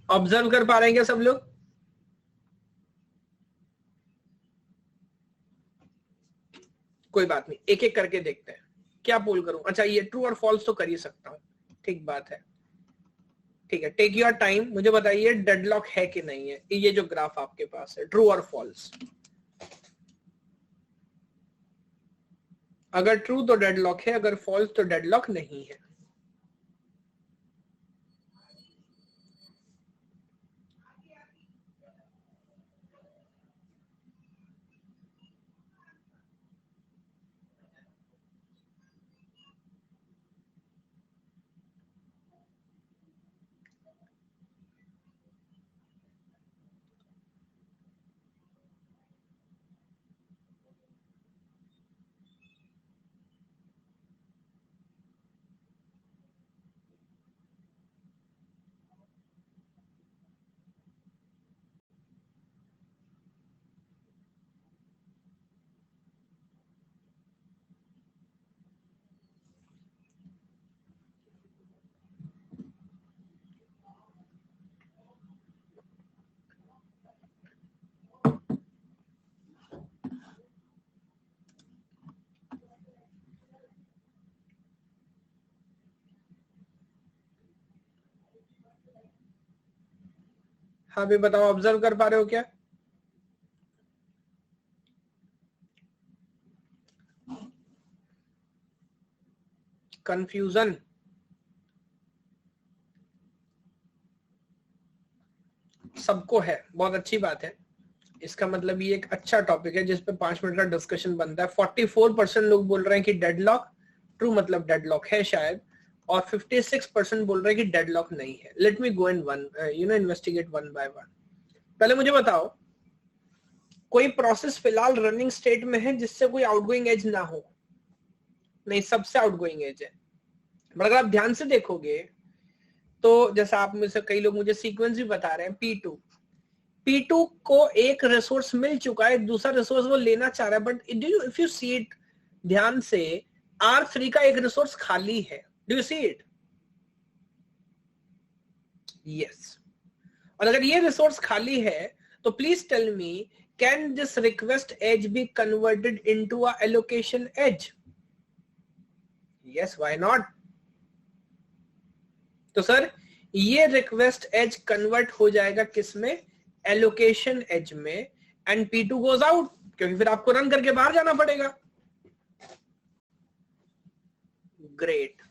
ऑब्जर्व कर पा रहे हैं क्या सब लोग? कोई बात नहीं, एक एक करके देखते हैं। क्या पोल करूं? अच्छा, ये ट्रू और फॉल्स तो कर ही सकता हूं, ठीक बात है। ठीक है, टेक योर टाइम, मुझे बताइए डेडलॉक है कि नहीं है। ये जो ग्राफ आपके पास है, ट्रू और फॉल्स। अगर ट्रू तो डेडलॉक है, अगर फॉल्स तो डेडलॉक नहीं है। हाँ भी बताओ, ऑब्जर्व कर पा रहे हो क्या? कंफ्यूजन? सबको है, बहुत अच्छी बात है। इसका मतलब ये एक अच्छा टॉपिक है जिस पे 5 मिनट का डिस्कशन बनता है। 44% लोग बोल रहे हैं कि डेडलॉक ट्रू, मतलब डेडलॉक है शायद, और 56% बोल रहे हैं कि डेडलॉक नहीं है। Let me go in one investigate one by one. पहले मुझे बताओ, कोई प्रोसेस फिलहाल रनिंग स्टेट में है जिससे कोई आउटगोइंग एज ना हो? नहीं, सबसे आउटगोइंग एज है। बट अगर आप ध्यान से देखोगे तो जैसा आप में से कई लोग मुझे सीक्वेंस भी बता रहे हैं, P2 को एक रिसोर्स मिल चुका है, दूसरा रिसोर्स वो लेना चाह रहा है, but if you see it ध्यान से, R3 का एक रिसोर्स खाली है। Do you see it? Yes. और अगर ये रिसोर्स खाली है तो please tell me, can this request edge be converted into a allocation edge? Yes, why not? तो सर ये रिक्वेस्ट एज कन्वर्ट हो जाएगा किस में? एलोकेशन एज में, एंड P2 गोज आउट, क्योंकि फिर आपको रन करके बाहर जाना पड़ेगा। ग्रेट।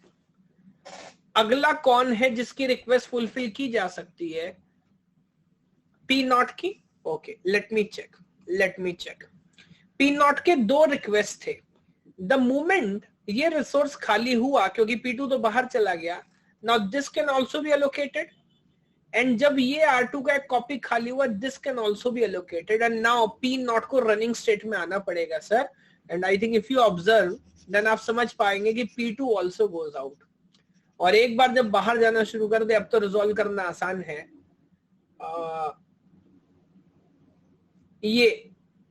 अगला कौन है जिसकी रिक्वेस्ट फुलफिल की जा सकती है? P0 की। Okay, let me check. P0 के 2 रिक्वेस्ट थे। द मोमेंट ये रिसोर्स खाली हुआ, क्योंकि P2 तो बाहर चला गया, now this can also be allocated, and जब ये R2 का एक कॉपी खाली हुआ, this can also be allocated, and now P0 को रनिंग स्टेट में आना पड़ेगा sir. And I think if you observe then आप समझ पाएंगे कि P2 ऑल्सो गोज आउट। और एक बार जब बाहर जाना शुरू कर दे, अब तो रिजॉल्व करना आसान है। ये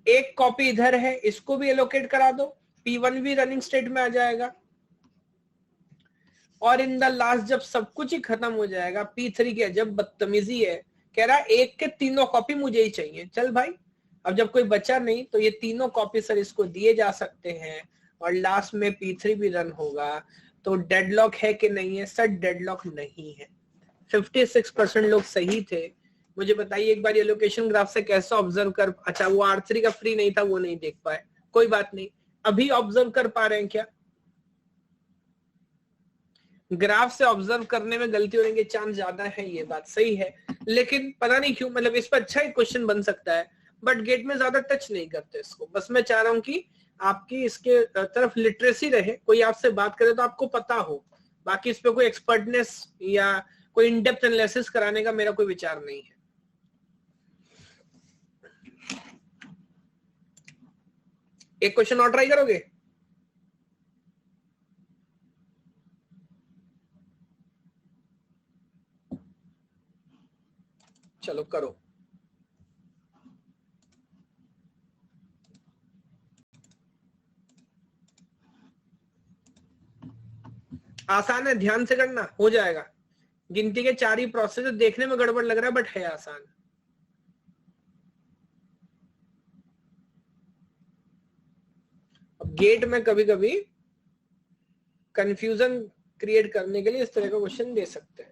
एक कॉपी इधर है, इसको भी एलोकेट करा दो, P1 भी रनिंग स्टेट में आ जाएगा। और इन द लास्ट जब सब कुछ ही खत्म हो जाएगा, P3 की जब बदतमीजी है कह रहा एक के तीनों कॉपी मुझे ही चाहिए। चल भाई, अब जब कोई बचा नहीं तो ये तीनों कॉपी सर इसको दिए जा सकते हैं और लास्ट में P3 भी रन होगा। तो डेडलॉक है कि नहीं है सर? डेडलॉक नहीं है। 56% लोग सही थे। मुझे बताइए एक बार ये लोकेशन ग्राफ से कैसे ऑब्जर्व कर, अच्छा वो R3 का फ्री नहीं था वो नहीं देख पाए, कोई बात नहीं, अभी ऑब्जर्व कर पा रहे हैं क्या? ग्राफ से ऑब्जर्व करने में गलती होने के चांस ज्यादा है, ये बात सही है, लेकिन पता नहीं क्यों, मतलब इस पर अच्छा एक क्वेश्चन बन सकता है, बट गेट में ज्यादा टच नहीं करते इसको। बस मैं चाह रहा हूं कि आपकी इसके तरफ लिटरेसी रहे, कोई आपसे बात करे तो आपको पता हो। बाकी इस पे कोई एक्सपर्टनेस या कोई इन डेप्थ एनालिसिस कराने का मेरा कोई विचार नहीं है। एक क्वेश्चन और ट्राई करोगे? चलो करो। आसान है, ध्यान से करना, हो जाएगा। गिनती के 4 ही प्रोसेस, देखने में गड़बड़ लग रहा है बट है आसान। अब गेट में कभी कभी कंफ्यूजन क्रिएट करने के लिए इस तरह का क्वेश्चन दे सकते हैं।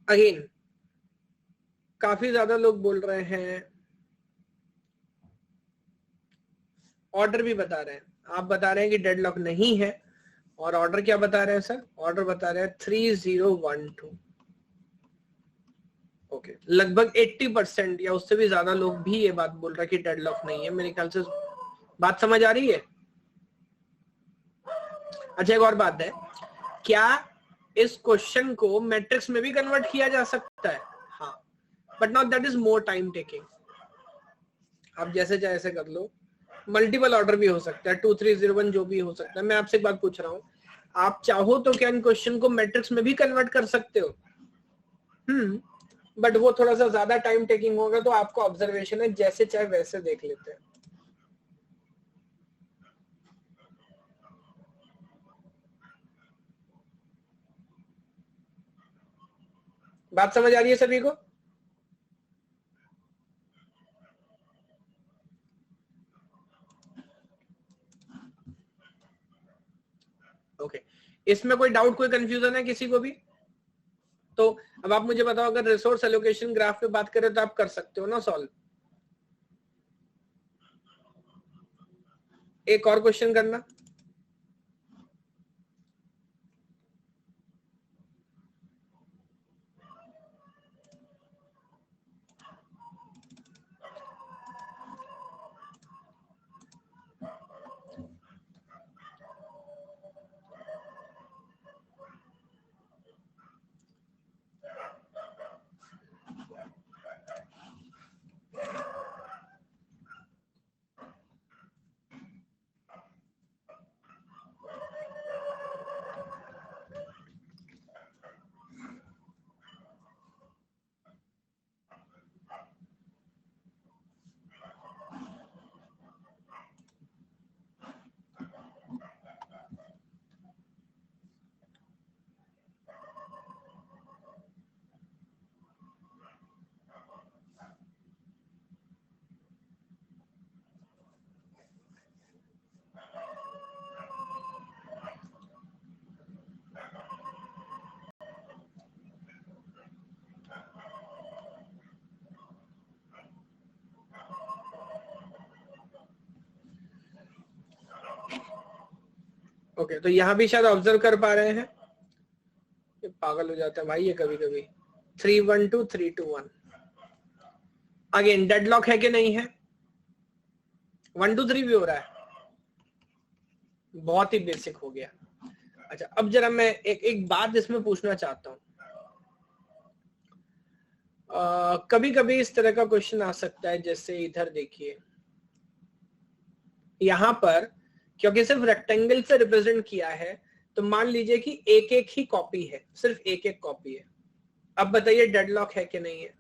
अगेन काफी ज्यादा लोग बोल रहे हैं, ऑर्डर भी बता रहे हैं, आप बता रहे हैं कि डेडलॉक नहीं है, और ऑर्डर क्या बता रहे हैं सर? ऑर्डर बता रहे हैं 3012। ओके, लगभग 80% या उससे भी ज्यादा लोग भी ये बात बोल रहे हैं कि डेडलॉक नहीं है। मेरे ख्याल से बात समझ आ रही है। अच्छा एक और बात है, क्या इस क्वेश्चन को मैट्रिक्स में भी कन्वर्ट किया जा सकता है? हाँ, but not that is more time taking. आप जैसे चाहे ऐसे कर लो, मल्टीपल ऑर्डर भी हो सकता है, 2301 जो भी हो सकता है। मैं आपसे एक बात पूछ रहा हूँ, आप चाहो तो क्या इन क्वेश्चन को मैट्रिक्स में भी कन्वर्ट कर सकते हो? बट वो थोड़ा सा ज्यादा टाइम टेकिंग होगा, तो आपका ऑब्जर्वेशन है, जैसे चाहे वैसे देख लेते हैं। बात समझ आ रही है सभी को? ओके, इसमें कोई डाउट, कोई कंफ्यूजन है किसी को भी? तो अब आप मुझे बताओ, अगर रिसोर्स एलोकेशन ग्राफ पे बात करें तो आप कर सकते हो ना सॉल्व? एक और क्वेश्चन करना। ओके, तो यहाँ भी शायद ऑब्जर्व कर पा रहे हैं, ये पागल हो जाता है भाई ये कभी कभी। 3-1-2 3-2-1। अगेन डेडलॉक है कि नहीं है? 1-2-3 भी हो रहा है, बहुत ही बेसिक हो गया। अच्छा, अब जरा मैं एक बात इसमें पूछना चाहता हूं। कभी कभी इस तरह का क्वेश्चन आ सकता है, जैसे इधर देखिए, यहां पर क्योंकि सिर्फ रेक्टेंगल से रिप्रेजेंट किया है, तो मान लीजिए कि एक एक ही कॉपी है, सिर्फ एक एक कॉपी है। अब बताइए डेडलॉक है कि नहीं है?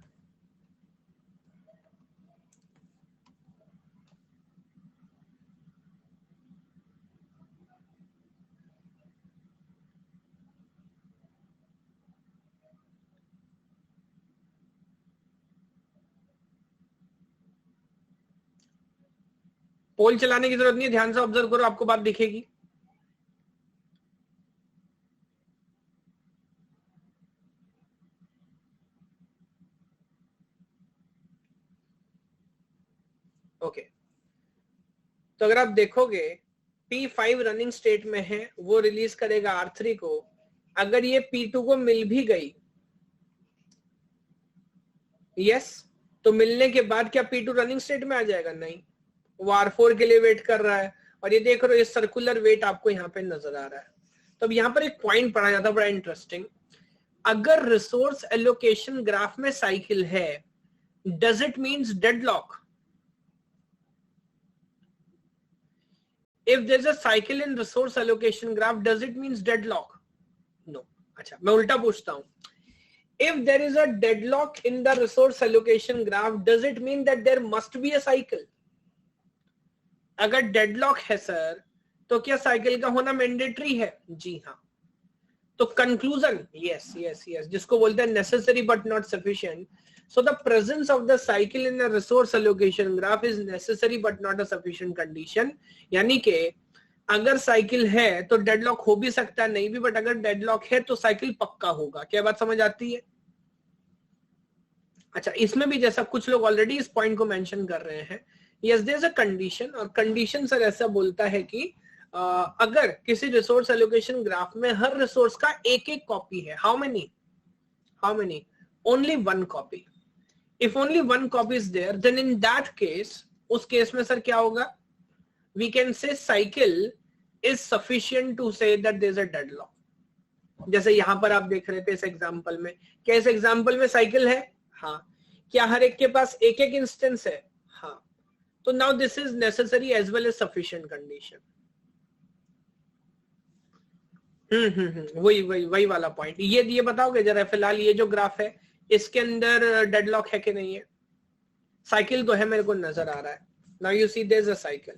पोल चलाने की जरूरत नहीं है, ध्यान से ऑब्जर्व करो, आपको बात दिखेगी। ओके, तो अगर आप देखोगे P5 रनिंग स्टेट में है, वो रिलीज करेगा R3 को। अगर ये P2 को मिल भी गई, यस, तो मिलने के बाद क्या P2 रनिंग स्टेट में आ जाएगा? नहीं, वो R4 के लिए वेट कर रहा है। और ये देख रहे हो, ये सर्कुलर वेट आपको यहाँ पे नजर आ रहा है। तो अब यहाँ पर एक पॉइंट पढ़ा जाता है बड़ा इंटरेस्टिंग। अगर रिसोर्स एलोकेशन ग्राफ में साइकिल है, does it means deadlock? If there's a cycle in resource allocation graph, does it means deadlock? No. अच्छा, मैं उल्टा पूछता हूं। If there is a deadlock in the resource allocation graph, does it mean that there must be a cycle? अगर deadlock है sir, तो क्या cycle का होना मैंडेटरी है? जी हाँ। तो कंक्लूजन, यस यस यस, जिसको बोलते हैं necessary but not sufficient. So the presence of the cycle in a resource allocation graph is necessary but not a sufficient condition। यानी कि अगर साइकिल है तो डेडलॉक हो भी सकता है, नहीं भी, बट अगर डेडलॉक है तो साइकिल पक्का होगा। क्या बात समझ आती है? अच्छा, इसमें भी जैसा कुछ लोग ऑलरेडी इस पॉइंट को मेंशन कर रहे हैं, yes there is a condition, और कंडीशन सर ऐसा बोलता है कि अगर किसी रिसोर्स एलोकेशन ग्राफ में हर रिसोर्स का एक एक कॉपी है, how many? Only one copy. If only one copy is there, then in that case, उस केस में सर क्या होगा? We can say cycle is sufficient to say that there is a deadlock। जैसे यहां पर आप देख रहे थे इस एग्जांपल में, क्या इस एग्जांपल में साइकिल है? हाँ। क्या हर एक के पास एक एक इंस्टेंस है? हाँ। तो now this is necessary as well as sufficient condition. वही वाला पॉइंट। ये बताओगे जरा फिलहाल, ये जो ग्राफ है इसके अंदर डेडलॉक है कि नहीं है? साइकिल तो है, मेरे को नजर आ रहा है। Now you see there is a cycle.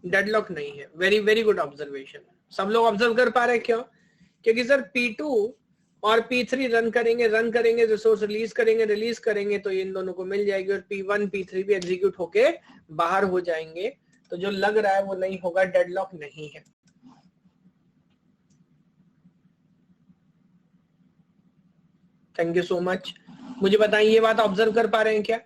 Deadlock नहीं है। Very very good observation. सब लोग ऑब्जर्व कर पा रहे हैं? क्यों? क्योंकि सर P2 और P3 रन करेंगे, रिसोर्स रिलीज करेंगे तो इन दोनों को मिल जाएगी, और P1 P3 भी एग्जीक्यूट होके बाहर हो जाएंगे। तो जो लग रहा है वो नहीं होगा, डेडलॉक नहीं है। Thank you so much. मुझे बताइए, ये बात ऑब्जर्व कर पा रहे हैं क्या?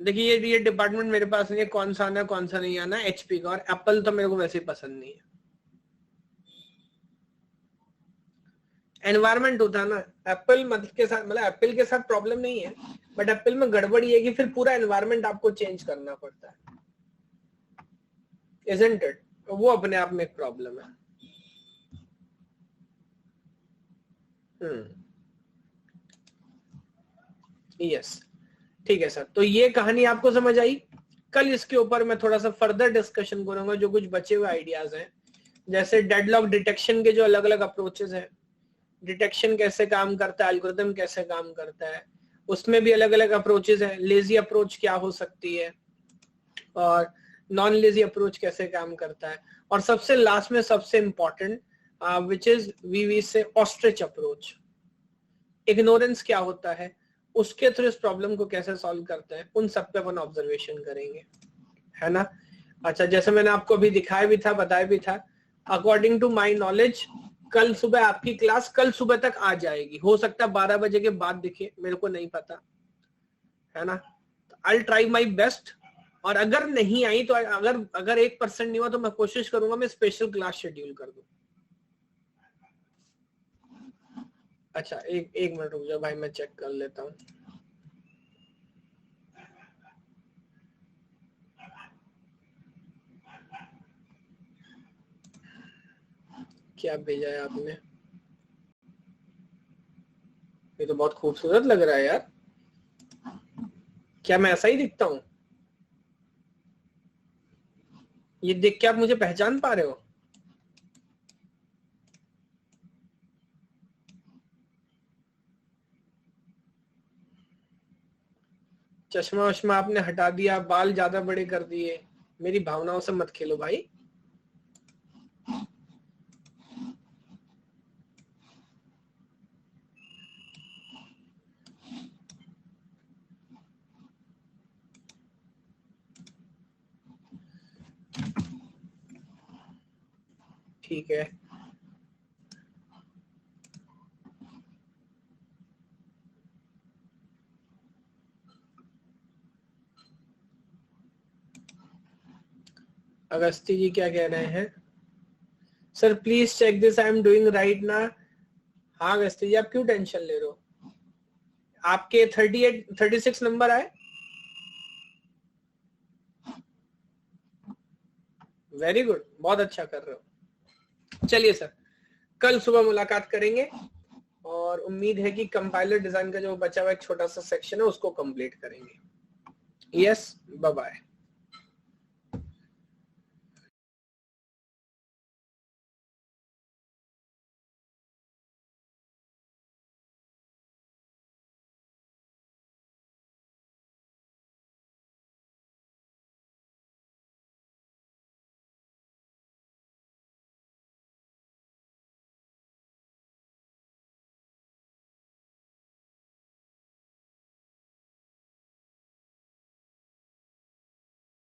देखिए, ये डिपार्टमेंट मेरे पास नहीं है, कौन सा आना कौन सा नहीं आना, HP का, और एप्पल तो मेरे को वैसे ही पसंद नहीं है। एनवायरमेंट होता है ना एप्पल के साथ, मतलब एप्पल के साथ प्रॉब्लम नहीं है, बट एप्पल में गड़बड़ी है कि फिर पूरा एनवायरमेंट आपको चेंज करना पड़ता है, इजंट इट? वो अपने आप में एक प्रॉब्लम है। यस, ठीक है सर। तो ये कहानी आपको समझ आई? कल इसके ऊपर मैं थोड़ा सा फर्दर डिस्कशन करूंगा, जो कुछ बचे हुए आइडियाज हैं, जैसे डेडलॉक डिटेक्शन के जो अलग अलग अप्रोचेस हैं, डिटेक्शन कैसे काम करता है, एल्गोरिथम कैसे काम करता है, उसमें भी अलग अलग अप्रोचेस हैं। लेजी अप्रोच क्या हो सकती है, और नॉन लेजी अप्रोच कैसे काम करता है, और सबसे लास्ट में सबसे इंपॉर्टेंट विच इज वी से ऑस्ट्रिच अप्रोच, इग्नोरेंस क्या होता है, उसके थ्रू इस प्रॉब्लम को कैसे सॉल्व करते हैं, उन सब पे अपन ऑब्जर्वेशन करेंगे, है ना? अच्छा, जैसे मैंने आपको अभी दिखाया भी था, बताया भी था, अकॉर्डिंग टू माई नॉलेज कल सुबह आपकी क्लास कल सुबह तक आ जाएगी। हो सकता है 12 बजे के बाद दिखे, मेरे को नहीं पता, है ना। आई ट्राई माई बेस्ट, और अगर नहीं आई तो अगर 1% नहीं हुआ तो मैं कोशिश करूंगा मैं स्पेशल क्लास शेड्यूल कर दूं। अच्छा, एक मिनट रुक जाओ भाई, मैं चेक कर लेता हूँ। क्या भेजा है आपने? ये तो बहुत खूबसूरत लग रहा है यार। क्या मैं ऐसा ही दिखता हूँ? ये देख के आप मुझे पहचान पा रहे हो? चश्मा वश्मा आपने हटा दिया, बाल ज्यादा बड़े कर दिए, मेरी भावनाओं से मत खेलो भाई। ठीक है, अगस्ती जी क्या कह रहे हैं? Sir please check this, I am doing right ना। हाँ अगस्ती जी, आप क्यों टेंशन ले रहे हो? आपके 38 36 नंबर आए। वेरी गुड, बहुत अच्छा कर रहे हो। चलिए सर, कल सुबह मुलाकात करेंगे, और उम्मीद है कि कंपाइलर डिजाइन का जो बचा हुआ एक छोटा सा सेक्शन है उसको कंप्लीट करेंगे। Yes, bye bye.